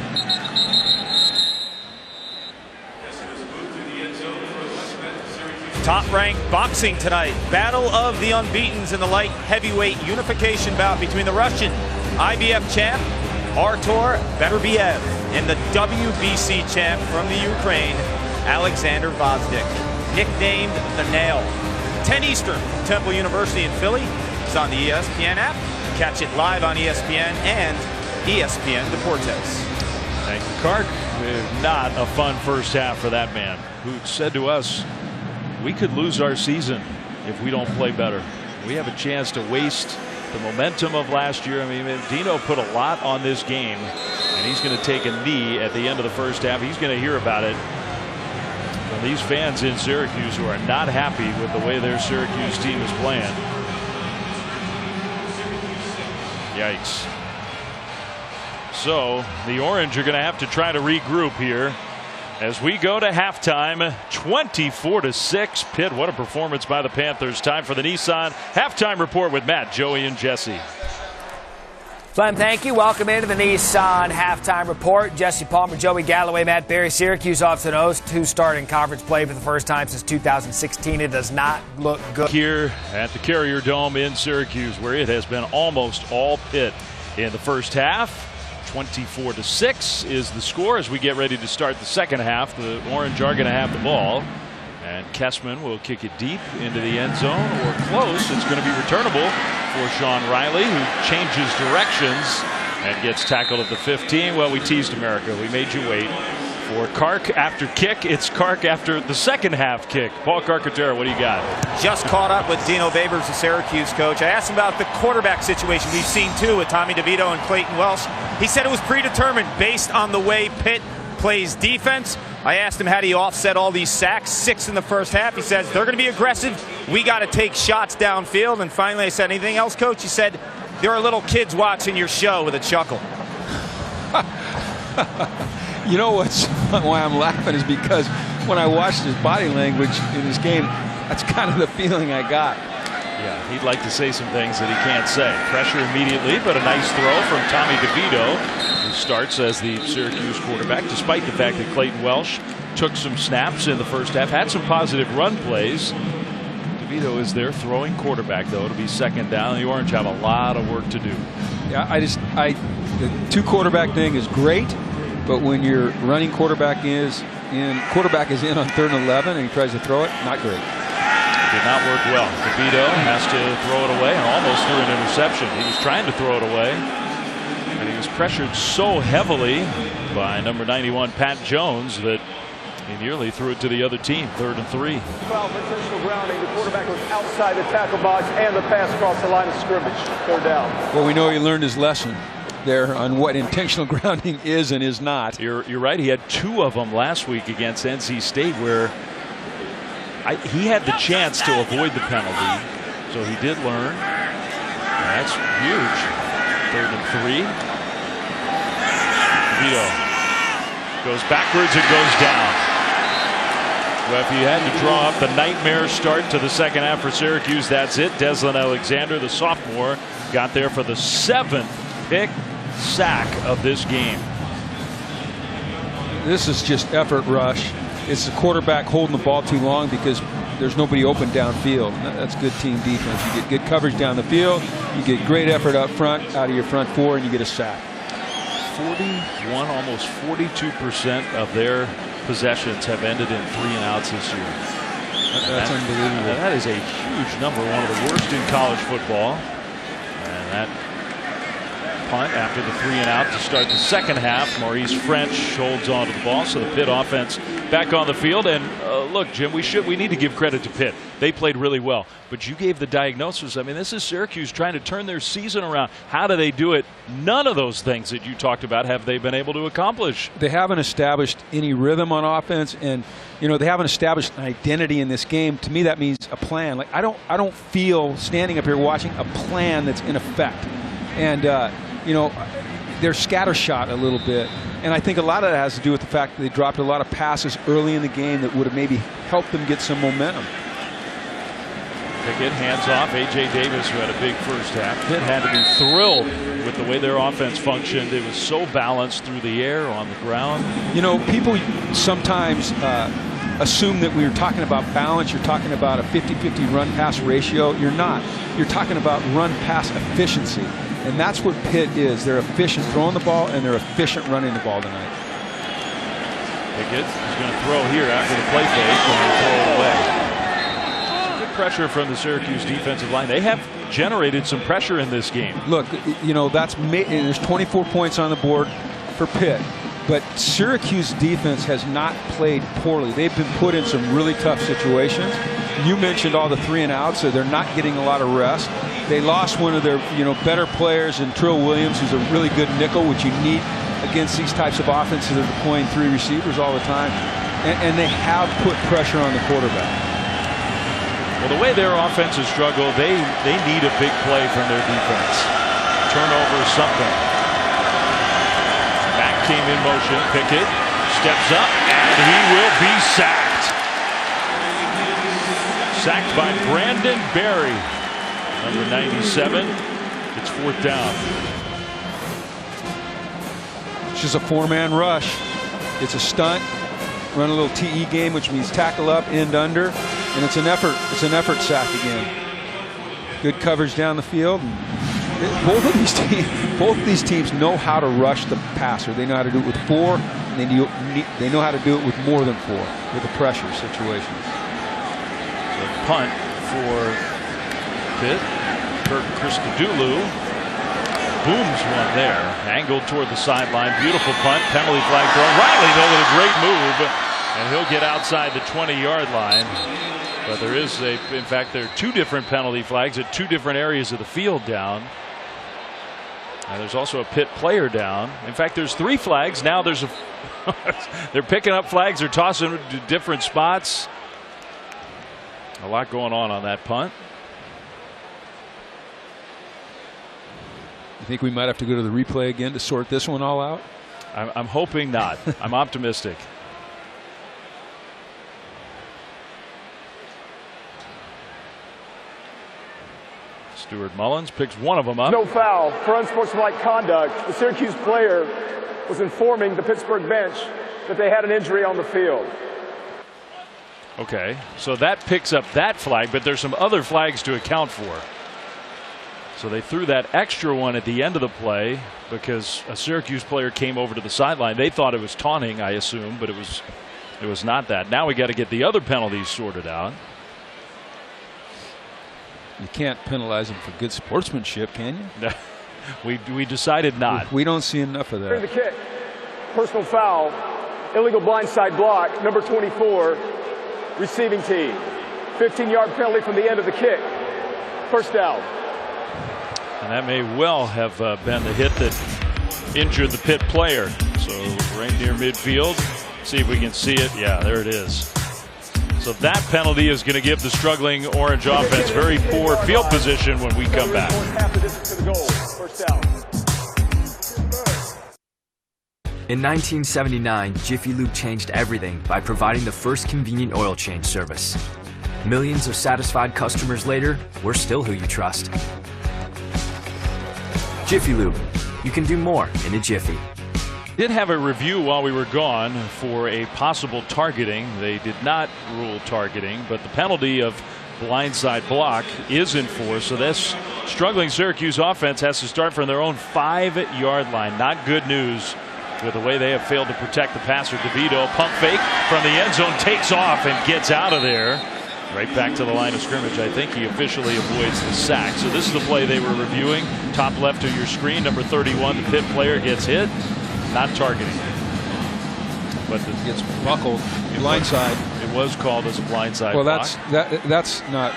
Top-ranked boxing tonight. Battle of the Unbeatens in the light heavyweight unification bout between the Russian IBF champ Artur Beterbiev and the WBC champ from the Ukraine Alexander Vazdik, nicknamed the Nail. 10 Eastern, Temple University in Philly. It's on the ESPN app. Catch it live on ESPN and ESPN Deportes. Thank you, Clark. Not a fun first half for that man, who said to us, we could lose our season if we don't play better. We have a chance to waste the momentum of last year. I mean, Dino put a lot on this game, and he's going to take a knee at the end of the first half. He's going to hear about it from these fans in Syracuse who are not happy with the way their Syracuse team is playing. Yikes. So the Orange are going to have to try to regroup here as we go to halftime. 24-6. Pitt, what a performance by the Panthers. Time for the Nissan halftime report with Matt, Joey, and Jesse. Clem, thank you. Welcome into the Nissan Halftime Report. Jesse Palmer, Joey Galloway, Matt Berry. Syracuse off to an 0-2 start in conference play for the first time since 2016. It does not look good. Here at the Carrier Dome in Syracuse, where it has been almost all Pitt in the first half. 24-6 is the score as we get ready to start the second half. The Orange are going to have the ball. And Kessman will kick it deep into the end zone or close. It's going to be returnable for Sean Riley, who changes directions and gets tackled at the 15. Well, we teased America. We made you wait for Kark after kick. It's Kark after the second half kick. Paul Carcaterra, what do you got? Just caught up with Dino Babers, the Syracuse coach. I asked him about the quarterback situation we've seen too with Tommy DeVito and Clayton Welsh. He said it was predetermined based on the way Pitt plays defense. I asked him how do you offset all these sacks, 6 in the first half. He says they're going to be aggressive. We got to take shots downfield. And finally I said, anything else, coach? He said, there are little kids watching your show, with a chuckle. You know why I'm laughing is because when I watched his body language in this game, that's kind of the feeling I got. Yeah, he'd like to say some things that he can't say. Pressure immediately, but a nice throw from Tommy DeVito, who starts as the Syracuse quarterback, despite the fact that Clayton Welsh took some snaps in the first half, had some positive run plays. DeVito is there throwing quarterback, though. It'll be second down. The Orange have a lot of work to do. Yeah, the two quarterback thing is great, but when your running quarterback is in on 3rd and 11 and he tries to throw it, not great. Did not work well. DeVito has to throw it away and almost threw an interception. He was trying to throw it away, and he was pressured so heavily by number 91 Pat Jones that he nearly threw it to the other team. 3rd and 3. Foul for intentional grounding. The quarterback was outside the tackle box and the pass across the line of scrimmage. 3rd down. Well, we know he learned his lesson there on what intentional grounding is and is not. You're right. He had 2 of them last week against NC State where he had the chance to avoid the penalty, so he did learn. That's huge. 3rd and 3. DeVito goes backwards and goes down. Well, if you had to draw up the nightmare start to the second half for Syracuse, that's it. Deslin Alexander, the sophomore, got there for the 7th pick sack of this game. This is just effort rush. It's the quarterback holding the ball too long because there's nobody open downfield. That's good team defense. You get good coverage down the field. You get great effort up front, out of your front 4, and you get a sack. 41, almost 42% of their possessions have ended in 3 and outs this year. That's unbelievable. That is a huge number, one of the worst in college football. And that punt after the 3 and out to start the second half. Maurice French holds on to the ball, so the Pitt offense back on the field. And look, Jim, we need to give credit to Pitt. They played really well, but you gave the diagnosis. I mean, this is Syracuse trying to turn their season around. How do they do it? None of those things that you talked about have they been able to accomplish. They haven't established any rhythm on offense, and they haven't established an identity in this game. To me, that means a plan. Like I don't feel standing up here watching a plan that's in effect. And they're scattershot a little bit. And I think a lot of that has to do with the fact that they dropped a lot of passes early in the game that would have maybe helped them get some momentum. Pickett hands off A.J. Davis, who had a big first half. Pitt had to be thrilled with the way their offense functioned. It was so balanced through the air, on the ground. People sometimes assume that we're talking about balance. You're talking about a 50-50 run-pass ratio. You're not. You're talking about run-pass efficiency. And that's what Pitt is. They're efficient throwing the ball, and they're efficient running the ball tonight. Pickett is going to throw here after the play fake and throw it away. Good pressure from the Syracuse defensive line. They have generated some pressure in this game. Look, there's 24 points on the board for Pitt, but Syracuse defense has not played poorly. They've been put in some really tough situations. You mentioned all the 3 and outs, so they're not getting a lot of rest. They lost one of their better players in Trill Williams, who's a really good nickel, which you need against these types of offenses that are deploying 3 receivers all the time. And they have put pressure on the quarterback. Well, the way their offense has struggled, they need a big play from their defense. Turnover or something. Back came in motion. Pickett steps up, and he will be sacked. Sacked by Brandon Berry, number 97. It's 4th down. It's just a 4-man rush. It's a stunt. Run a little TE game, which means tackle up, end under, and it's an effort. It's an effort sack again. Good coverage down the field. Both of these teams know how to rush the passer. They know how to do it with 4, and they know how to do it with more than 4 with the pressure situations. So punt for Pitt. Kirk Christodoulou booms one there, angled toward the sideline. Beautiful punt, penalty flag thrown. Riley though with a great move, and he'll get outside the 20-yard line. But there is in fact, there are 2 different penalty flags at 2 different areas of the field down. And there's also a Pitt player down. In fact, there's 3 flags. Now there's a they're picking up flags. They're tossing them to different spots. A lot going on that punt. You think we might have to go to the replay again to sort this one all out? I'm hoping not. I'm optimistic. Stuart Mullins picks one of them up. No foul for unsportsmanlike conduct. The Syracuse player was informing the Pittsburgh bench that they had an injury on the field. Okay, so that picks up that flag, but there's some other flags to account for. So they threw that extra one at the end of the play because a Syracuse player came over to the sideline. They thought it was taunting, I assume, but it was not that. Now we got to get the other penalties sorted out. You can't penalize them for good sportsmanship, can you? we decided not. We don't see enough of that. During the kick, personal foul, illegal blindside block, number 24, receiving team. 15-yard penalty from the end of the kick. First down. And that may well have been the hit that injured the Pitt player. So right near midfield. See if we can see it. Yeah, there it is. So that penalty is going to give the struggling Orange offense very poor field position when we come back. In 1979, Jiffy Lube changed everything by providing the first convenient oil change service. Millions of satisfied customers later, we're still who you trust. Jiffy Lube. You can do more in a jiffy. Did have a review while we were gone for a possible targeting. They did not rule targeting, but the penalty of blindside block is enforced. So this struggling Syracuse offense has to start from their own 5-yard line. Not good news with the way they have failed to protect the passer. DeVito, pump fake from the end zone, takes off and gets out of there. Right back to the line of scrimmage. I think he officially avoids the sack. So this is the play they were reviewing. Top left of your screen, number 31, the Pitt player gets hit. Not targeting. But it gets buckled. Blindside. It was called as a blindside block. Well, that's not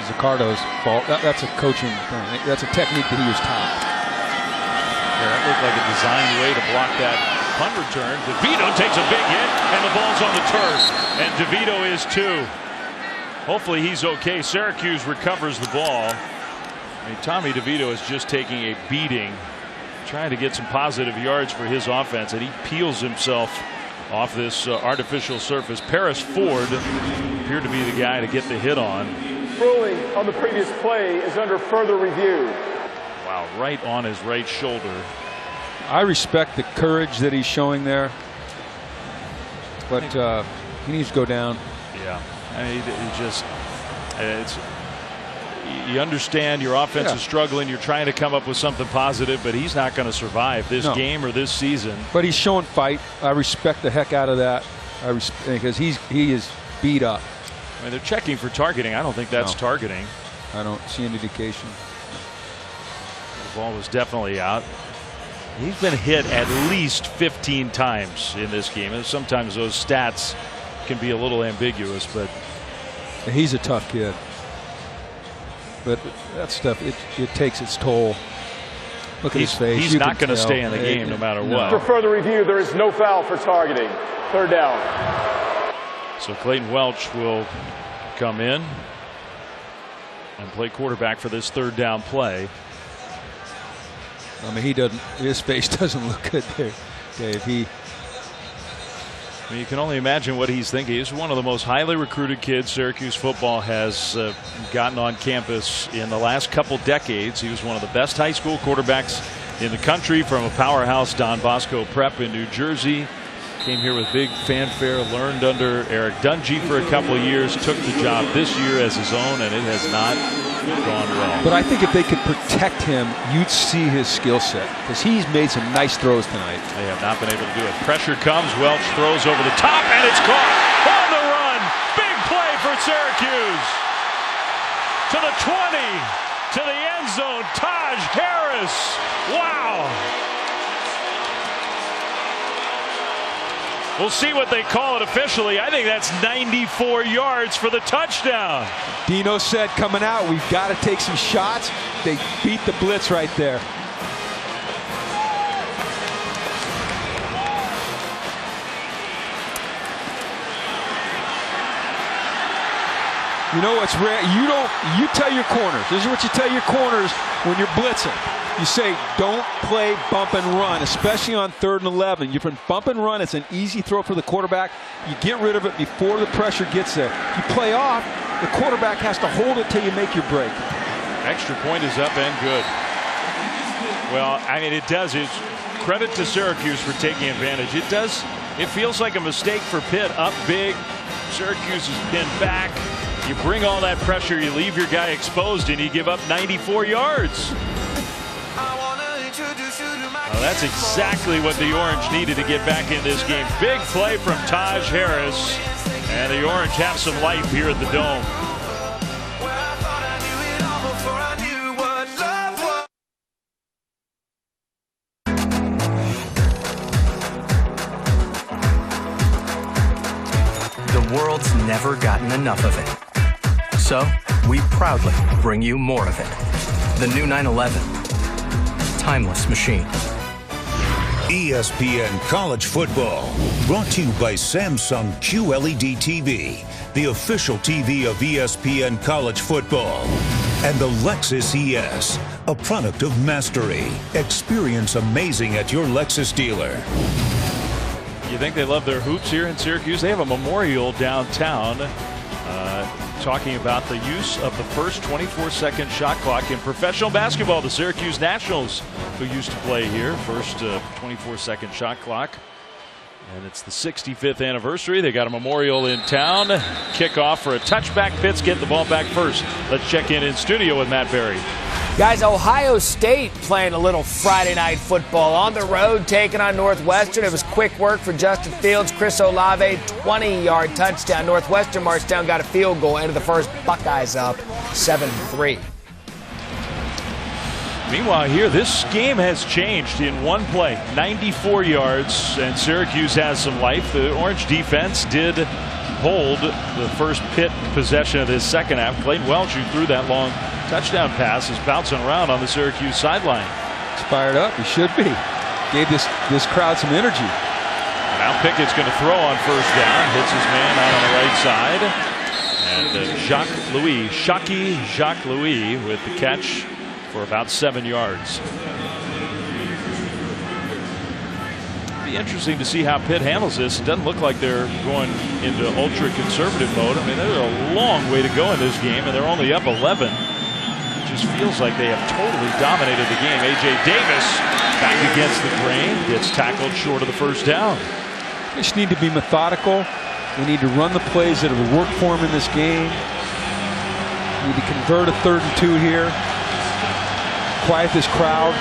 Zaccardo's fault. That's a coaching thing. That's a technique that he was taught. Yeah, that looked like a designed way to block that punt return. DeVito takes a big hit, and the ball's on the turf. And DeVito is too. Hopefully he's okay. Syracuse recovers the ball. I mean, Tommy DeVito is just taking a beating, trying to get some positive yards for his offense, and he peels himself off this artificial surface. Paris Ford appeared to be the guy to get the hit on. Ruling on the previous play is under further review. Wow, right on his right shoulder. I respect the courage that he's showing there, but he needs to go down. Yeah, I mean, you understand your offense is struggling. You're trying to come up with something positive, but he's not going to survive this game or this season. But he's showing fight. I respect the heck out of that. Because he is beat up. I mean, they're checking for targeting. I don't think that's targeting. I don't see any indication. The ball was definitely out. He's been hit at least 15 times in this game, and sometimes those stats can be a little ambiguous, but he's a tough kid. But that stuff, it takes its toll. Look at his face. He's not going to stay in the game no matter what. For further review, there is no foul for targeting. Third down. So Clayton Welch will come in and play quarterback for this third down play. I mean, his face doesn't look good there, Dave. I mean, you can only imagine what he's thinking. He's one of the most highly recruited kids Syracuse football has gotten on campus in the last couple decades. He was one of the best high school quarterbacks in the country from a powerhouse Don Bosco prep in New Jersey. Came here with big fanfare, learned under Eric Dungy for a couple of years, took the job this year as his own, and it has not gone well. But I think if they could protect him, you'd see his skill set, because he's made some nice throws tonight. They have not been able to do it. Pressure comes, Welch throws over the top, and it's caught on the run. Big play for Syracuse. To the 20, to the end zone, Taj Harris. Wow. We'll see what they call it officially. I think that's 94 yards for the touchdown. Dino said coming out, we've got to take some shots. They beat the blitz right there. You know what's rare? You tell your corners. This is what you tell your corners when you're blitzing. You say, don't play bump and run, especially on 3rd and 11. You can bump and run. It's an easy throw for the quarterback. You get rid of it before the pressure gets there. You play off, the quarterback has to hold it till you make your break. Extra point is up and good. Well, I mean, it does. It's credit to Syracuse for taking advantage. It does. It feels like a mistake for Pitt. Up big. Syracuse is pinned back. You bring all that pressure, you leave your guy exposed, and you give up 94 yards. Well, that's exactly what the Orange needed to get back in this game. Big play from Taj Harris, and the Orange have some life here at the Dome. The world's never gotten enough of it. So, we proudly bring you more of it. The new 911. Timeless machine. ESPN College Football, brought to you by Samsung QLED TV, the official TV of ESPN College Football, and the Lexus ES, a product of Mastery. Experience amazing at your Lexus dealer. You think they love their hoops here in Syracuse? They have a memorial downtown talking about the use of the first 24-second shot clock in professional basketball. The Syracuse Nationals, who used to play here, first 24-second shot clock. And it's the 65th anniversary. They got a memorial in town. Kickoff for a touchback. Pitt's get the ball back first. Let's check in studio with Matt Berry. Guys, Ohio State playing a little Friday night football on the road, taking on Northwestern. It was quick work for Justin Fields. Chris Olave, 20-yard touchdown. Northwestern marched down, got a field goal, ended the first. Buckeyes up 7-3. Meanwhile, here, this game has changed in one play. 94 yards, and Syracuse has some life. The Orange defense did hold the first Pitt possession of this second half. Clayton Welch, who threw that long touchdown pass, is bouncing around on the Syracuse sideline. He's fired up. He should be. Gave this crowd some energy. Now Pickett's going to throw on first down. Hits his man out on the right side. And Jacques Louis with the catch for about 7 yards. Be interesting to see how Pitt handles this. It doesn't look like they're going into ultra conservative mode. I mean, there's a long way to go in this game, and they're only up 11. It just feels like they have totally dominated the game. A.J. Davis back against the grain, gets tackled short of the first down. They just need to be methodical. They need to run the plays that have worked for them in this game. They need to convert a 3rd and 2 here. Quiet this crowd.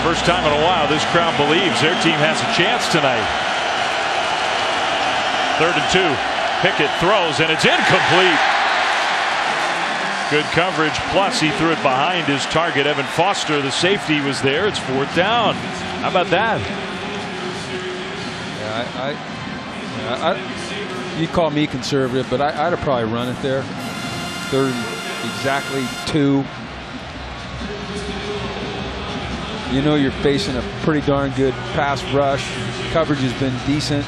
First time in a while this crowd believes their team has a chance tonight. 3rd and 2. Pickett throws, and it's incomplete. Good coverage, plus he threw it behind his target. Evan Foster, the safety, was there. It's 4th down. How about that? Yeah, you call me conservative, but I'd have probably run it there. 3rd and exactly 2. You know you're facing a pretty darn good pass rush. Coverage has been decent.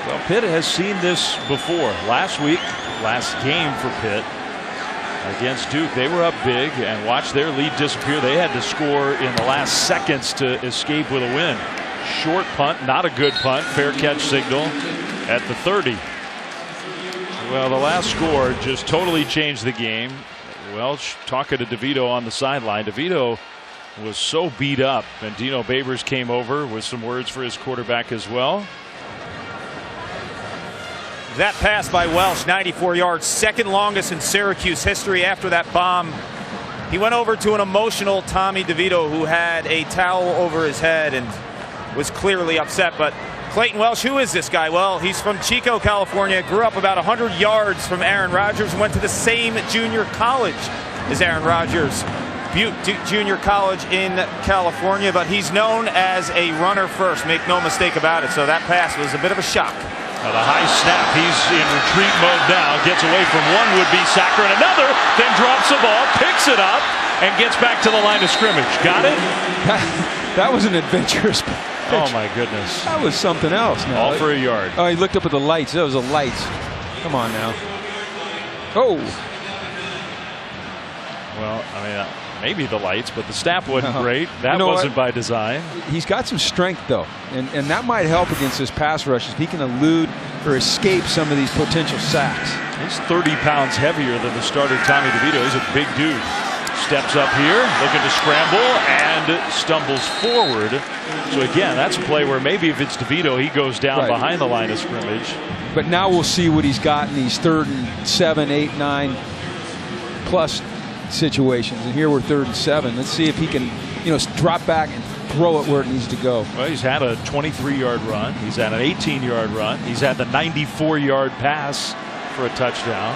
Well, Pitt has seen this before. Last week, last game for Pitt against Duke, they were up big and watched their lead disappear. They had to score in the last seconds to escape with a win. Short punt, not a good punt. Fair catch signal at the 30. Well, the last score just totally changed the game. Welch talking to DeVito on the sideline. DeVito was so beat up, and Dino Babers came over with some words for his quarterback as well. That pass by Welch, 94 yards, second longest in Syracuse history after that bomb. He went over to an emotional Tommy DeVito, who had a towel over his head and was clearly upset. But Clayton Welch, who is this guy? Well, he's from Chico, California, grew up about 100 yards from Aaron Rodgers, went to the same junior college as Aaron Rodgers, Butte Junior College in California, but he's known as a runner first, make no mistake about it. So that pass was a bit of a shock. The high snap, he's in retreat mode now, gets away from one would-be sacker and another, then drops the ball, picks it up, and gets back to the line of scrimmage. Got it? That was an adventurous pitch. Oh my goodness. That was something else. No, all for a yard. Oh, he looked up at the lights. That was the lights. Come on now. Oh. Well, I mean, maybe the lights, but the snap wasn't great. That wasn't by design. He's got some strength, though, and that might help against this pass rush if he can elude or escape some of these potential sacks. He's 30 pounds heavier than the starter Tommy DeVito. He's a big dude. Steps up here, looking to scramble, and stumbles forward. So again, that's a play where maybe if it's DeVito, he goes down behind the line of scrimmage. But now we'll see what he's got in these 3rd and 7, 8, 9 plus situations. And here we're 3rd and 7. Let's see if he can, drop back and throw it where it needs to go. Well, he's had a 23-yard run. He's had an 18-yard run. He's had the 94-yard pass for a touchdown.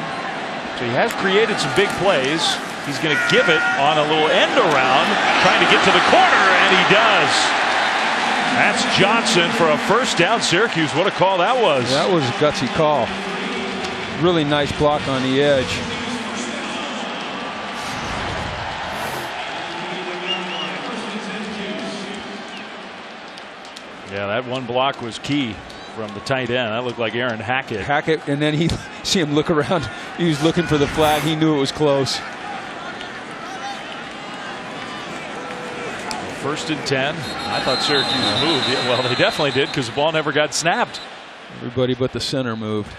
So he has created some big plays. He's going to give it on a little end around, trying to get to the corner, and he does. That's Johnson for a first down. Syracuse, what a call that was. That was a gutsy call. Really nice block on the edge. Yeah, that one block was key from the tight end. That looked like Aaron Hackett. Hackett, and then he see him look around. He was looking for the flag. He knew it was close. 1st and 10. I thought Syracuse moved. Yeah, well, they definitely did because the ball never got snapped. Everybody but the center moved.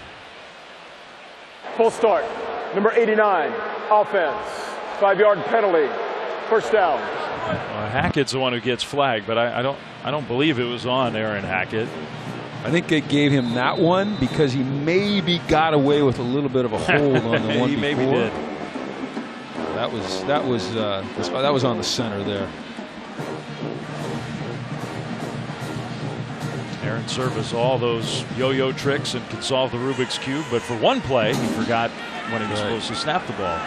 Full start. Number 89, offense. 5-yard penalty. First down. Hackett's the one who gets flagged, but I don't believe it was on Aaron Hackett. I think they gave him that one because he maybe got away with a little bit of a hold on the one he before. Maybe did. That was on the center there. Aaron Service, all those yo-yo tricks and can solve the Rubik's Cube, but for one play, he forgot when he was supposed to snap the ball.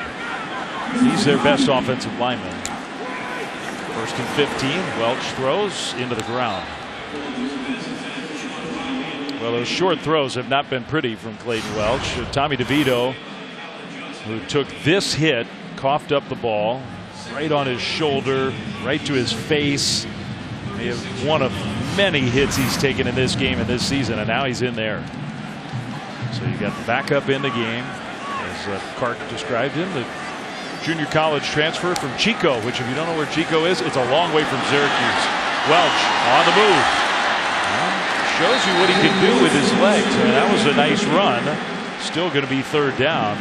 He's their best offensive lineman. 1st and 15. Welch throws into the ground. Well, those short throws have not been pretty from Clayton Welch. Tommy DeVito, who took this hit, coughed up the ball right on his shoulder, right to his face. He has one of many hits he's taken in this game and this season, and now he's in there. So you got the backup in the game, as Clark described him, the junior college transfer from Chico, which if you don't know where Chico is, it's a long way from Syracuse. Welch on the move. Shows you what he can do with his legs. I mean, that was a nice run. Still going to be 3rd down.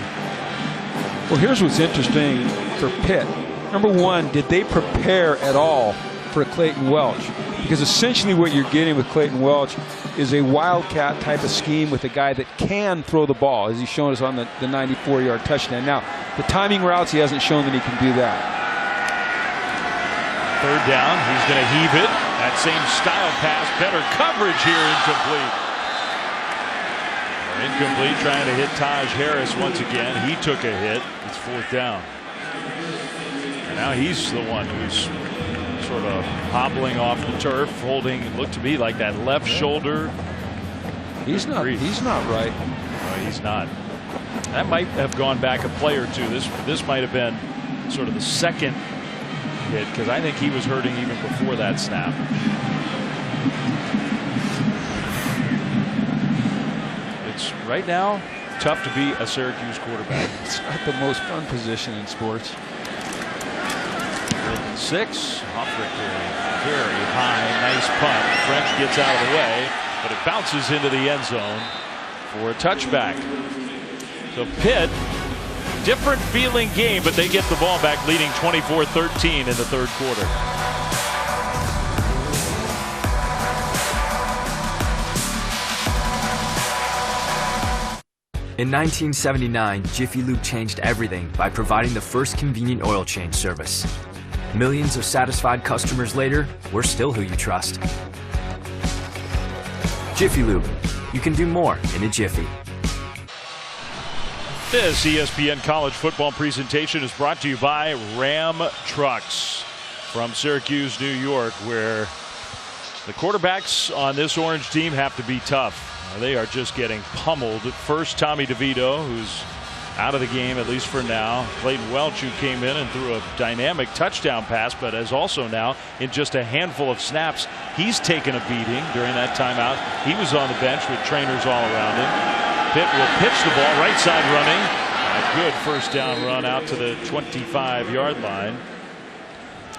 Well, here's what's interesting for Pitt. Number one, did they prepare at all for Clayton Welch? Because essentially what you're getting with Clayton Welch is a wildcat type of scheme with a guy that can throw the ball, as he's shown us on the 94-yard touchdown. Now, the timing routes, he hasn't shown that he can do that. 3rd down, he's going to heave it. That same style pass, better coverage here, incomplete. Incomplete, trying to hit Taj Harris once again. He took a hit. It's 4th down. And now he's the one who's sort of hobbling off the turf, holding, it looked to me like that left shoulder. He's not right. No, he's not. That might have gone back a play or two. This might have been sort of the second hit, because I think he was hurting even before that snap. It's right now tough to be a Syracuse quarterback. It's not the most fun position in sports. 6. Hoffrichter, very high, nice punt. French gets out of the way, but it bounces into the end zone for a touchback. So Pitt, different feeling game, but they get the ball back, leading 24-13 in the third quarter. In 1979, Jiffy Lube changed everything by providing the first convenient oil change service. Millions of satisfied customers later, we're still who you trust. Jiffy Lube. You can do more in a jiffy. This ESPN College Football presentation is brought to you by Ram Trucks from Syracuse, New York, where the quarterbacks on this orange team have to be tough. They are just getting pummeled. First, Tommy DeVito, who's out of the game, at least for now. Clayton Welch, who came in and threw a dynamic touchdown pass, but has also now, in just a handful of snaps, he's taken a beating during that timeout. He was on the bench with trainers all around him. Pitt will pitch the ball, right side running. A good first down run out to the 25-yard line.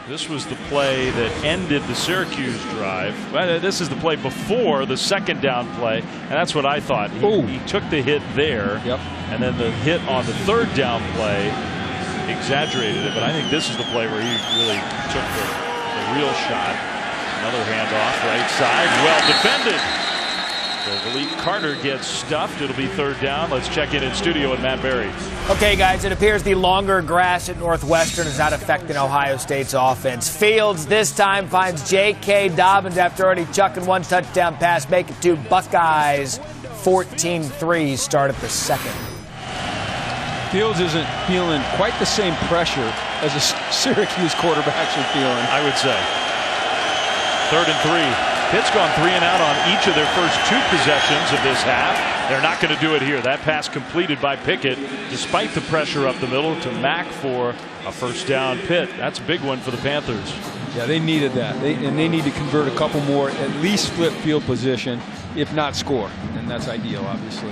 This was the play that ended the Syracuse drive. Well, this is the play before the second down play, and that's what I thought. He took the hit there, and then the hit on the third down play exaggerated it. But I think this is the play where he really took the real shot. Another handoff, right side, well defended. So Malik Carter gets stuffed. It'll be third down. Let's check in studio with Matt Berry. Okay, guys, it appears the longer grass at Northwestern is not affecting Ohio State's offense. Fields this time finds J.K. Dobbins after already chucking one touchdown pass, make it to Buckeyes 14-3, start at the second. Fields isn't feeling quite the same pressure as the Syracuse quarterbacks are feeling, I would say. 3rd and 3. Pitt's gone 3 and out on each of their first 2 possessions of this half. They're not going to do it here. That pass completed by Pickett, despite the pressure up the middle, to Mack for a first down. Pitt, that's a big one for the Panthers. Yeah, they needed that. They need to convert a couple more, at least flip field position, if not score. And that's ideal, obviously.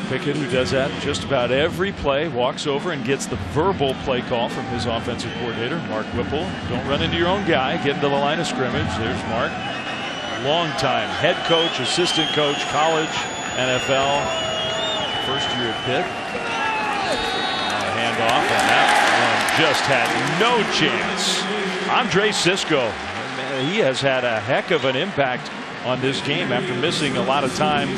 Pickett, who does that just about every play, walks over and gets the verbal play call from his offensive coordinator, Mark Whipple. Don't run into your own guy. Get into the line of scrimmage. There's Mark. Long-time head coach, assistant coach, college, NFL. First year at Pitt. Now a handoff, and that one just had no chance. Andre Sisco, he has had a heck of an impact on this game after missing a lot of time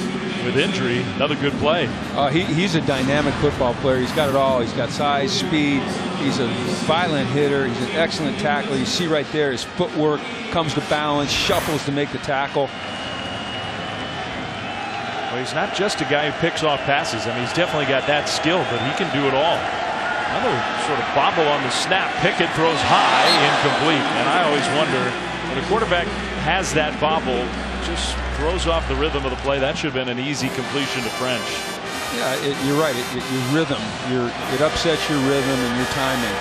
with injury. Another good play. He's a dynamic football player. He's got it all. He's got size, speed. He's a violent hitter. He's an excellent tackler. You see right there his footwork, comes to balance, shuffles to make the tackle. Well, he's not just a guy who picks off passes. I mean, he's definitely got that skill, but he can do it all. Another sort of bobble on the snap. Pickett throws high, incomplete. And I always wonder, when a quarterback has that bobble, just throws off the rhythm of the play. That should have been an easy completion to French. Yeah, you're right. Your rhythm. It upsets your rhythm and your timing.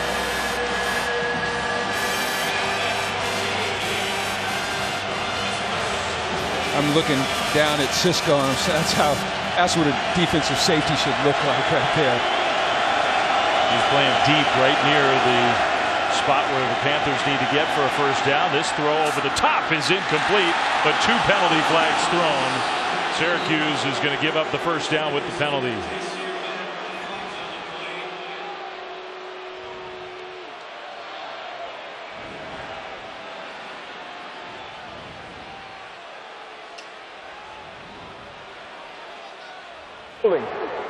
I'm looking down at Sisco, and that's what a defensive safety should look like right there. He's playing deep right near the spot where the Panthers need to get for a first down. This throw over the top is incomplete, but 2 penalty flags thrown. Syracuse is going to give up the first down with the penalty.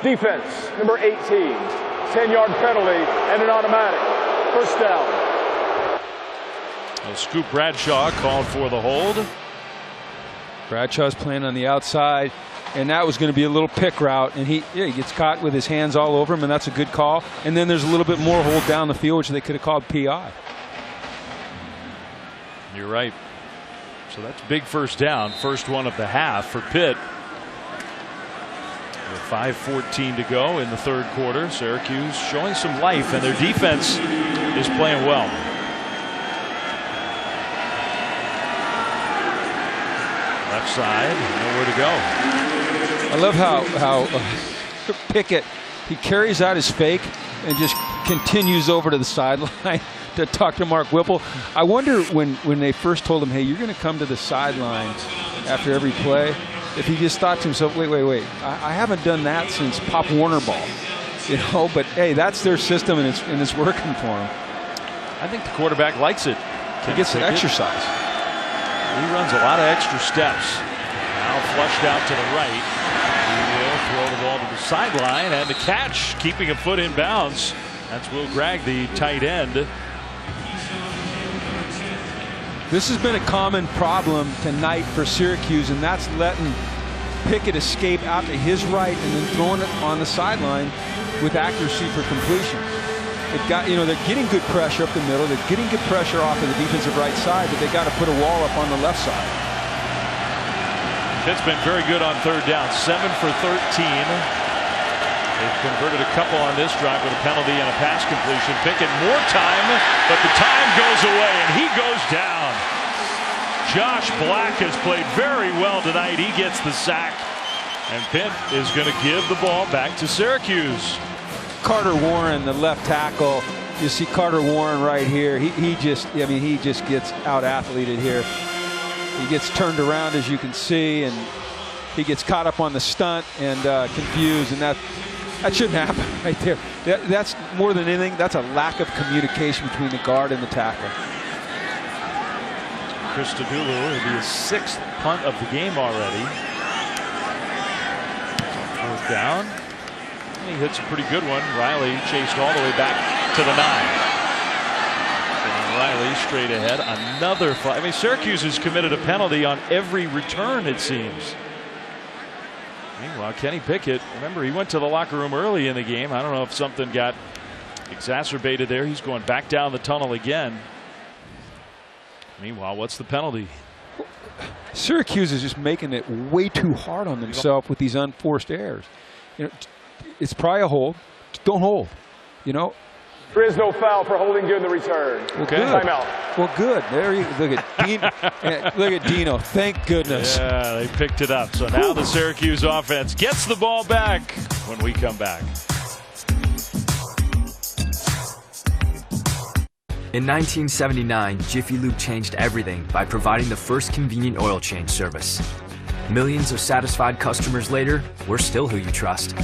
Defense, number 18, 10-yard penalty and an automatic. First down. Well, Scoop Bradshaw called for the hold. Bradshaw's playing on the outside, and that was going to be a little pick route, and he gets caught with his hands all over him, and that's a good call. And then there's a little bit more hold down the field, which they could have called PI. You're right. So that's a big first down, first one of the half for Pitt. With 5:14 to go in the third quarter, Syracuse showing some life, and their defense is playing well. Left side, nowhere to go. I love how Pickett, he carries out his fake and just continues over to the sideline to talk to Mark Whipple. I wonder when they first told him, hey, you're going to come to the sideline after every play, if he just thought to himself, wait, I haven't done that since Pop Warner ball, you know. But hey, that's their system, and it's working for him. I think the quarterback likes it. He gets the exercise. He runs a lot of extra steps. Now flushed out to the right. He will throw the ball to the sideline, and the catch, keeping a foot in bounds. That's Will Gregg, the tight end. This has been a common problem tonight for Syracuse, and that's letting Pickett escape out to his right and then throwing it on the sideline with accuracy for completion. They're getting good pressure up the middle. They're getting good pressure off of the defensive right side, but they got to put a wall up on the left side. Pitt's been very good on third down, 7 for 13. They've converted a couple on this drive with a penalty and a pass completion. Pickett more time, but the time goes away and he goes down. Josh Black has played very well tonight. He gets the sack, and Pitt is going to give the ball back to Syracuse. Carter Warren, the left tackle. You see Carter Warren right here. He just gets out-athleted here. He gets turned around, as you can see, and he gets caught up on the stunt and confused, and that shouldn't happen right there. That's more than anything, that's a lack of communication between the guard and the tackle. Christodoulou will be his 6th punt of the game already. Fourth down. He hits a pretty good one. Riley chased all the way back to the 9. And Riley straight ahead. Another flag. I mean, Syracuse has committed a penalty on every return, it seems. Meanwhile, Kenny Pickett, remember, he went to the locker room early in the game. I don't know if something got exacerbated there. He's going back down the tunnel again. Meanwhile, what's the penalty? Syracuse is just making it way too hard on themselves with these unforced errors. You know, it's probably a hold. Don't hold. You know. There is no foul for holding during the return. Okay. Timeout. Well, good. There you look at look at Dino. Thank goodness. Yeah, they picked it up. So now the Syracuse offense gets the ball back when we come back. In 1979, Jiffy Lube changed everything by providing the first convenient oil change service. Millions of satisfied customers later, we're still who you trust.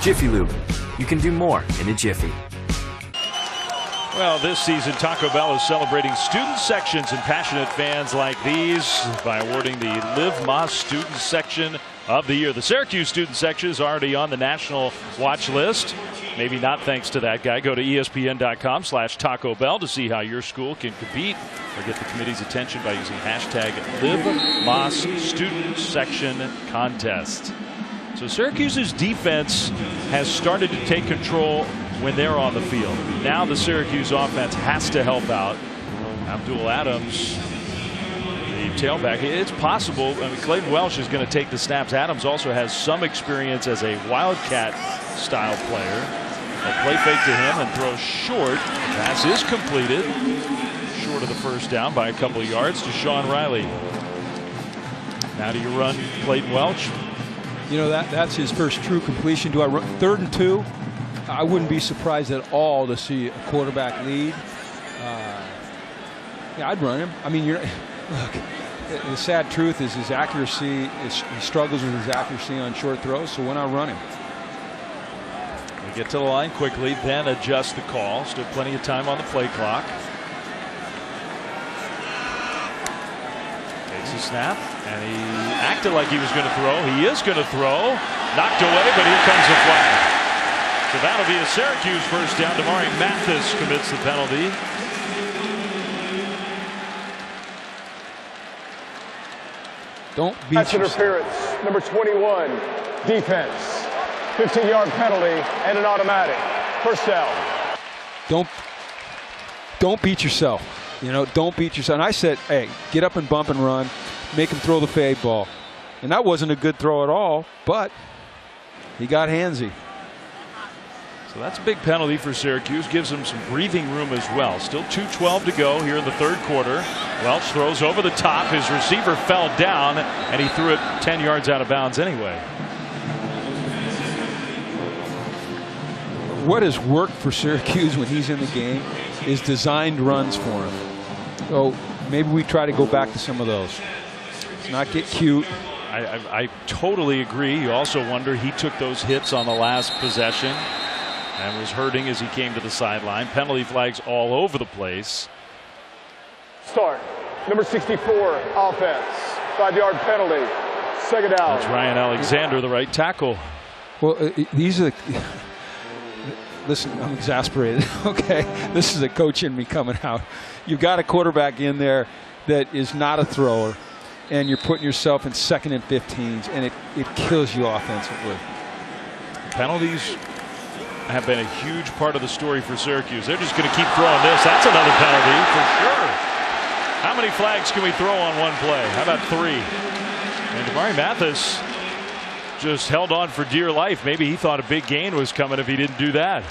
Jiffy Lube. You can do more in a jiffy. Well, this season, Taco Bell is celebrating student sections and passionate fans like these by awarding the Live Más Student Section of the Year. The Syracuse student section is already on the national watch list. Maybe not thanks to that guy. Go to ESPN.com/Taco Bell to see how your school can compete or get the committee's attention by using hashtag Live Más Student Section Contest. So Syracuse's defense has started to take control when they're on the field. Now the Syracuse offense has to help out. Abdul Adams, the tailback. It's possible. I mean, Clayton Welsh is going to take the snaps. Adams also has some experience as a Wildcat style player. They'll play fake to him and throw short. The pass is completed. Short of the first down by a couple of yards to Sean Riley. Now do you run Clayton Welch? You know, that's his first true completion. Do I run 3rd and 2? I wouldn't be surprised at all to see a quarterback lead. Yeah, I'd run him. I mean, look, the sad truth is his accuracy, he struggles with his accuracy on short throws, so why not run him? We get to the line quickly, then adjust the call. Still plenty of time on the play clock. Takes a snap, and he acted like he was going to throw. He is going to throw. Knocked away, but here comes a flag. So that'll be a Syracuse first down. Damari Mathis commits the penalty. Don't beat Pass interference, number 21, defense. 15-yard penalty and an automatic. First down. Don't beat yourself. You know, don't beat yourself. And I said, hey, get up and bump and run. Make him throw the fade ball. And that wasn't a good throw at all, but he got handsy. So that's a big penalty for Syracuse. Gives them some breathing room as well. Still 2:12 to go here in the third quarter. Welch throws over the top. His receiver fell down, and he threw it 10 yards out of bounds anyway. What has worked for Syracuse when he's in the game is designed runs for him. So maybe we try to go back to some of those. Let's not get cute. I totally agree. You also wonder, he took those hits on the last possession and was hurting as he came to the sideline. Penalty flags all over the place. Start. Number 64, offense. 5-yard penalty. Second down. That's Ryan Alexander, the right tackle. Well, these are the. Listen, I'm exasperated. Okay, this is a coach in me coming out. You've got a quarterback in there that is not a thrower, and you're putting yourself in 2nd and 15s, and it kills you offensively. Penalties have been a huge part of the story for Syracuse. They're just going to keep throwing this. That's another penalty for sure. How many flags can we throw on one play? How about 3? And Damari Mathis just held on for dear life. Maybe he thought a big gain was coming if he didn't do that.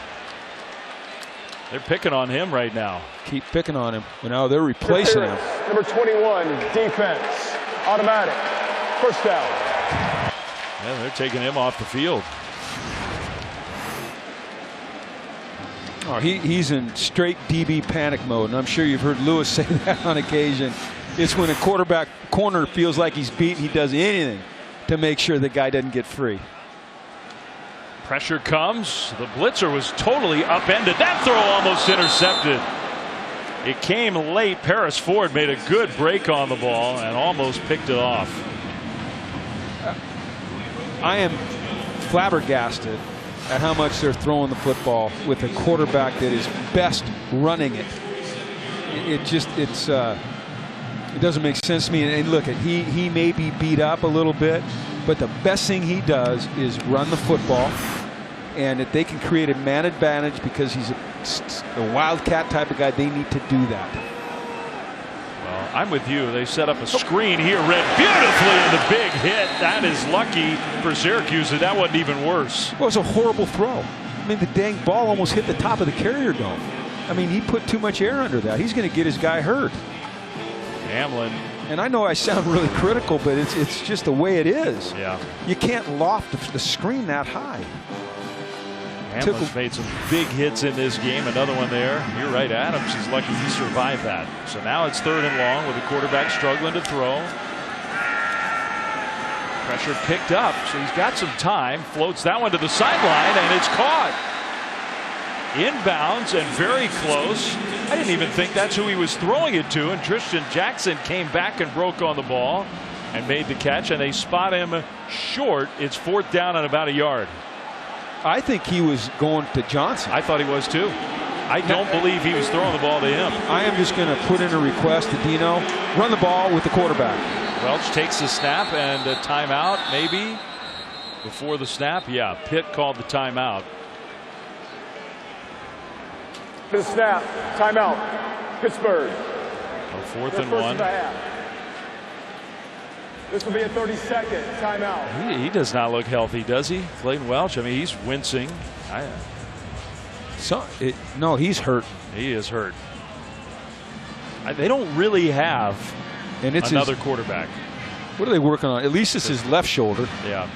They're picking on him right now. Keep picking on him. Well, now they're replacing him. Number 21, defense. Automatic. First down. Yeah, they're taking him off the field. Oh, he's in straight DB panic mode, and I'm sure you've heard Lewis say that on occasion. It's when a quarterback corner feels like he's beat, he does anything to make sure the guy doesn't get free. Pressure comes. The blitzer was totally upended. That throw almost intercepted. It came late. Paris Ford made a good break on the ball and almost picked it off. I am flabbergasted at how much they're throwing the football with a quarterback that is best running it. It doesn't make sense to me. And look, he may be beat up a little bit, but the best thing he does is run the football. And if they can create a man advantage because he's a wildcat type of guy, they need to do that. Well, I'm with you. They set up a screen here, read beautifully in the big hit. That is lucky for Syracuse that that wasn't even worse. Well, it was a horrible throw. I mean, the dang ball almost hit the top of the carrier dome. I mean, he put too much air under that. He's going to get his guy hurt. Hamlin. And I know I sound really critical, but it's just the way it is. Yeah. You can't loft the screen that high. Hamlin's made some big hits in this game. Another one there. You're right, Adams. He's lucky he survived that. So now it's 3rd and long with the quarterback struggling to throw. Pressure picked up, so he's got some time. Floats that one to the sideline, and it's caught. Inbounds and very close. I didn't even think that's who he was throwing it to, and Tristan Jackson came back and broke on the ball and made the catch, and they spot him short. It's 4th down and about a yard. I think he was going to Johnson. I thought he was too. I don't believe he was throwing the ball to him. I am just going to put in a request to Dino, run the ball with the quarterback. Welch takes the snap and a timeout maybe before the snap. Yeah, Pitt called the timeout. The snap, timeout, Pittsburgh. 4th and 1. This will be a 30-second timeout. He does not look healthy, does he? Clayton Welch, I mean, he's wincing. No, he's hurt. He is hurt. They don't really have another quarterback. What are they working on? At least it's his left shoulder. Yeah.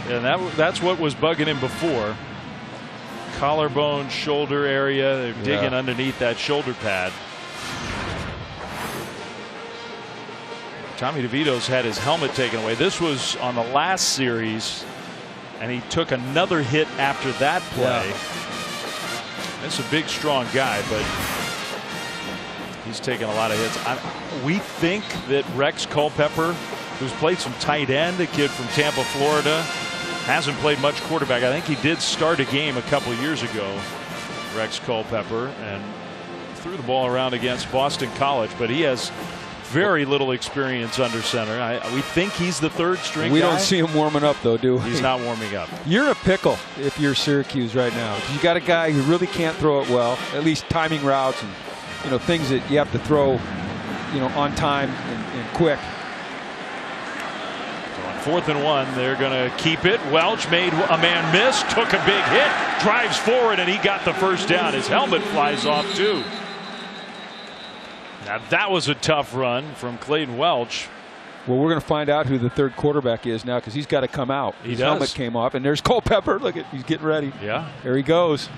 And that's what was bugging him before. Collarbone, shoulder area. They're digging underneath that shoulder pad. Tommy DeVito's had his helmet taken away. This was on the last series, and he took another hit after that play. Yeah. That's a big, strong guy, but he's taken a lot of hits. We think that Rex Culpepper, who's played some tight end, a kid from Tampa, Florida, hasn't played much quarterback. I think he did start a game a couple years ago, Rex Culpepper, and threw the ball around against Boston College, but he has very little experience under center. We think he's the 3rd string guy. We don't see him warming up, though, do we? He's not warming up. You're in a pickle if you're Syracuse right now. You got a guy who really can't throw it well, at least timing routes and things that you have to throw on time and quick. So on 4th and 1, they're going to keep it. Welch made a man miss, took a big hit, drives forward, and he got the first down. His helmet flies off too. Now that was a tough run from Clayton Welch. Well, we're going to find out who the 3rd quarterback is now because he's got to come out. His helmet came off, and there's Culpepper. Look at, he's getting ready. Yeah. There he goes.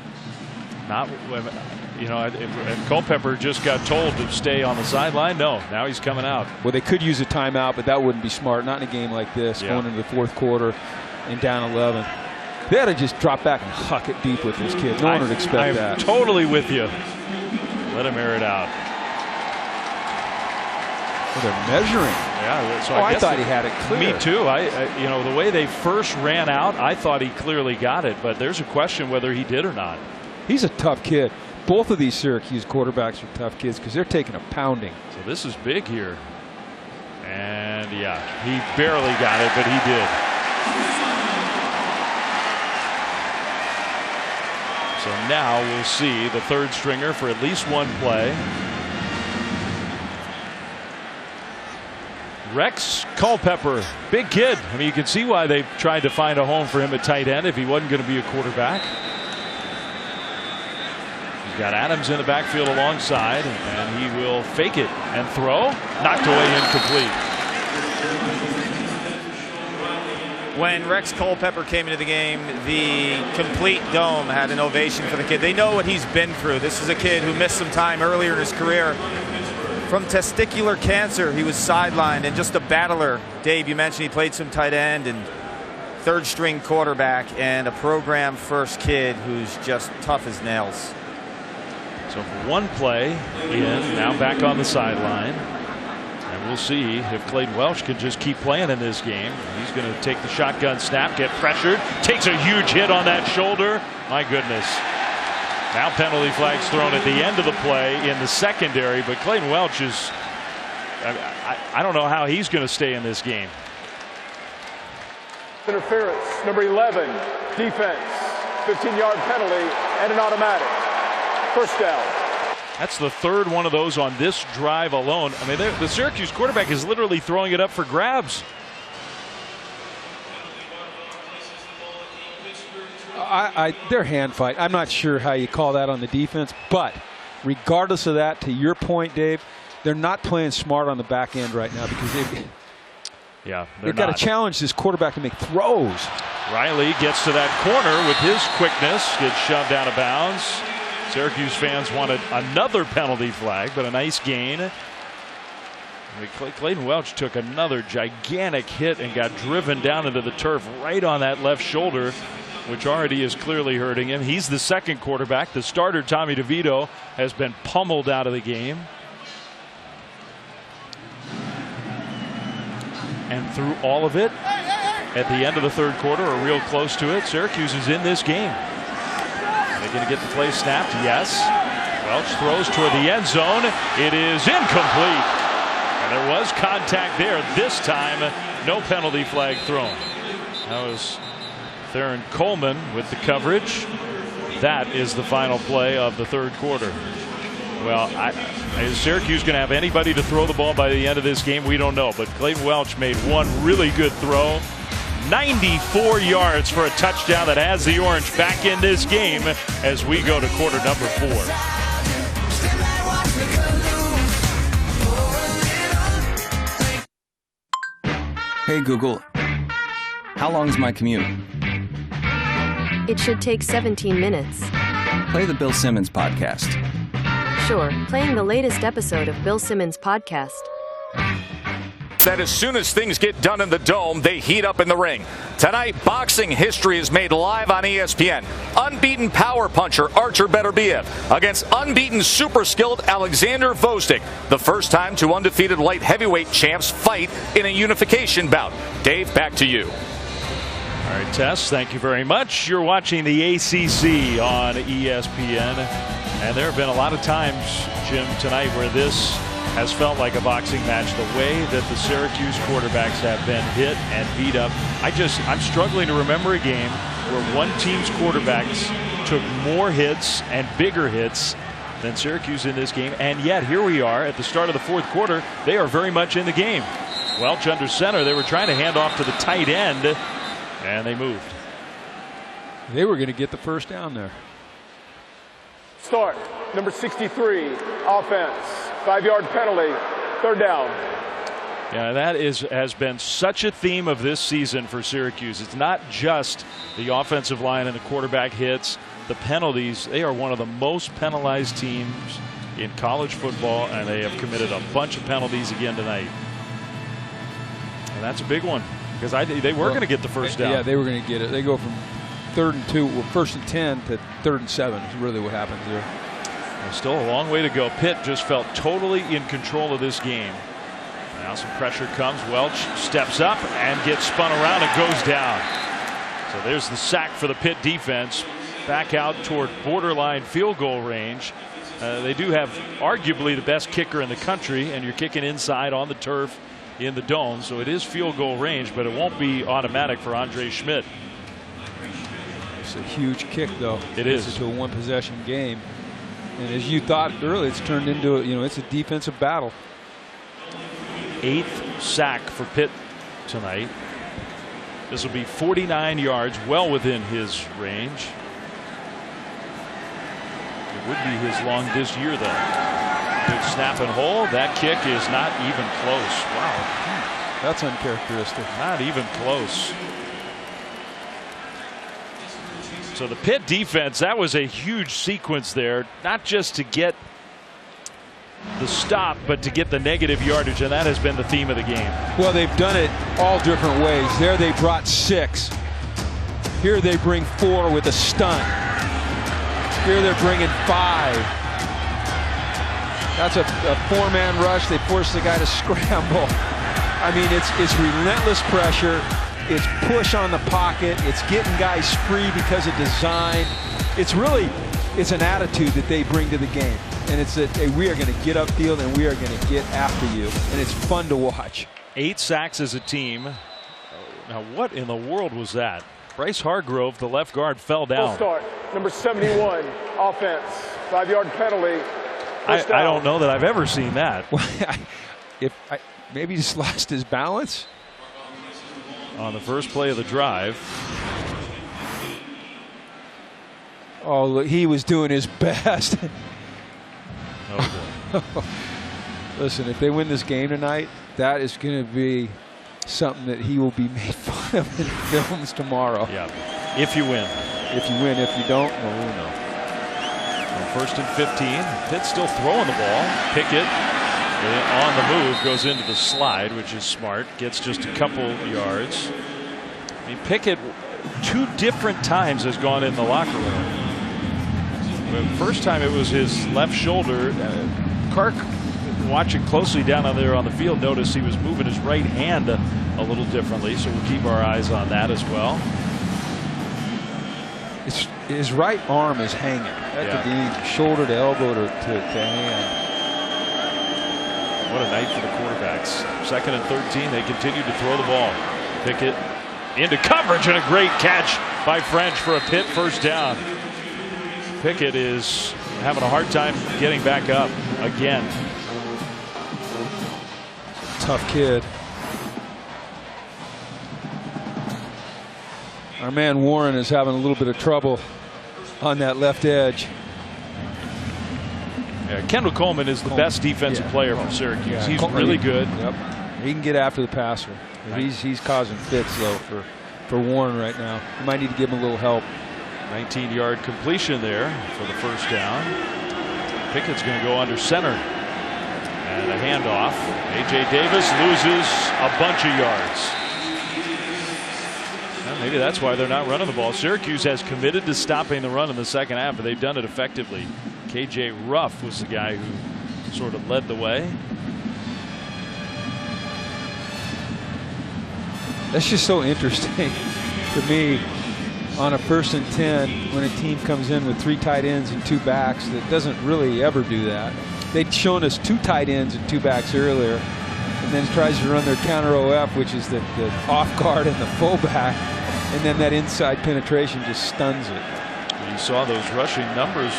You know, if Culpepper just got told to stay on the sideline, no, now he's coming out. Well, they could use a timeout, but that wouldn't be smart. Not in a game like this, going into the fourth quarter and down 11. They had to just drop back and huck it deep with this kid. No one would expect that. I'm totally with you. Let him air it out. Well, they're measuring. Yeah, so I thought he had it clear. Me too. You know, the way they first ran out, I thought he clearly got it, but there's a question whether he did or not. He's a tough kid. Both of these Syracuse quarterbacks are tough kids because they're taking a pounding. So this is big here. And yeah, he barely got it, but he did. So now we'll see the third stringer for at least one play. Rex Culpepper, big kid. I mean, you can see why they tried to find a home for him at tight end if he wasn't going to be a quarterback. He's got Adams in the backfield alongside, and he will fake it and throw. Knocked away, incomplete. When Rex Culpepper came into the game, the complete dome had an ovation for the kid. They know what he's been through. This is a kid who missed some time earlier in his career from testicular cancer. He was sidelined and just a battler. Dave, you mentioned he played some tight end and third string quarterback and a program first kid who's just tough as nails. So for one play in, now back on the sideline. And we'll see if Clayton Welch can just keep playing in this game. He's going to take the shotgun snap, get pressured, takes a huge hit on that shoulder. My goodness. Now penalty flags thrown at the end of the play in the secondary, but Clayton Welch is, I don't know how he's going to stay in this game. Interference, number 11, defense, 15-yard penalty, and an automatic. First down. That's the third one of those on this drive alone. I mean, the Syracuse quarterback is literally throwing it up for grabs. They're hand fight. I'm not sure how you call that on the defense, but regardless of that, to your point, Dave, they're not playing smart on the back end right now because they've got to challenge this quarterback to make throws. Riley gets to that corner with his quickness, gets shoved out of bounds. Syracuse fans wanted another penalty flag, but a nice gain. Clayton Welch took another gigantic hit and got driven down into the turf right on that left shoulder, which already is clearly hurting him. He's the second quarterback. The starter, Tommy DeVito, has been pummeled out of the game. And through all of it, at the end of the third quarter, or real close to it, Syracuse is in this game. Are they going to get the play snapped? Yes. Welch throws toward the end zone. It is incomplete. And there was contact there. This time, no penalty flag thrown. That was Theron Coleman with the coverage. That is the final play of the third quarter. Well, is Syracuse going to have anybody to throw the ball by the end of this game? We don't know. But Clayton Welch made one really good throw. 94 yards for a touchdown that has the Orange back in this game as we go to quarter number 4. Hey Google, how long is my commute? It should take 17 minutes. Play the Bill Simmons podcast. Sure, playing the latest episode of Bill Simmons' podcast. That as soon as things get done in the Dome, they heat up in the ring. Tonight, boxing history is made live on ESPN. Unbeaten power puncher Archer Beterbiev against unbeaten super skilled Alexander Vostok. The first time two undefeated light heavyweight champs fight in a unification bout. Dave, back to you. All right, Tess, thank you very much. You're watching the ACC on ESPN. And there have been a lot of times, Jim, tonight where this has felt like a boxing match. The way that the Syracuse quarterbacks have been hit and beat up. I'm struggling to remember a game where one team's quarterbacks took more hits and bigger hits than Syracuse in this game. And yet here we are at the start of the fourth quarter. They are very much in the game. Welch under center. They were trying to hand off to the tight end, and they moved. They were going to get the first down there. Start, number 63, offense. 5-yard penalty, third down. Yeah, that has been such a theme of this season for Syracuse. It's not just the offensive line and the quarterback hits. the penalties, they are one of the most penalized teams in college football, and they have committed a bunch of penalties again tonight. And that's a big one because they were going to get the first down. Yeah, they were going to get it. They go from 3rd and 2, well, 1st and 10 to 3rd and 7 is really what happens there. Well, still a long way to go. Pitt just felt totally in control of this game. Now some pressure comes. Welch steps up and gets spun around and goes down. So there's the sack for the Pitt defense. Back out toward borderline field goal range. They do have arguably the best kicker in the country, and you're kicking inside on the turf in the dome, so it is field goal range, but it won't be automatic for Andre Schmidt. It's a huge kick, though. It is. It's a one-possession game, and as you thought earlier, it's turned into it's a defensive battle. 8th sack for Pitt tonight. This will be 49 yards, well within his range. It would be his longest year, though. Good snap and hold. That kick is not even close. Wow. That's uncharacteristic. Not even close. So the Pitt defense, that was a huge sequence there, not just to get the stop, but to get the negative yardage, and that has been the theme of the game. Well, they've done it all different ways. There they brought 6. Here they bring 4 with a stunt. Here they're bringing 5. That's a 4-man rush. They force the guy to scramble. I mean, it's relentless pressure. It's push on the pocket. It's getting guys free because of design. It's an attitude that they bring to the game. And it's that we are going to get upfield and we are going to get after you. And it's fun to watch. 8 sacks as a team. Now, what in the world was that? Bryce Hargrove, the left guard, fell down. Full start. Number 71, offense. 5-yard penalty. I don't know that I've ever seen that. Maybe he just lost his balance on the first play of the drive. Oh, look, he was doing his best. Oh, listen, if they win this game tonight, that is going to be something that he will be made fun of in films tomorrow. Yeah, if you win. If you win. If you don't, well, who knows. Well, 1st and 15. Pitt still throwing the ball. Pickett on the move goes into the slide, which is smart. Gets just a couple yards. I mean, Pickett 2 different times has gone in the locker room. The first time it was his left shoulder. Clark, watching closely down there on the field, noticed he was moving his right hand a little differently, so we'll keep our eyes on that as well. His right arm is hanging. That could be shoulder to elbow to hand. What a night for the quarterbacks. 2nd and 13. They continue to throw the ball. Pickett into coverage, and a great catch by French for a Pitt first down. Pickett is having a hard time getting back up again. Tough kid. Our man Warren is having a little bit of trouble on that left edge. Yeah, Kendall Coleman is the best defensive player from Syracuse. Yeah, he's really good. Yep. He can get after the passer. Right. He's causing fits, though, for Warren right now. You might need to give him a little help. 19-yard completion there for the first down. Pickett's going to go under center. And a handoff. A.J. Davis loses a bunch of yards. Well, maybe that's why they're not running the ball. Syracuse has committed to stopping the run in the second half, but they've done it effectively. K.J. Ruff was the guy who sort of led the way. That's just so interesting to me. On a 1st and 10, when a team comes in with 3 tight ends and 2 backs, that doesn't really ever do that. They'd shown us 2 tight ends and 2 backs earlier, and then tries to run their counter OF, which is the off guard and the fullback, and then that inside penetration just stuns it. You saw those rushing numbers,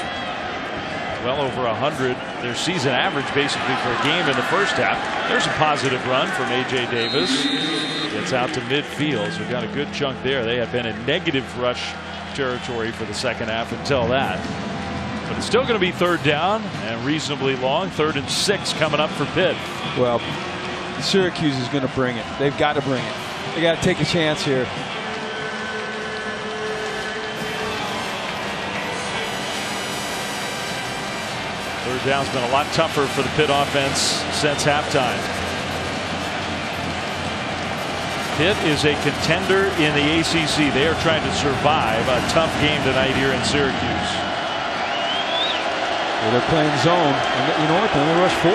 well over 100. Their season average basically for a game in the first half. There's a positive run from A.J. Davis. Gets out to midfield, so got a good chunk there. They had been in negative rush territory for the second half until that. But it's still going to be 3rd down and reasonably long. 3rd and 6 coming up for Pitt. Well, Syracuse is going to bring it. They've got to bring it. They got to take a chance here. Third down's been a lot tougher for the Pitt offense since halftime. Pitt is a contender in the ACC. They are trying to survive a tough game tonight here in Syracuse. Well, they're playing zone, and you know what? They only rush 4.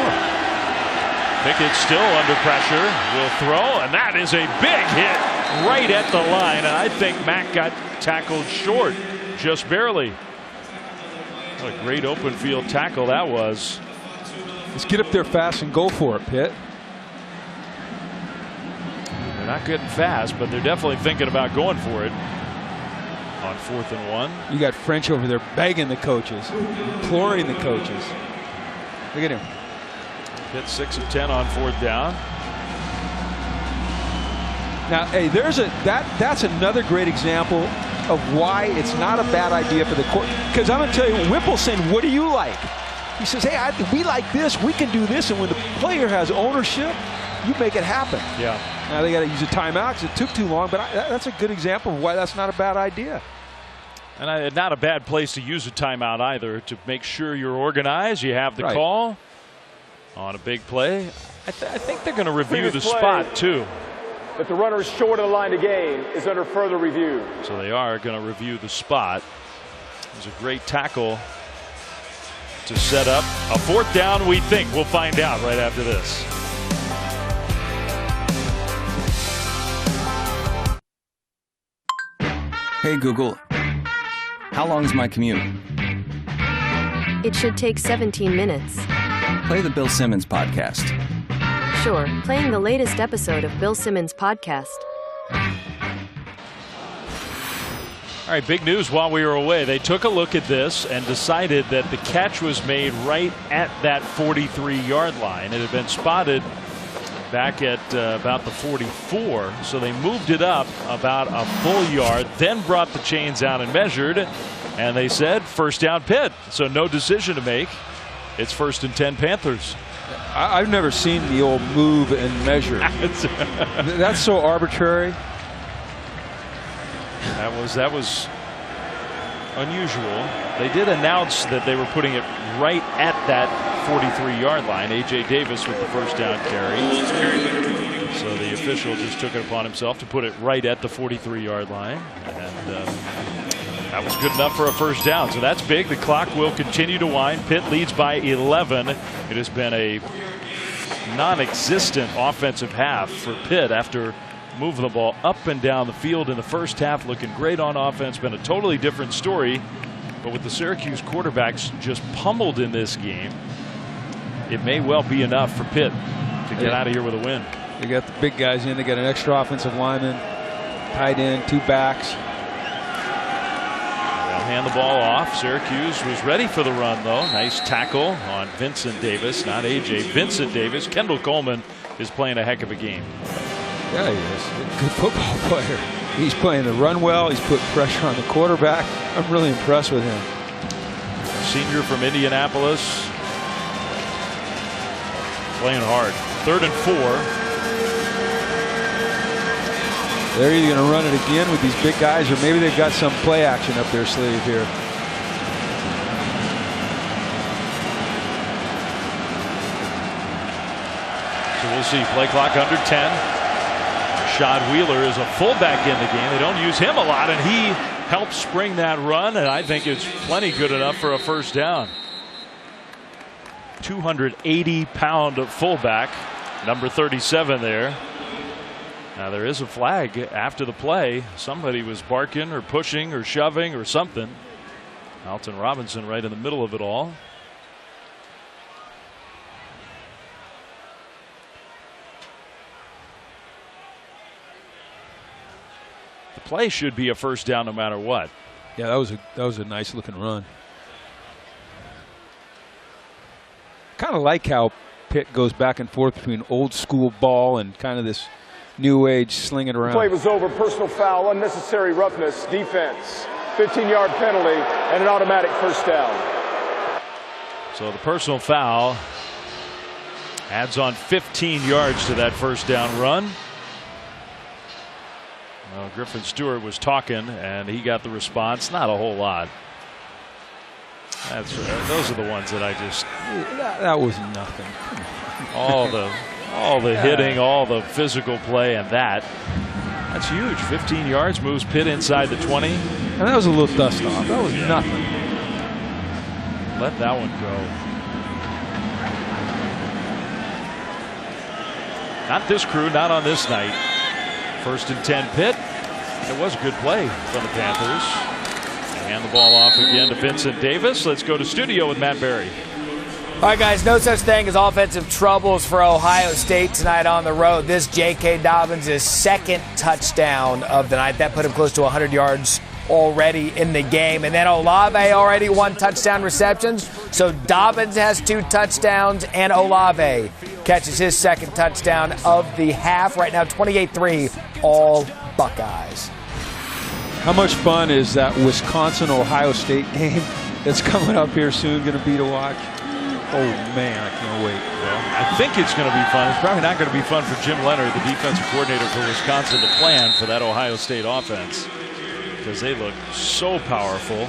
Pickett still under pressure, will throw, and that is a big hit right at the line. And I think Mack got tackled short, just barely. What a great open field tackle that was. Let's get up there fast and go for it, Pitt. They're not getting fast, but they're definitely thinking about going for it on 4th and 1. You got French over there begging the coaches, imploring the coaches. Look at him. Pitt 6 of 10 on 4th down. Now, hey, that's another great example of why it's not a bad idea for the court. Because I'm going to tell you, Whipple's saying, "What do you like?" He says, "Hey, we like this. We can do this." And when the player has ownership, you make it happen. Yeah. Now they got to use a timeout because it took too long. But that's a good example of why that's not a bad idea. And not a bad place to use a timeout either, to make sure you're organized. You have the call on a big play. I think they're going to review the spot too. That the runner is short of the line to gain is under further review. So they are going to review the spot. It was a great tackle to set up a 4th down, we think. We'll find out right after this. Hey Google, how long is my commute? It should take 17 minutes. Play the Bill Simmons podcast. Sure, playing the latest episode of Bill Simmons' podcast. All right, big news while we were away. They took a look at this and decided that the catch was made right at that 43-yard line. It had been spotted back at about the 44, so they moved it up about a full yard, then brought the chains out and measured, and they said 1st down Pitt. So no decision to make. It's 1st and 10 Panthers. I've never seen the old move and measure. That's so arbitrary. That was unusual. They did announce that they were putting it right at that 43-yard line. A.J. Davis with the 1st down carry. So the official just took it upon himself to put it right at the 43-yard line. And that was good enough for a 1st down. So that's big. The clock will continue to wind. Pitt leads by 11. It has been a non-existent offensive half for Pitt after moving the ball up and down the field in the first half, looking great on offense. Been a totally different story. But with the Syracuse quarterbacks just pummeled in this game, it may well be enough for Pitt to get out of here with a win. They got the big guys in. They got an extra offensive lineman, tight end, 2 backs. They'll hand the ball off. Syracuse was ready for the run, though. Nice tackle on Vincent Davis, not A.J. Vincent Davis. Kendall Coleman is playing a heck of a game. Yeah, he is. Good football player. He's playing the run well. He's put pressure on the quarterback. I'm really impressed with him. Senior from Indianapolis. Playing hard. 3rd and 4. They're either going to run it again with these big guys, or maybe they've got some play action up their sleeve here. So we'll see. Play clock under 10. Rashad Wheeler is a fullback in the game. They don't use him a lot, and he helps spring that run, and I think it's plenty good enough for a 1st down. 280-pound fullback, number 37 there. Now there is a flag after the play. Somebody was barking or pushing or shoving or something. Alton Robinson right in the middle of it all. The play should be a 1st down no matter what. Yeah, that was a nice looking run. Kind of like how Pitt goes back and forth between old school ball and kind of this new age slinging around. Play was over. Personal foul, unnecessary roughness, defense, 15-yard penalty, and an automatic 1st down. So the personal foul adds on 15 yards to that 1st down run. Well, Griffin Stewart was talking, and he got the response. Not a whole lot. Those are the ones that I just. That was nothing. All the hitting, all the physical play, and that's huge. 15 yards, moves Pitt inside the 20. And that was a little dust off. That was nothing. Let that one go. Not this crew, not on this night. 1st and 10 Pitt. It was a good play from the Panthers. Hand the ball off again to Vincent Davis. Let's go to studio with Matt Berry. All right, guys, no such thing as offensive troubles for Ohio State tonight on the road. This J.K. Dobbins' second touchdown of the night. That put him close to 100 yards already in the game. And then Olave already 1 touchdown receptions. So Dobbins has 2 touchdowns, and Olave catches his second touchdown of the half. Right now, 28-3, all Buckeyes. How much fun is that Wisconsin-Ohio State game that's coming up here soon going to be to watch? Oh, man, I can't wait. Well, I think it's going to be fun. It's probably not going to be fun for Jim Leonard, the defensive coordinator for Wisconsin, to plan for that Ohio State offense because they look so powerful.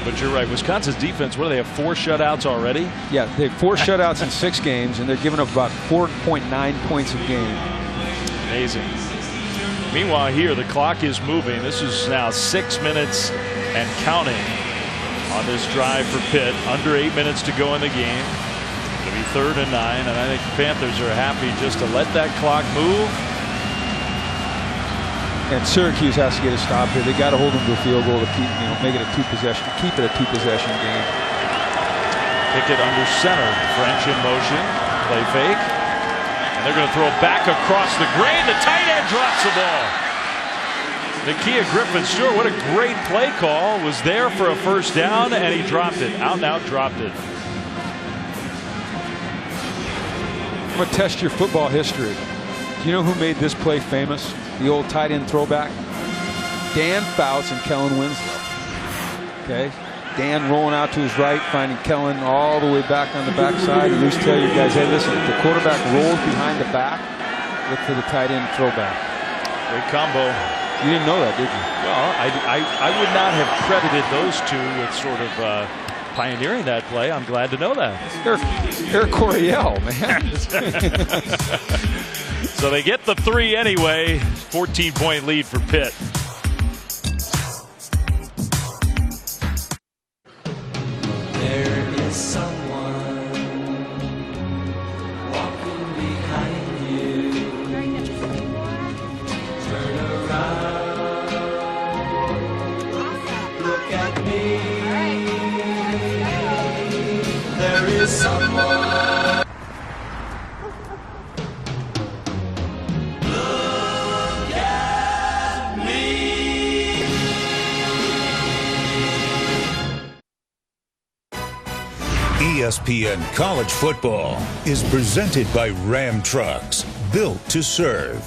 But you're right, Wisconsin's defense, what do they have, 4 shutouts already? Yeah, they have 4 shutouts in 6 games, and they're giving up about 4.9 points a game. Amazing. Meanwhile, here the clock is moving. This is now 6 minutes and counting on this drive for Pitt. Under 8 minutes to go in the game. It'll be 3rd and 9, and I think the Panthers are happy just to let that clock move. And Syracuse has to get a stop here. They got to hold them to a field goal to keep, make it a 2-possession, keep it a 2-possession game. Pickett under center. French in motion. Play fake. And they're going to throw it back across the grain. The tight end drops the ball. Nakia Griffin-Stewart, what a great play call. Was there for a first down, and he dropped it. Out and out, dropped it. I'm going to test your football history. Do you know who made this play famous? The old tight end throwback? Dan Fouts and Kellen Winslow. Okay? Dan rolling out to his right, finding Kellen all the way back on the backside. And just tell you guys, hey, listen, if the quarterback rolls behind the back, look for the tight end throwback. Great combo. You didn't know that, did you? Well, I would not have credited those two with sort of pioneering that play. I'm glad to know that. Eric Coryell, man. So they get the 3 anyway. 14-point lead for Pitt. There is someone walking behind you. Turn around. Look at me. There is someone. ESPN College Football is presented by Ram Trucks, built to serve.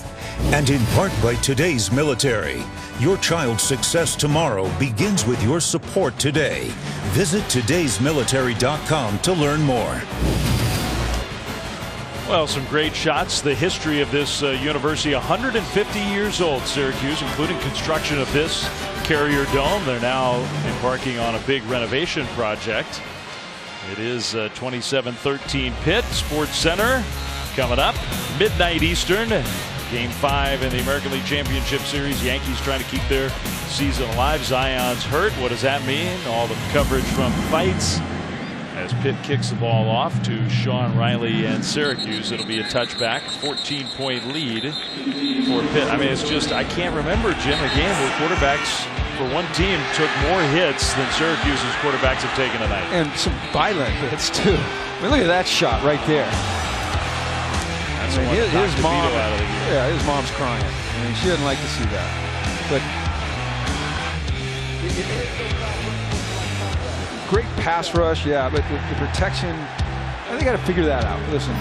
And in part by today's military. Your child's success tomorrow begins with your support today. Visit todaysmilitary.com to learn more. Well, some great shots. The history of this university, 150 years old, Syracuse, including construction of this Carrier Dome. They're now embarking on a big renovation project. It is 27-13 Pitt. Sports Center coming up. Midnight Eastern. Game 5 in the American League Championship Series. Yankees trying to keep their season alive. Zion's hurt. What does that mean? All the coverage from fights. As Pitt kicks the ball off to Sean Riley and Syracuse. It'll be a touchback. 14-point lead for Pitt. I mean, it's just, I can't remember, Jim, a game where quarterbacks for one team took more hits than Syracuse's quarterbacks have taken tonight. And some violent hits, too. I mean, look at that shot right there. That's I mean, his mom, out of the game. Yeah, his mom's crying. I mean, she doesn't like to see that. But great pass rush, yeah, but the protection, they got to figure that out. Listen,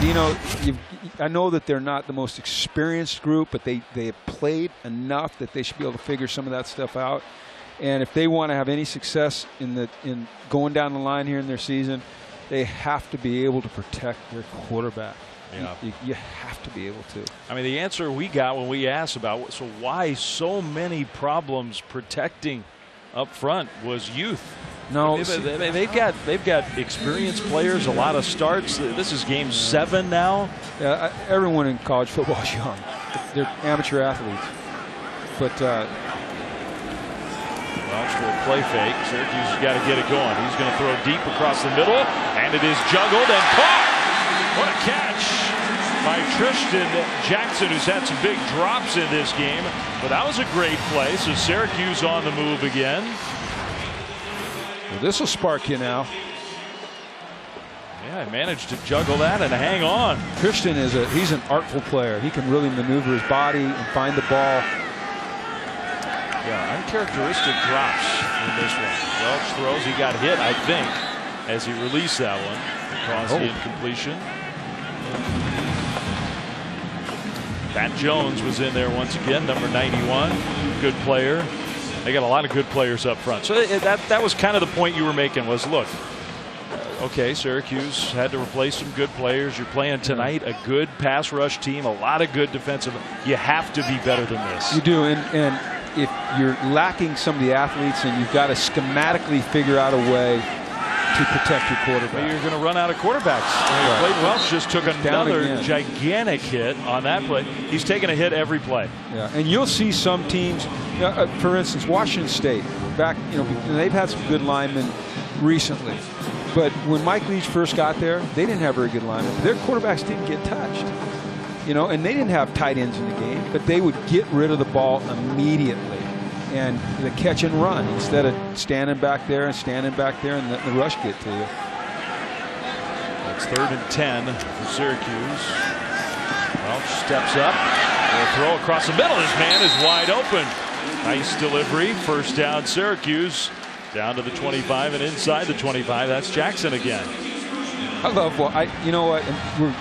I know that they're not the most experienced group, but they have played enough that they should be able to figure some of that stuff out. And if they want to have any success in going down the line here in their season, they have to be able to protect their quarterback. Yeah. You have to be able to. I mean, the answer we got when we asked about, so why so many problems protecting up front, was youth. No, they've got experienced players, a lot of starts. This is game 7 now. Yeah, everyone in college football is young. They're amateur athletes. But Welch for a play fake. Syracuse has got to get it going. He's going to throw deep across the middle, and it is juggled and caught. What a catch by Tristan Jackson, who's had some big drops in this game. But that was a great play. So Syracuse on the move again. Well, this will spark you now. Yeah, managed to juggle that and hang on. Tristan he's an artful player. He can really maneuver his body and find the ball. Yeah, uncharacteristic drops in this one. Welch throws. He got hit, I think, as he released that one. Caused the incompletion. Pat Jones was in there once again, number 91. Good player. They got a lot of good players up front. So that was kind of the point you were making was, look, okay, Syracuse had to replace some good players. You're playing tonight a good pass rush team, a lot of good defensive. You have to be better than this. You do, and if you're lacking some of the athletes and you've got to schematically figure out a way to protect your quarterback. Well, you're going to run out of quarterbacks. Right. Clayton Welch just took another gigantic hit on that play. He's taking a hit every play. Yeah, and you'll see some teams, for instance, Washington State, they've had some good linemen recently. But when Mike Leach first got there, they didn't have very good linemen. Their quarterbacks didn't get touched. And they didn't have tight ends in the game, but they would get rid of the ball immediately. And the catch and run instead of standing back there and letting the rush get to you. It's 3rd and 10 for Syracuse. Welch steps up. Will throw across the middle. This man is wide open. Nice delivery. First down, Syracuse. Down to the 25 and inside the 25. That's Jackson again. I love you know what?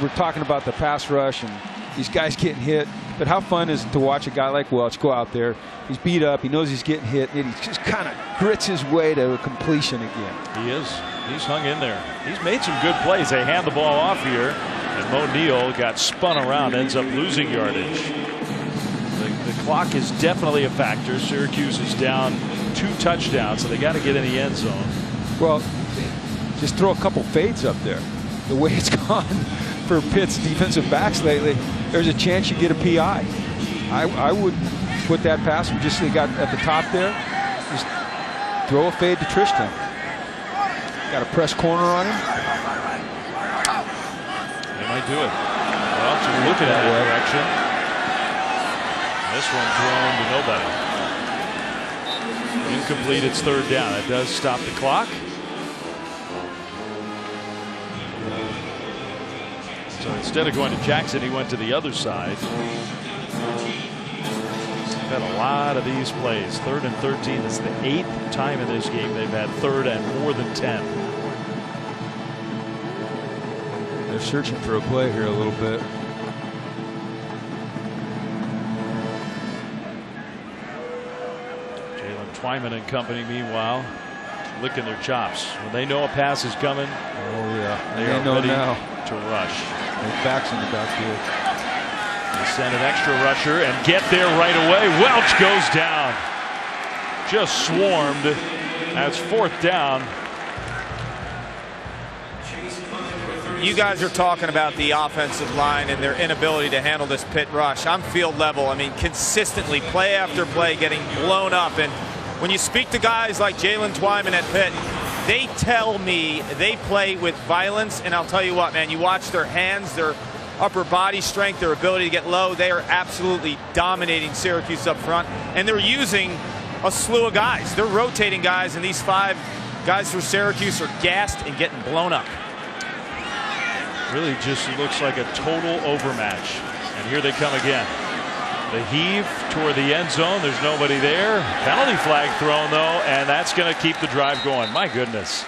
We're talking about the pass rush and these guys getting hit. But how fun is it to watch a guy like Welch go out there? He's beat up. He knows he's getting hit. And he just kind of grits his way to a completion again. He is. He's hung in there. He's made some good plays. They hand the ball off here. And Mo Neal got spun around, ends up losing yardage. The clock is definitely a factor. Syracuse is down 2 touchdowns, so they got to get in the end zone. Well, just throw a couple fades up there. The way it's gone for Pitt's defensive backs lately, there's a chance you get a PI. I would put that pass they got at the top there. Just throw a fade to Tristan. Got a press corner on him. They might do it. Well, just looking at that direction. This one thrown to nobody. Incomplete. It's 3rd down. It does stop the clock. So instead of going to Jackson, he went to the other side. Had a lot of these plays. 3rd and 13. This is the 8th time in this game they've had 3rd and more than 10. They're searching for a play here a little bit. Jalen Twyman and company, meanwhile, licking their chops. When they know a pass is coming, they are know ready now to rush. Their backs in the backfield. They send an extra rusher and get there right away. Welch goes down. Just swarmed. That's 4th down. You guys are talking about the offensive line and their inability to handle this Pitt rush. I'm field level. I mean, consistently, play after play, getting blown up. And when you speak to guys like Jalen Twyman at Pitt, they tell me they play with violence. And I'll tell you what, man, you watch their hands, their upper body strength, their ability to get low. They are absolutely dominating Syracuse up front. And they're using a slew of guys. They're rotating guys, and these 5 guys for Syracuse are gassed and getting blown up. Really just looks like a total overmatch. And here they come again. The heave toward the end zone. There's nobody there. Penalty flag thrown, though, and that's going to keep the drive going. My goodness.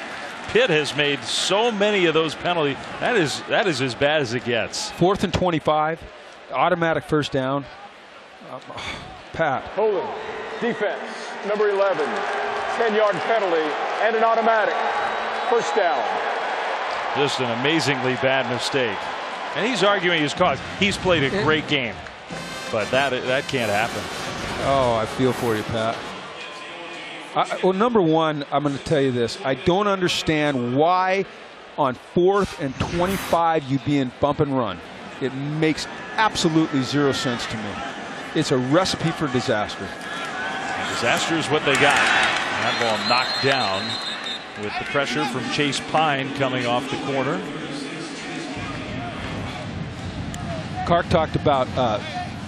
Pitt has made so many of those penalties. That is as bad as it gets. 4th and 25. Automatic first down. Pat. Holding. Defense. Number 11. 10-yard penalty and an automatic. First down. Just an amazingly bad mistake. And he's arguing his cause. He's played a great game. But that can't happen. Oh, I feel for you, Pat. Well, number one, I'm going to tell you this. I don't understand why on 4th and 25 you'd be in bump and run. It makes absolutely zero sense to me. It's a recipe for disaster. And disaster is what they got. That ball knocked down with the pressure from Chase Pine coming off the corner. Clark talked about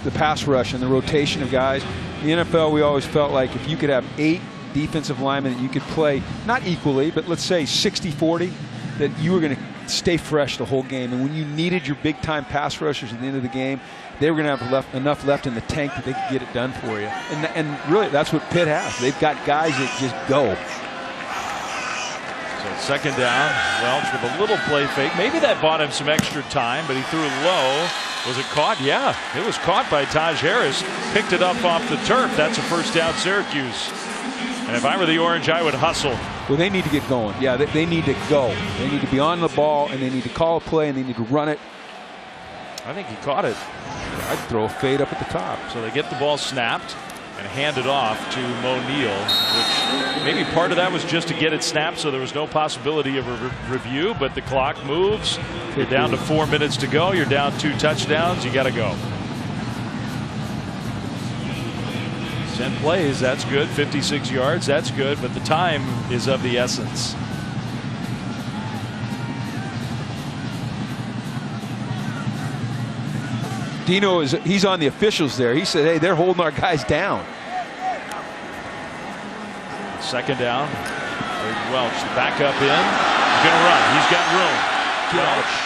the pass rush and the rotation of guys. In the NFL, we always felt like if you could have 8 defensive linemen that you could play, not equally, but let's say 60-40, that you were going to stay fresh the whole game. And when you needed your big-time pass rushers at the end of the game, they were going to have enough left in the tank that they could get it done for you. And really, that's what Pitt has. They've got guys that just go. So second down, Welch with a little play fake. Maybe that bought him some extra time, but he threw it low. Was it caught? Yeah, it was caught by Taj Harris. Picked it up off the turf. That's a first down, Syracuse. And if I were the Orange, I would hustle. Well, they need to get going. Yeah, they need to go. They need to be on the ball, and they need to call a play, and they need to run it. I think he caught it. I'd throw a fade up at the top. So they get the ball snapped and hand it off to Mo Neal, which maybe part of that was just to get it snapped so there was no possibility of a review, but the clock moves. You're down to 4 minutes to go. You're down 2 touchdowns. You got to go. 10 plays, that's good. 56 yards, that's good, but the time is of the essence. Dino he's on the officials there. He said, hey, they're holding our guys down. Second down. Welch back up in. He's going to run. He's got room. Welch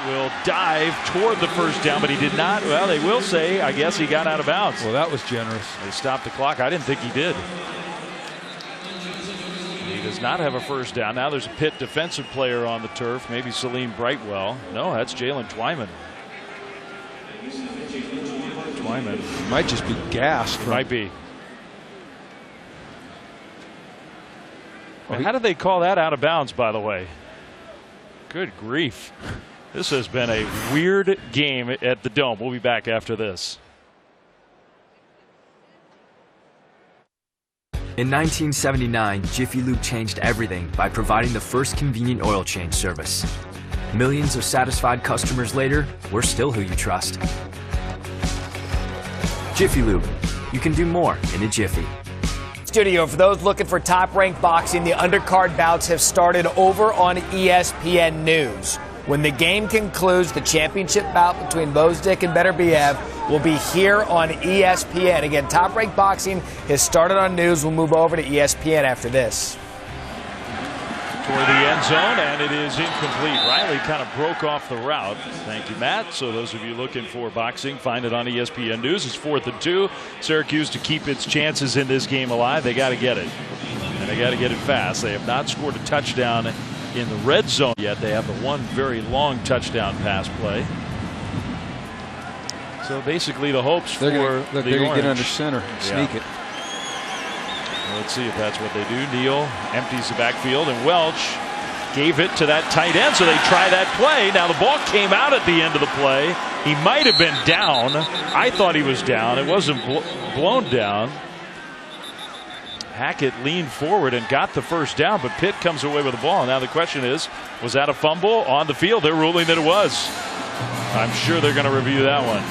will dive toward the first down, but he did not. Well, they will say, I guess he got out of bounds. Well, that was generous. They stopped the clock. I didn't think he did. He does not have a first down. Now there's a Pitt defensive player on the turf. Maybe Salim Brightwell. No, that's Jalen Twyman. Twyman. Might just be gas. Might be. How did they call that out of bounds, by the way? Good grief. This has been a weird game at the Dome. We'll be back after this. In 1979, Jiffy Lube changed everything by providing the first convenient oil change service. Millions of satisfied customers later, we're still who you trust. Jiffy Lube. You can do more in a jiffy. Studio, for those looking for top-ranked boxing, the undercard bouts have started over on ESPN News. When the game concludes, the championship bout between Bozdik and Beterbiev will be here on ESPN. Again, top-ranked boxing has started on News. We'll move over to ESPN after this. Toward the end zone, and it is incomplete. Riley kind of broke off the route. Thank you, Matt. So those of you looking for boxing, find it on ESPN News. It's 4th and 2. Syracuse, to keep its chances in this game alive, they got to get it. And they got to get it fast. They have not scored a touchdown in the red zone yet. They have the one very long touchdown pass play. So basically the hopes they're for gonna, the they're going to Orange. get under center and sneak it. Let's see if that's what they do. Neal empties the backfield, and Welch gave it to that tight end, so they try that play. Now the ball came out at the end of the play. He might have been down. I thought he was down. It wasn't blown down. Hackett leaned forward and got the first down, but Pitt comes away with the ball. Now the question is, was that a fumble on the field? They're ruling that it was. I'm sure they're going to review that one.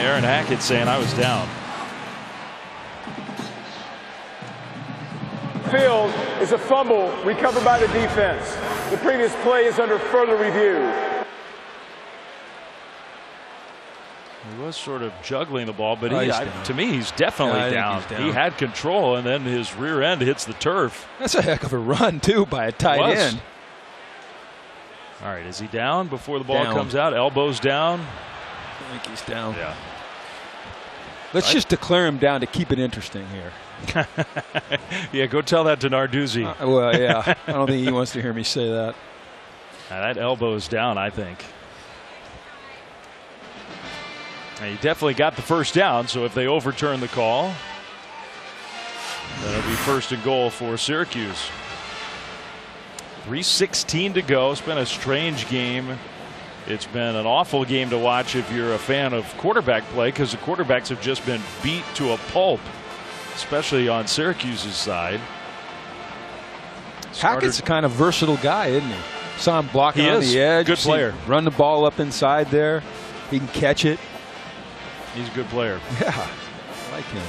Aaron Hackett saying I was down. Field is a fumble recovered by the defense. The previous play is under further review. He was sort of juggling the ball, but to me, he's definitely down. He had control, and then his rear end hits the turf. That's a heck of a run, too, by a tight end. All right, is he down before the ball comes out? Elbows down? I think he's down. Yeah. Let's just declare him down to keep it interesting here. Yeah, go tell that to Narduzzi. Well, yeah. I don't think he wants to hear me say that. Now, that elbow is down, I think. And he definitely got the first down, so if they overturn the call, that'll be 1st and goal for Syracuse. 3:16 to go. It's been a strange game. It's been an awful game to watch if you're a fan of quarterback play, because the quarterbacks have just been beat to a pulp, especially on Syracuse's side. Hackett's a kind of versatile guy, isn't he? Saw him blocking on the edge. Good player. Run the ball up inside there. He can catch it. He's a good player. Yeah, I like him.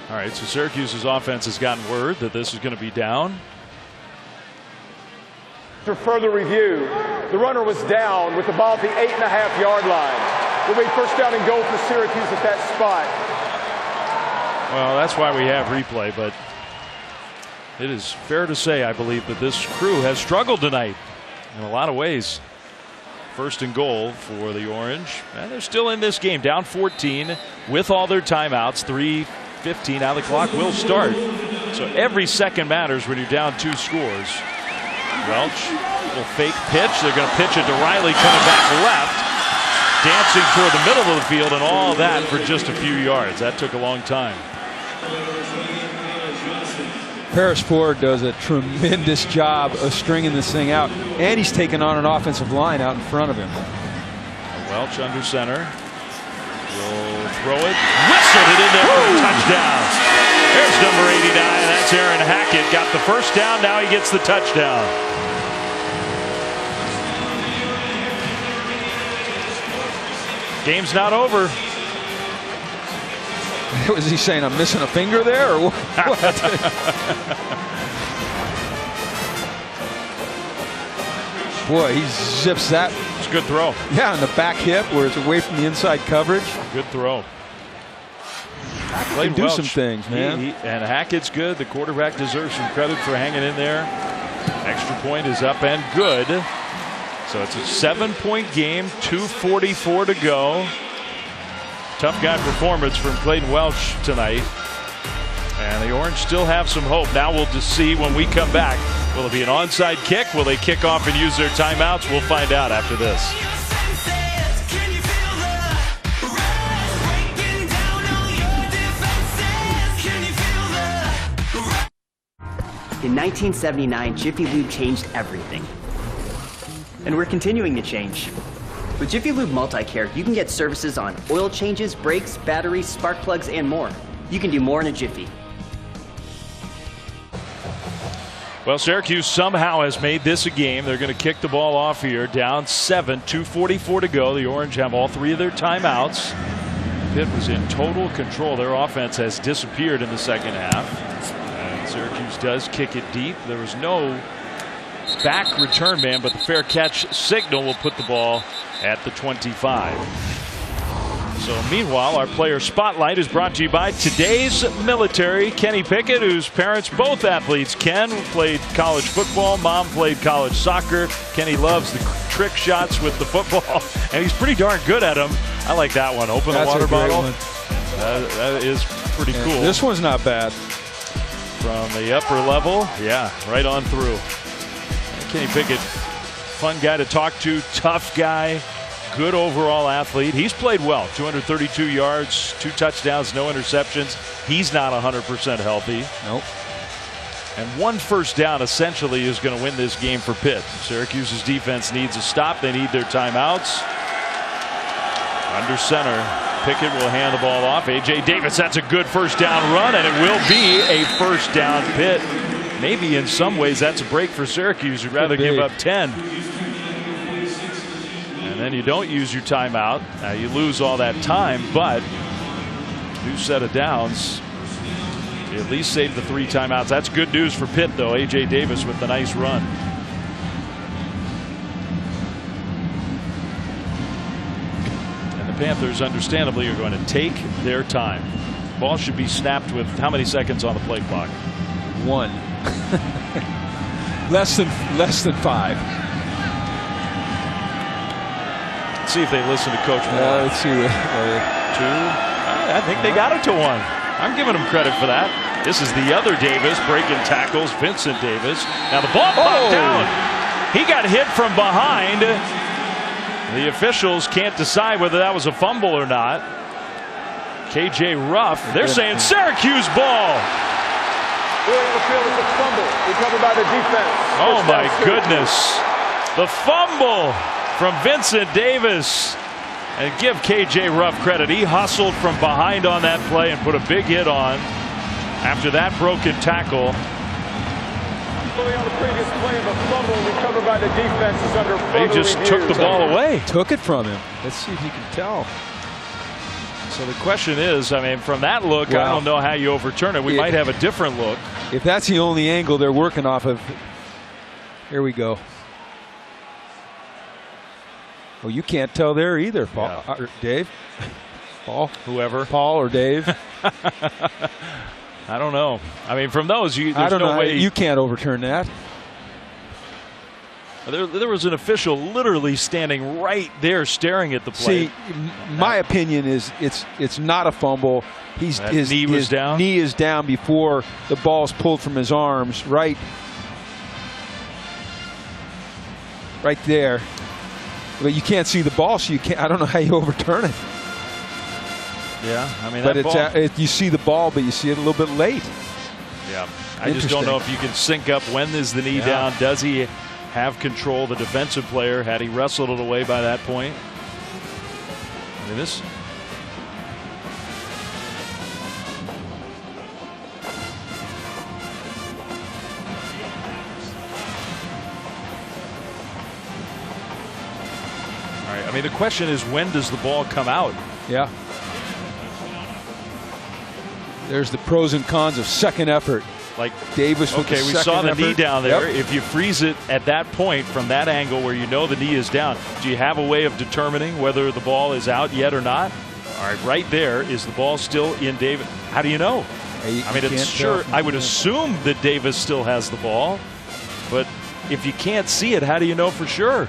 All right, so Syracuse's offense has gotten word that this is going to be down. For further review, the runner was down with the ball at the 8.5-yard line. Will be first down and goal for Syracuse at that spot. Well, that's why we have replay, but it is fair to say, I believe, that this crew has struggled tonight in a lot of ways. First and goal for the Orange, and they're still in this game, down 14 with all their timeouts. 3:15 now, the clock will start. So every second matters when you're down 2 scores. Welch will fake pitch. They're going to pitch it to Riley, coming back left, dancing toward the middle of the field, and all that for just a few yards. That took a long time. Paris Ford does a tremendous job of stringing this thing out, and he's taking on an offensive line out in front of him. Welch under center. Will throw it. Whistled it in there for a touchdown. There's number 89. That's Aaron Hackett. Got the first down. Now he gets the touchdown. Game's not over. Was he saying I'm missing a finger there, or what? Boy, he zips that. It's a good throw. Yeah, on the back hip where it's away from the inside coverage. Good throw. They do some things, man. And Hackett's good. The quarterback deserves some credit for hanging in there. Extra point is up and good. So it's a 7-point game, 2:44 to go. Tough guy performance from Clayton Welch tonight. And the Orange still have some hope. Now we'll just see when we come back. Will it be an onside kick? Will they kick off and use their timeouts? We'll find out after this. In 1979, Jiffy Lube changed everything. And we're continuing to change. With Jiffy Lube Multi-Care, you can get services on oil changes, brakes, batteries, spark plugs, and more. You can do more in a jiffy. Well, Syracuse somehow has made this a game. They're going to kick the ball off here, down 7, 2:44 to go. The Orange have all 3 of their timeouts. Pitt was in total control. Their offense has disappeared in the second half. And Syracuse does kick it deep. There was no back return man, but the fair catch signal will put the ball at the 25. So meanwhile, our player spotlight is brought to you by today's military. Kenny Pickett, whose parents, both athletes. Ken played college football, mom played college soccer. Kenny loves the trick shots with the football, and he's pretty darn good at them. I like that one. Open the water bottle. That is pretty cool. This one's not bad. From the upper level, yeah, right on through. Kenny Pickett, fun guy to talk to, tough guy, good overall athlete. He's played well, 232 yards, 2 touchdowns, no interceptions. He's not 100% healthy. Nope. And 1 first down essentially is going to win this game for Pitt. Syracuse's defense needs a stop. They need their timeouts. Under center, Pickett will hand the ball off. A.J. Davis, that's a good first down run, and it will be a first down Pitt. Maybe in some ways that's a break for Syracuse. You'd rather give up 10. And then you don't use your timeout. Now you lose all that time, but new set of downs. You at least save the 3 timeouts. That's good news for Pitt, though. A.J. Davis with the nice run. And the Panthers, understandably, are going to take their time. Ball should be snapped with how many seconds on the play clock? 1. less than 5. Let's see if they listen to Coach Moore. Let's see. 2. I think they got it to 1. I'm giving them credit for that. This is the other Davis breaking tackles, Vincent Davis. Now the ball popped down. He got hit from behind. The officials can't decide whether that was a fumble or not. KJ Ruff, they're saying Syracuse ball. It's a fumble recovered by the defense. Oh my goodness. The fumble from Vincent Davis. And give KJ Ruff credit. He hustled from behind on that play and put a big hit on. after that broken tackle. On the previous play of a fumble recovered by the defense is under They just review. took the ball away. Took it from him. Let's see if you can tell. So the question is, I mean, from that look, I don't know how you overturn it. We might have a different look. If that's the only angle they're working off of, here we go. Well, you can't tell there either, Paul. Or Dave? Paul? Whoever. Paul or Dave? I don't know. I mean, from those, there's I don't no know. way. You can't overturn that. There was an official literally standing right there staring at the play. See, my opinion is it's not a fumble. His knee is down before the ball's pulled from his arms, right there. But you can't see the ball, so you can't. I don't know how you overturn it. Yeah, I mean, but you see the ball, but you see it a little bit late. Yeah, I just don't know if you can sync up. When is the knee down? Does he have control? The defensive player, had he wrestled it away by that point? I mean, this. All right. I mean, the question is, when does the ball come out? Yeah. There's the pros and cons of second effort. Like Davis with okay, the we second saw the effort. knee down there. Yep. If you freeze it at that point from that angle where you know the knee is down, do you have a way of determining whether the ball is out yet or not? All right, right there. Is the ball still in Davis? How do you know? I mean, it's sure. I would assume that Davis still has the ball, but if you can't see it, how do you know for sure?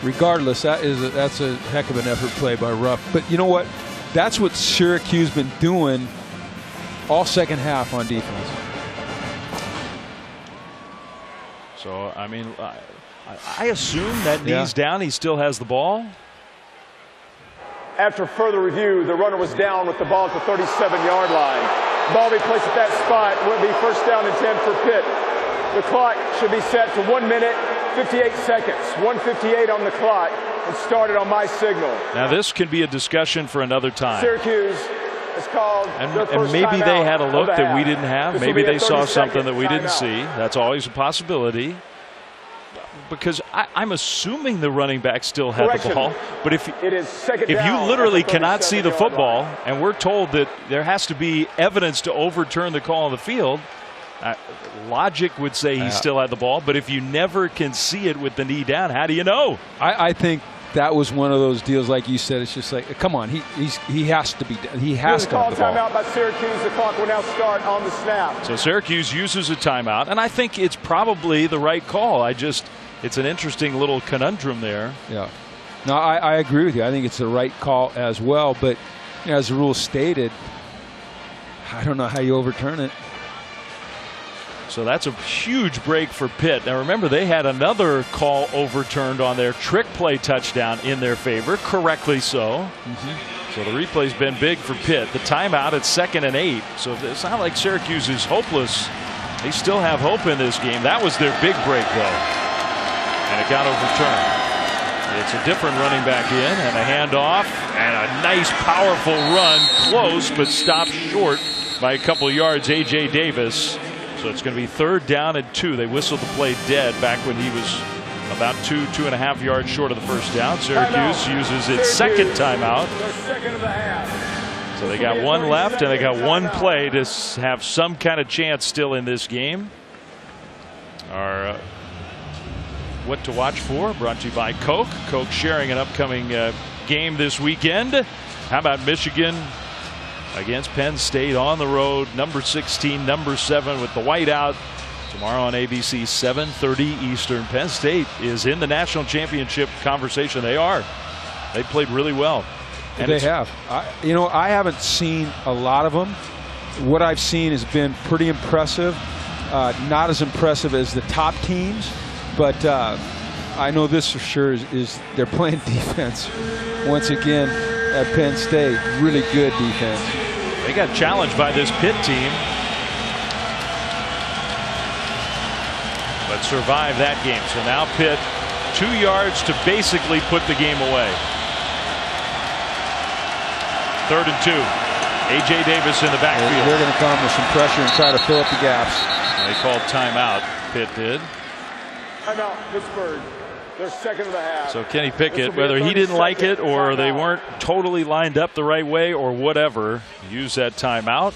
Regardless, that's a heck of an effort play by Ruff. But you know what? That's what Syracuse been doing all second half on defense. So, I mean, I assume that knee's down. He still has the ball. After further review, the runner was down with the ball at the 37-yard line. Ball be placed at that spot. Will be first down and 10 for Pitt. The clock should be set to 1 minute, 58 seconds. 1:58 on the clock and started on my signal. Now this can be a discussion for another time. Syracuse has called their first and maybe they had a timeout look of the that we half. didn't have. This will Maybe be a they saw 30-second something that we didn't timeout. see. That's always a possibility. Because I'm assuming the running back still had the ball. But if you literally cannot see the football, and we're told that there has to be evidence to overturn the call on the field, logic would say he still had the ball. But if you never can see it with the knee down, how do you know? I think that was one of those deals, like you said. It's just like, come on, he has to be. He has to have the ball. Timeout by Syracuse. The clock will now start on the snap. So Syracuse uses a timeout, and I think it's probably the right call. It's an interesting little conundrum there. Yeah. No, I agree with you. I think it's the right call as well. But as the rule stated, I don't know how you overturn it. So that's a huge break for Pitt. Now remember, they had another call overturned on their trick play touchdown in their favor, correctly so. So the replay's been big for Pitt. The timeout at 2nd and 8. So it's not like Syracuse is hopeless. They still have hope in this game. That was their big break, though. And it got overturned. It's a different running back in, and a handoff, and a nice, powerful run, close, but stopped short by a couple yards. A.J. Davis. So it's going to be 3rd down and 2. They whistled the play dead back when he was about 2.5 yards short of the first down. Syracuse uses its second timeout. So they got one left, and they got one play to have some kind of chance still in this game. What to watch for, brought to you by Coke. Coke sharing an upcoming game this weekend. How about Michigan against Penn State on the road? Number 16, number 7 with the whiteout. Tomorrow on ABC, 7:30 Eastern. Penn State is in the national championship conversation. They are. They played really well. And they have. I haven't seen a lot of them. What I've seen has been pretty impressive. Not as impressive as the top teams. But I know this for sure is they're playing defense once again at Penn State. Really good defense. They got challenged by this Pitt team, but survived that game. So now Pitt 2 yards to basically put the game away. 3rd and 2. A.J. Davis in the backfield. They're going to come with some pressure and try to fill up the gaps. They called timeout. Pitt did. Timeout, Pittsburgh. They're second of the half. So Kenny Pickett, whether he didn't like it or they weren't totally lined up the right way or whatever, use that timeout.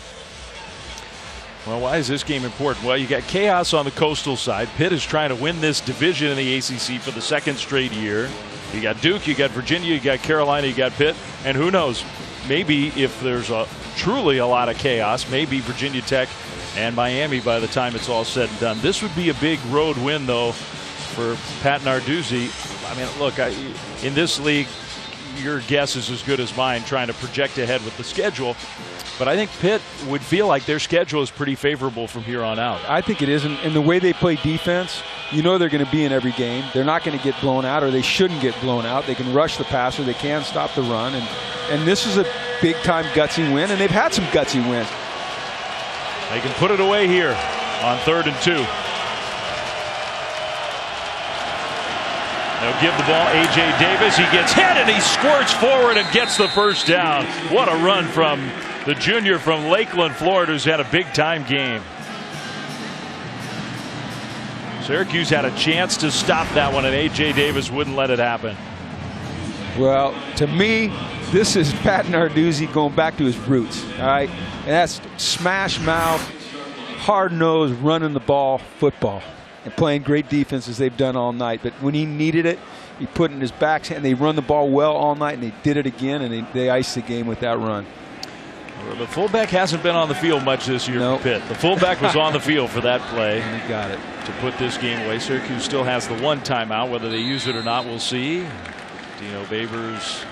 Well, why is this game important? Well, you got chaos on the Coastal side. Pitt is trying to win this division in the ACC for the 2nd straight year. You got Duke, you got Virginia, you got Carolina, you got Pitt, and who knows? Maybe if there's truly a lot of chaos, maybe Virginia Tech and Miami by the time it's all said and done. This would be a big road win, though, for Pat Narduzzi. I mean, look, in this league, your guess is as good as mine trying to project ahead with the schedule. But I think Pitt would feel like their schedule is pretty favorable from here on out. I think it is. And the way they play defense, you know they're going to be in every game. They're not going to get blown out, or they shouldn't get blown out. They can rush the passer. They can stop the run. And this is a big-time gutsy win, and they've had some gutsy wins. They can put it away here on 3rd and 2. They'll give the ball A.J. Davis. He gets hit and he squirts forward and gets the first down. What a run from the junior from Lakeland, Florida, who's had a big-time game. Syracuse had a chance to stop that one, and A.J. Davis wouldn't let it happen. Well, to me, this is Pat Narduzzi going back to his roots. All right, and that's smash mouth, hard nose, running the ball football, and playing great defense as they've done all night. But when he needed it, he put it in his backhand. They run the ball well all night, and they did it again, and they iced the game with that run. Well, the fullback hasn't been on the field much this year for Pitt. The fullback was on the field for that play. And he got it to put this game away. Syracuse still has the one timeout. Whether they use it or not, we'll see. Dino Babers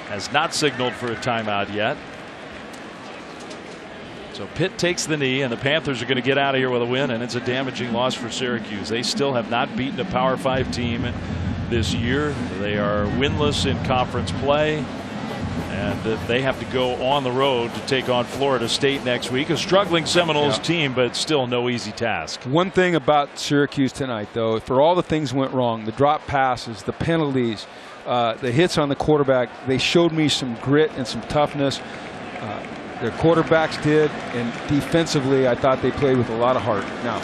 has not signaled for a timeout yet. So Pitt takes the knee, and the Panthers are going to get out of here with a win, and it's a damaging loss for Syracuse. They still have not beaten a Power 5 team this year. They are winless in conference play, and they have to go on the road to take on Florida State next week. A struggling Seminoles team, but still no easy task. One thing about Syracuse tonight, though, for all the things went wrong, the drop passes, the penalties, the hits on the quarterback, they showed me some grit and some toughness. Their quarterbacks did, and defensively I thought they played with a lot of heart. Now,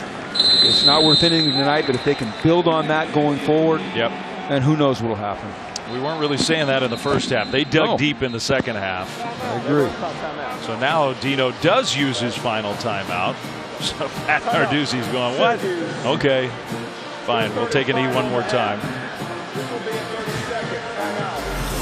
it's not worth anything tonight, but if they can build on that going forward, then who knows what will happen. We weren't really saying that in the first half. They dug deep in the second half. I agree. So now Dino does use his final timeout. So Pat Narduzzi's going, what? Okay, fine. We'll take a knee one more time.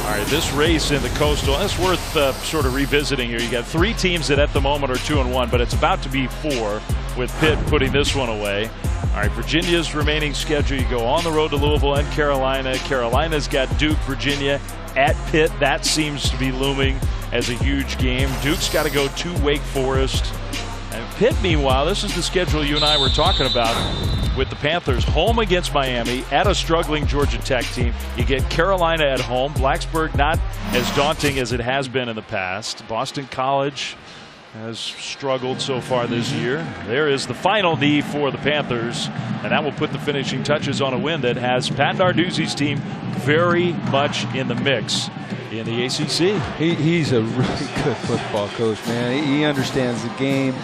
All right, this race in the Coastal, it's worth sort of revisiting here. You got 3 teams that at the moment are 2-1, but it's about to be 4 with Pitt putting this one away. All right, Virginia's remaining schedule. You go on the road to Louisville and Carolina. Carolina's got Duke, Virginia, at Pitt. That seems to be looming as a huge game. Duke's got to go to Wake Forest. And Pitt, meanwhile, this is the schedule you and I were talking about with the Panthers. Home against Miami, at a struggling Georgia Tech team. You get Carolina at home. Blacksburg not as daunting as it has been in the past. Boston College has struggled so far this year. There is the final knee for the Panthers, and that will put the finishing touches on a win that has Pat Narduzzi's team very much in the mix in the ACC. He's a really good football coach, man. He understands the game.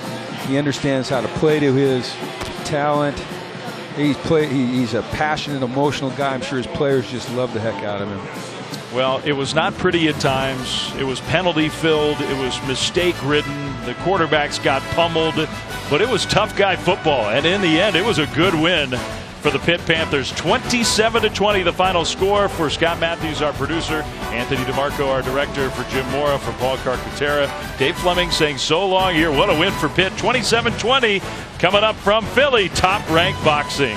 He understands how to play to his talent. He's a passionate, emotional guy. I'm sure his players just love the heck out of him. Well, it was not pretty at times. It was penalty-filled. It was mistake-ridden. The quarterbacks got pummeled. But it was tough guy football. And in the end, it was a good win for the Pitt Panthers. 27-20 the final score. For Scott Matthews, our producer, Anthony DeMarco, our director, for Jim Mora, for Paul Carcaterra, Dave Fleming saying so long here. What a win for Pitt. 27-20 coming up from Philly, Top Rank Boxing.